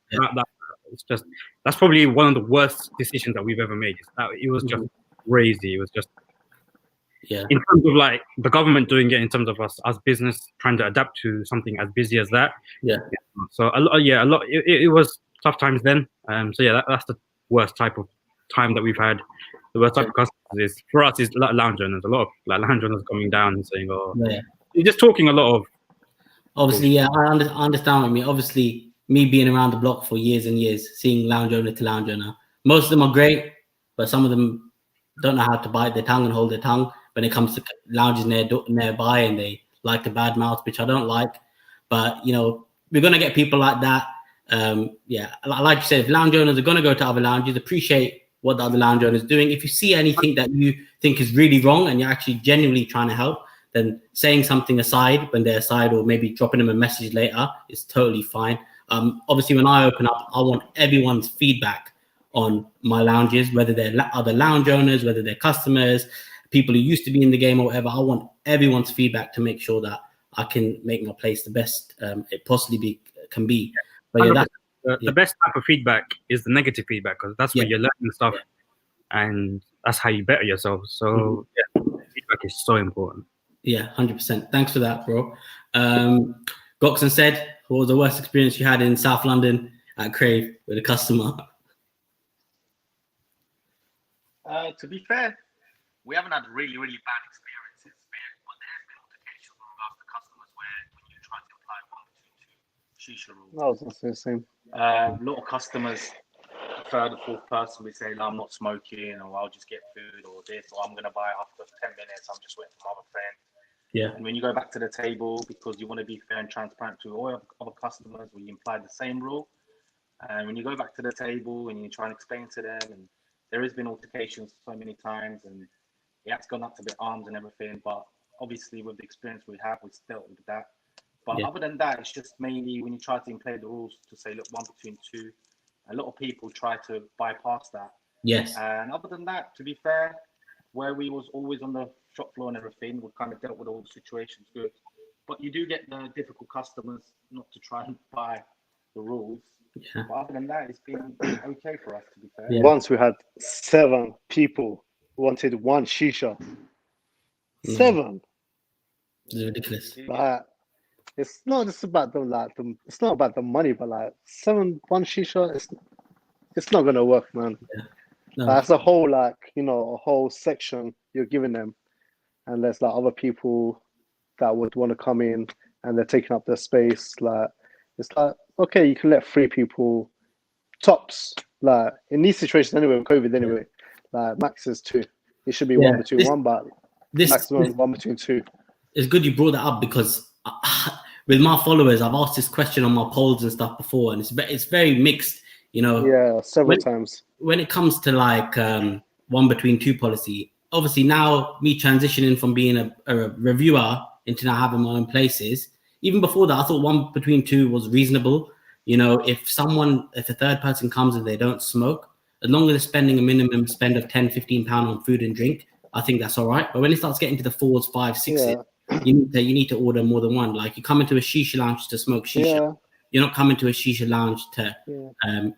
It's just, that's probably one of the worst decisions that we've ever made. It was just crazy. It was just, in terms of like the government doing it, in terms of us as business trying to adapt to something as busy as that. So a lot. It was tough times then. That's the worst type of time that we've had. The worst type of customers is for us is lounge owners. A lot of like lounge owners coming down and saying, you're just talking a lot of. Obviously, I understand what you mean. Obviously, me being around the block for years and years, seeing lounge owner to lounge owner, most of them are great, but some of them don't know how to bite their tongue and hold their tongue when it comes to lounges nearby, and they like to badmouth, which I don't like. But we're gonna get people like that. Like you said, if lounge owners are gonna go to other lounges, appreciate what the other lounge owner is doing. If you see anything that you think is really wrong and you're actually genuinely trying to help, then saying something aside when they're aside, or maybe dropping them a message later, is totally fine. Obviously, when I open up, I want everyone's feedback on my lounges, whether they're other lounge owners, whether they're customers, people who used to be in the game or whatever. I want everyone's feedback to make sure that I can make my place the best it possibly can be. But the best type of feedback is the negative feedback, because that's where you're learning stuff, and that's how you better yourself. So feedback is so important. 100%. Thanks for that, bro. Goxon said, what was the worst experience you had in South London at Crave with a customer? To be fair, we haven't had really, really bad experiences, but there has been altercations with regards to customers where when you try to apply 1, 2, 2 shisha rules. I was going to say the same. A lot of customers, third or fourth person, we say, no, I'm not smoking, or I'll just get food, or this, or I'm going to buy it after 10 minutes, I'm just waiting for my other friend. And when you go back to the table, because you want to be fair and transparent to all other customers, we imply the same rule. And when you go back to the table and you try and explain to them, and there has been altercations so many times, and it has gone up to the arms and everything. But obviously, with the experience we have, we've dealt with that. But other than that, it's just mainly when you try to imply the rules to say, look, 1 between 2. A lot of people try to bypass that. And other than that, to be fair, where we was always on the shop floor and everything, we kind of dealt with all the situations good. But you do get the difficult customers not to try and buy the rules. But other than that, it's been okay for us, to be fair. Once we had 7 people wanted 1 shisha. 7. It's ridiculous. It's not just about it's not about the money, but 1 shisha, it's not gonna work, man. That's a whole a whole section you're giving them, and there's other people that would want to come in and they're taking up their space. It's okay, you can let 3 people tops. In these situations anyway, with COVID anyway, max is 2. It should be 1 between 1, but maximum 1 between 2. It's good you brought that up, because with my followers, I've asked this question on my polls and stuff before, and it's very mixed. Several times. When it comes to 1 between 2 policy, obviously now me transitioning from being a reviewer into now having my own places. Even before that, I thought 1 between 2 was reasonable. If a third person comes and they don't smoke, as long as they're spending a minimum spend of £10-15 on food and drink, I think that's all right. But when it starts getting to the 4s, 5s, 6s, you need to order more than 1. Like, you come into a shisha lounge to smoke shisha. you're not coming to a shisha lounge to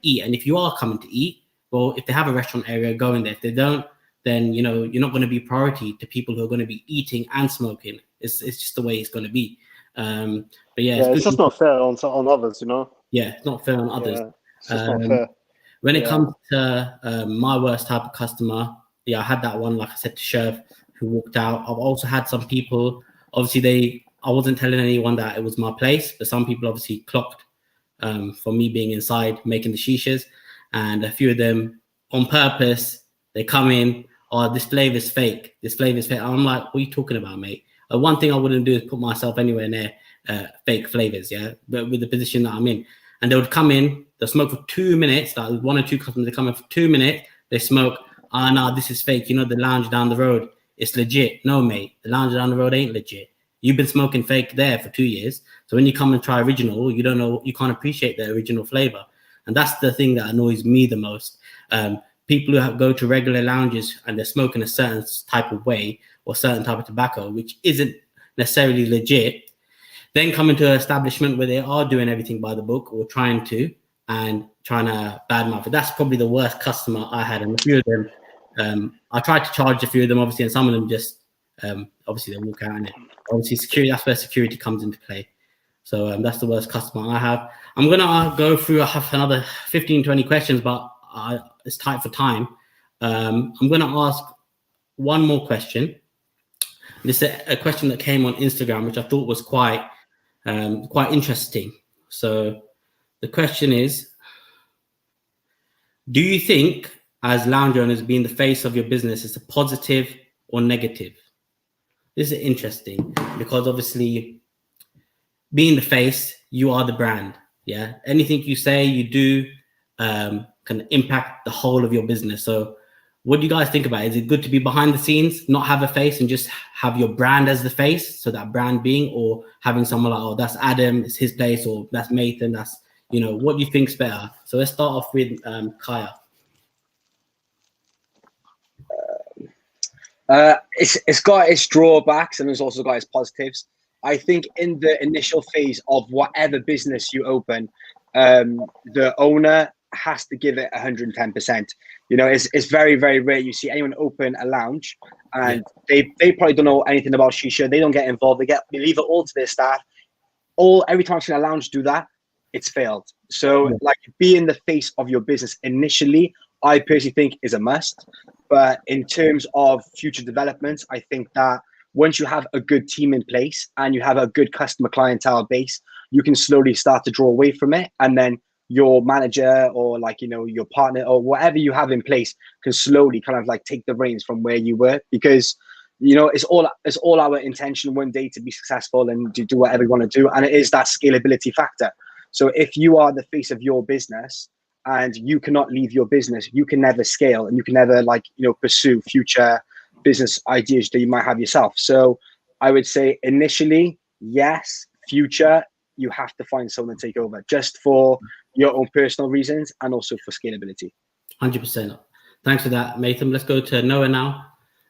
eat. And if you are coming to eat, well, if they have a restaurant area, go in there. If they don't, then you're not going to be priority to people who are going to be eating and smoking. It's just the way it's going to be. But it's just not fair on others, Yeah, it's not fair on others. Yeah, it's just not fair. When it comes to my worst type of customer, I had that one, like I said, to Sherv, who walked out. I've also had some people, obviously I wasn't telling anyone that it was my place, but some people obviously clocked for me being inside making the shishas, and a few of them on purpose, they come in, oh, this flavor is fake. I'm like, what are you talking about, mate? One thing I wouldn't do is put myself anywhere near fake flavors, but with the position that I'm in. And they would come in, they'll smoke for 2 minutes, like 1 or 2 customers, they come in for 2 minutes, they smoke, no, this is fake. The lounge down the road, it's legit. No, mate, the lounge down the road ain't legit. You've been smoking fake there for 2 years. So when you come and try original, you don't know, you can't appreciate the original flavor. And that's the thing that annoys me the most. People who go to regular lounges and they're smoking a certain type of way or certain type of tobacco, which isn't necessarily legit, then come into an establishment where they are doing everything by the book or trying to badmouth it. That's probably the worst customer I had. And a few of them, I tried to charge a few of them, obviously, and some of them just, obviously, they walk out in it. Obviously, security, that's where security comes into play. So that's the worst customer I have. I'm going to go through, I have another 15, 20 questions, but it's tight for time. I'm going to ask one more question. This is a question that came on Instagram, which I thought was quite interesting. So the question is, do you think as lounge owners being the face of your business is a positive or negative? This is interesting because obviously being the face, you are the brand. Yeah. Anything you say, you do can impact the whole of your business. So what do you guys think about it? Is it good to be behind the scenes, not have a face and just have your brand as the face? So that brand being, or having someone like, oh, that's Adam, it's his place, or that's Nathan, that's, what do you think's better? So let's start off with Kaya. It's got its drawbacks and it's also got its positives. I think in the initial phase of whatever business you open, the owner has to give it 110%. It's very, very rare you see anyone open a lounge and they probably don't know anything about shisha. They don't get involved. They leave it all to their staff. Every time I've seen a lounge do that, it's failed. So like being the face of your business initially, I personally think is a must. But in terms of future developments, I think that once you have a good team in place and you have a good customer clientele base, you can slowly start to draw away from it. And then your manager or your partner or whatever you have in place can slowly kind of take the reins from where you were, because it's all our intention one day to be successful and to do whatever we want to do. And it is that scalability factor. So if you are the face of your business and you cannot leave your business, you can never scale and you can never pursue future business ideas that you might have yourself. So I would say initially, yes. Future, you have to find someone to take over just for your own personal reasons and also for scalability. 100%. Thanks for that, Nathan. Let's go to Noah now.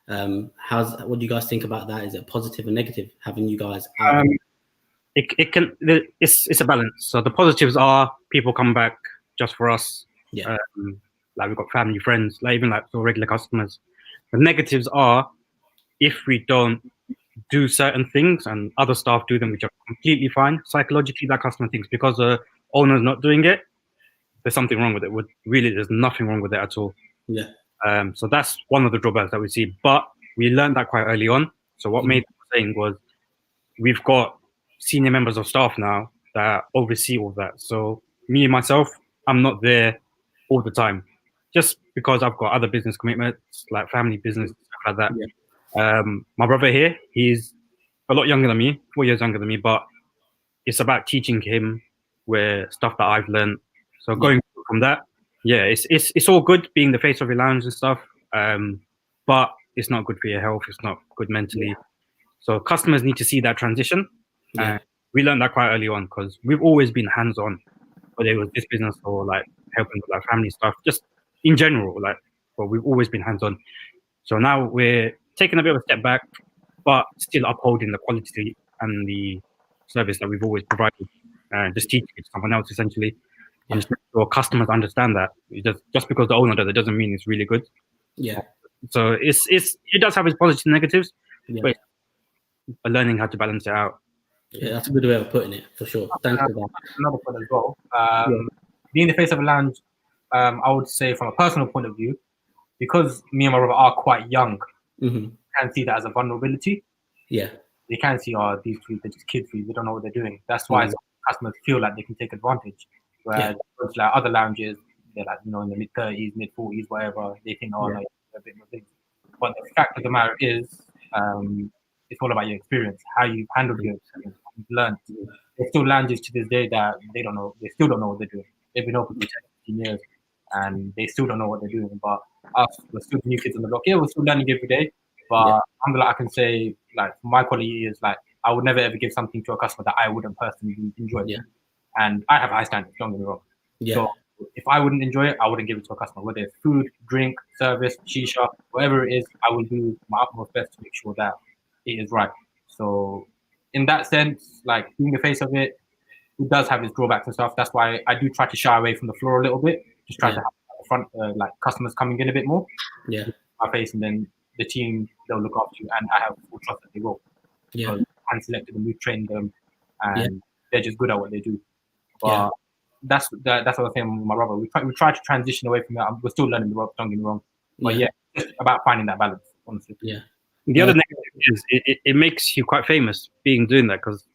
What do you guys think about that? Is it positive or negative having you guys out? It's a balance. So the positives are people come back just for us. Yeah. We've got family, friends, even regular customers. The negatives are if we don't do certain things and other staff do them, which are completely fine. Psychologically, that customer thinks because the owner's not doing it, there's something wrong with it. Really, there's nothing wrong with it at all. Yeah. So that's one of the drawbacks that we see. But we learned that quite early on. So what made the saying was we've got senior members of staff now that oversee all that. So me, myself, I'm not there all the time just because I've got other business commitments, like family business, stuff like that. Yeah. My brother here, he's a lot younger than me, 4 years younger than me, but it's about teaching him where stuff that I've learned. So going from that, it's all good being the face of your lounge and stuff, but it's not good for your health. It's not good mentally. So customers need to see that transition. We learned that quite early on because we've always been hands-on, whether it was this business or helping with family stuff, just in general, but we've always been hands-on. So now we're taking a bit of a step back, but still upholding the quality and the service that we've always provided. just teaching it to someone else essentially. Yeah. And just make sure customers understand that just because the owner does it doesn't mean it's really good. Yeah. So it does have its positives and negatives, Yeah. but learning how to balance it out. Yeah, that's a good way of putting it, for sure. Thanks for that. Another point as well. Being the face of a lounge, I would say from a personal point of view, because me and my brother are quite young, Mm-hmm. can see that as a vulnerability. Yeah. They can see, oh, these three, they're just kid free. They don't know what they're doing. That's why customers feel like they can take advantage. Whereas like other lounges, they're like, in the mid 30s, mid 40s, whatever. They think, oh, no, a bit more things. But the fact of the matter is, it's all about your experience, how you handled your experience, what you've learned. There's still lounges to this day that they still don't know what they're doing. They've been open for 10, 15 years and they still don't know what they're doing. But us, we're still the new kids on the block. Yeah, we're still learning every day. But alhamdulillah, I can say, like, my quality is, like, I would never ever give something to a customer that I wouldn't personally enjoy. Yeah. And I have high standards, don't get me wrong. Yeah. So if I wouldn't enjoy it, I wouldn't give it to a customer. Whether it's food, drink, service, shisha, whatever it is, I will do my utmost best to make sure that it is right. So in that sense, like, being the face of it, it does have its drawbacks and stuff. That's why I do try to shy away from the floor a little bit. Just try to have the front, like, customers coming in a bit more. Yeah. My face, and then the team, they'll look after you, and I have full trust that they will. Yeah. So hand selected them, we've trained them, and they're just good at what they do. But that's what I'm saying with my brother. We try to transition away from that. We're still learning the ropes, don't get me wrong. But it's about finding that balance, honestly. Yeah. The other negative is it makes you quite famous doing that, because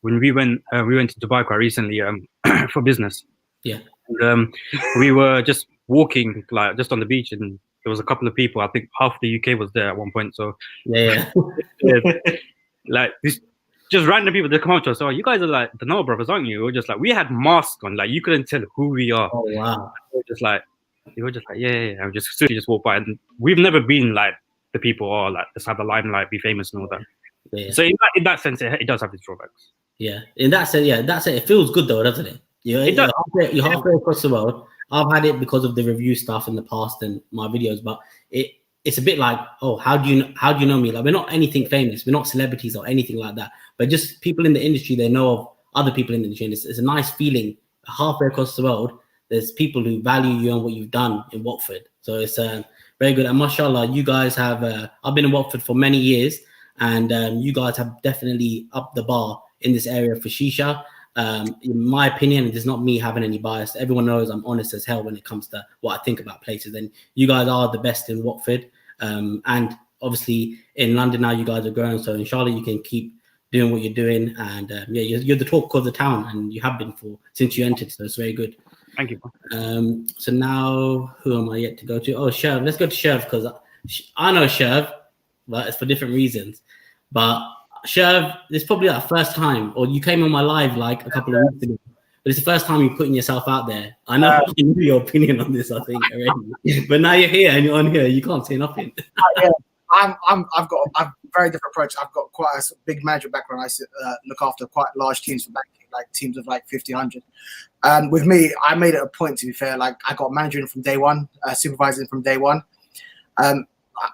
when we went to Dubai quite recently for business. Yeah. And, we were just walking, like, just on the beach, and there was a couple of people. I think half the UK was there at one point. So like, this just random people that come up to us. Oh, you guys are like the Noah brothers, aren't you? We're just like, we had masks on, like, you couldn't tell who we are. Oh wow. We were just like, yeah. And just walk by, and we've never been like the people or like just have the limelight, be famous and all that. Yeah. So in that sense, it does have its drawbacks. Yeah. In that sense, it feels good though, doesn't it? You're halfway across the world. I've had it because of the review stuff in the past and my videos, but it's a bit like, oh, how do you know me? Like, we're not anything famous, we're not celebrities or anything like that, but just people in the industry. They know of other people in the industry, and it's a nice feeling. Halfway across the world, there's people who value you and what you've done in Watford. So it's very good. And mashallah, you guys have. I've been in Watford for many years, and you guys have definitely upped the bar in this area for shisha. In my opinion, it is not me having any bias. Everyone knows I'm honest as hell when it comes to what I think about places. And you guys are the best in Watford. And obviously in London now, you guys are growing. So inshallah, you can keep doing what you're doing. And you're the talk of the town, and you have been since you entered. So it's very good. Thank you. So now, who am I yet to go to? Oh, Sherv. Let's go to Sherv, because I know Sherv, but it's for different reasons. But Sherv, it's probably our first time, or you came on my live like a couple of weeks ago, but it's the first time you're putting yourself out there. I know you knew your opinion on this, I think, already. But now you're here and you're on here, you can't say nothing. I've got a very different approach. I've got quite a big management background. I look after quite large teams for banking, like teams of like 50, 100. With me, I made it a point, to be fair. Like, I got managing from day one, supervising from day one.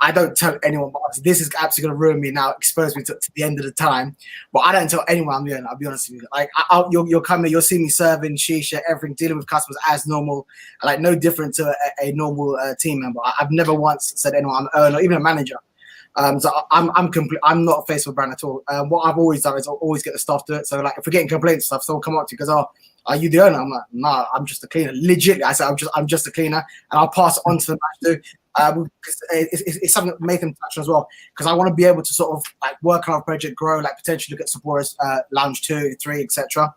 I don't tell anyone, but obviously this is absolutely going to ruin me now, expose me to the end of the time. But I don't tell anyone I'm doing. I'll be honest with you. Like, you'll come here, you'll see me serving shisha, everything, dealing with customers as normal, like no different to a normal team member. I've never once said anyone I'm an owner, even a manager. So I'm not a face of a brand at all. What I've always done is I'll always get the staff to it. So, like, if we're getting complaints and stuff, someone come up to you because, oh, are you the owner? I'm like, no, I'm just a cleaner. Legit, I said I'm just a cleaner, and I'll pass it on to the manager. It's something that Nathan touched on as well, because I want to be able to sort of like work on our project, grow, like potentially look at Sephora's Lounge 2, 3, etc.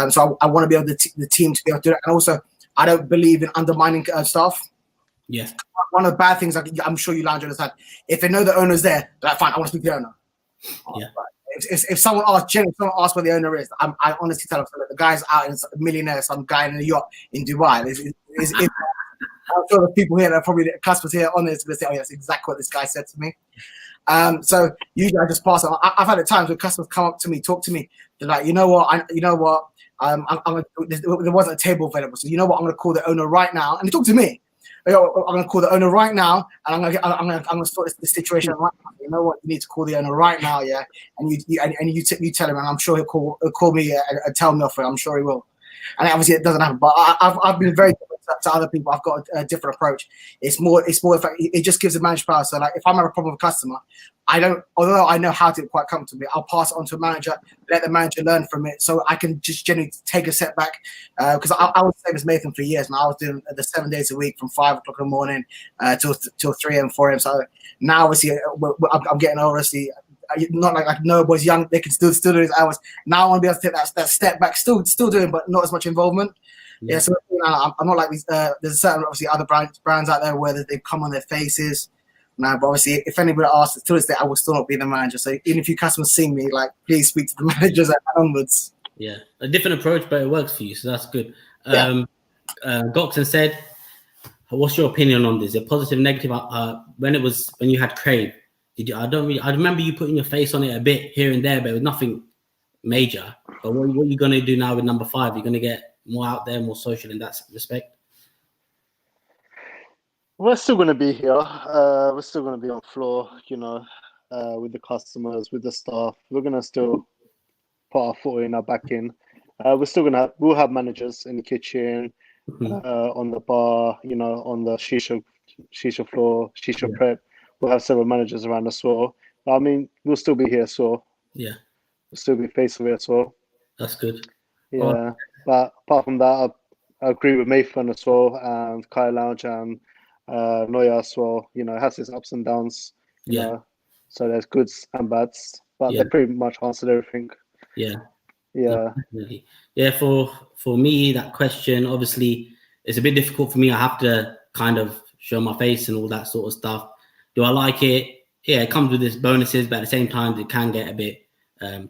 So I want to be able to the team to be able to do that, and also I don't believe in undermining staff. Yes. One of the bad things, I'm sure you lounge owners had, if they know the owner's there, they're like, fine, I want to speak to the owner. Yeah. If someone asks where the owner is, I honestly tell them, the guy's out in a millionaire, some guy in a yacht in Dubai. I'm sure the people here, that are probably the customers here on this, going to say, oh, yeah, that's exactly what this guy said to me. So usually I just pass it on. I've had at times where customers come up to me, talk to me. They're like, there wasn't a table available. So you know what? I'm going to call the owner right now. And they talk to me. I'm gonna call the owner right now, and I'm gonna sort this situation right now. You know what? You need to call the owner right now, yeah. And you tell him, and I'm sure he'll call me and tell me off it. I'm sure he will. And obviously it doesn't happen. But I've been very different to other people. I've got a different approach. It's more. It just gives the manager power. So like, if I'm having a problem with a customer, although I know how to quite comfortably, I'll pass it on to a manager, let the manager learn from it, so I can just generally take a step back. Because I was the same as Nathan for years, man. I was doing the 7 days a week from 5 o'clock in the morning till 3 a.m., 4 a.m. So now obviously I'm getting older. Obviously, not like I know boys young, they can still do those hours. Now I want to be able to take that step back, still doing, but not as much involvement. Yeah, so I'm not like these. There's certain obviously other brands out there where they come on their faces. No, but obviously, if anybody asks, to this day, I will still not be the manager. So even if you customers see me, like, please speak to the managers and onwards. Yeah, a different approach, but it works for you, so that's good. Yeah. Goxon said, "What's your opinion on this? A positive, negative? When you had Crave, I remember you putting your face on it a bit here and there, but it was nothing major. But what are you going to do now with number 5? You're going to get more out there, more social in that respect." We're still going to be here. We're still going to be on floor, with the customers, with the staff. We're going to still put our foot in, our back in. We'll have managers in the kitchen, on the bar, on the shisha floor, shisha prep. We'll have several managers around as well. I mean, we'll still be here as well. Yeah. We'll still be face of it as well. That's good. Yeah. But apart from that, I agree with Nathan as well, and Kai Lounge and Noya as well. It has its ups and downs. You know, so there's goods and bads, but they pretty much answered everything. Yeah. Yeah. Definitely. Yeah. For me, that question, obviously, it's a bit difficult for me. I have to kind of show my face and all that sort of stuff. Do I like it? Yeah, it comes with its bonuses, but at the same time, it can get a bit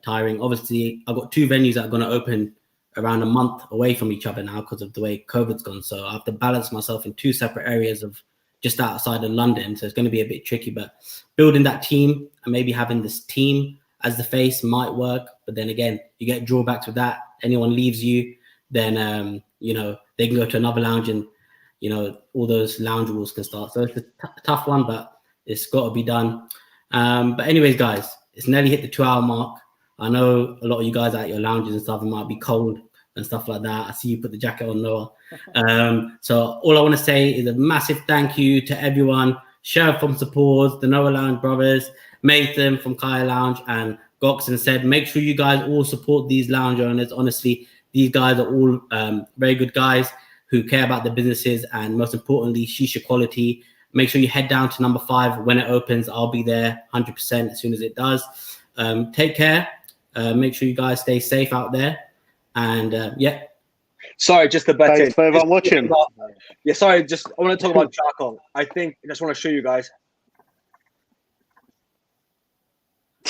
tiring. Obviously, I've got 2 venues that are going to open around a month away from each other now because of the way COVID's gone. So I have to balance myself in 2 separate areas of just outside of London. So it's going to be a bit tricky, but building that team and maybe having this team as the face might work. But then again, you get drawbacks with that. Anyone leaves you, then, they can go to another lounge and, all those lounge rules can start. So it's a tough one, but it's got to be done. But anyways, guys, it's nearly hit the 2-hour mark. I know a lot of you guys at your lounges and stuff, it might be cold and stuff like that. I see you put the jacket on, Noah. So all I want to say is a massive thank you to everyone. Sheriff from Support, the Noah Lounge brothers, Nathan from Kaya Lounge, and Goxon said, make sure you guys all support these lounge owners. Honestly, these guys are all very good guys who care about their businesses and most importantly, shisha quality. Make sure you head down to number 5 when it opens. I'll be there 100% as soon as it does. Take care. Make sure you guys stay safe out there. And yeah. Sorry, just the bet. Thanks for everyone watching. Yeah, sorry, I want to talk about charcoal. I just want to show you guys.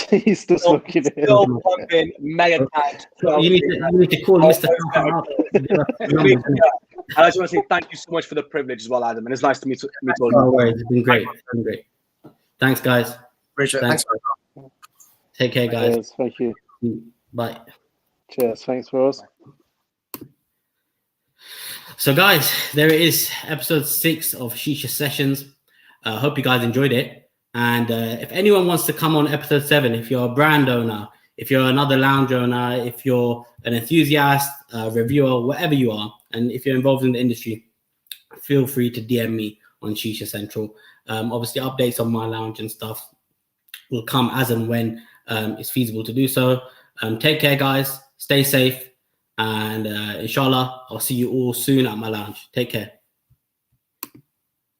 He's still smoking it. Still pumping mega tight. You need to call Mr. Up. I just want to say thank you so much for the privilege as well, Adam. And it's nice to meet all No worries. It's been great. Thanks, guys. Appreciate it. Thanks. Take care, guys. Cheers. Thank you. Bye. Cheers. Thanks, Rose. So, guys, there it is, episode 6 of Shisha Sessions. Hope you guys enjoyed it. And if anyone wants to come on episode 7, if you're a brand owner, if you're another lounge owner, if you're an enthusiast, reviewer, whatever you are, and if you're involved in the industry, feel free to DM me on Shisha Central. Obviously, updates on my lounge and stuff will come as and when it's feasible to do so. Take care, guys. Stay safe. And inshallah, I'll see you all soon at my lounge. Take care.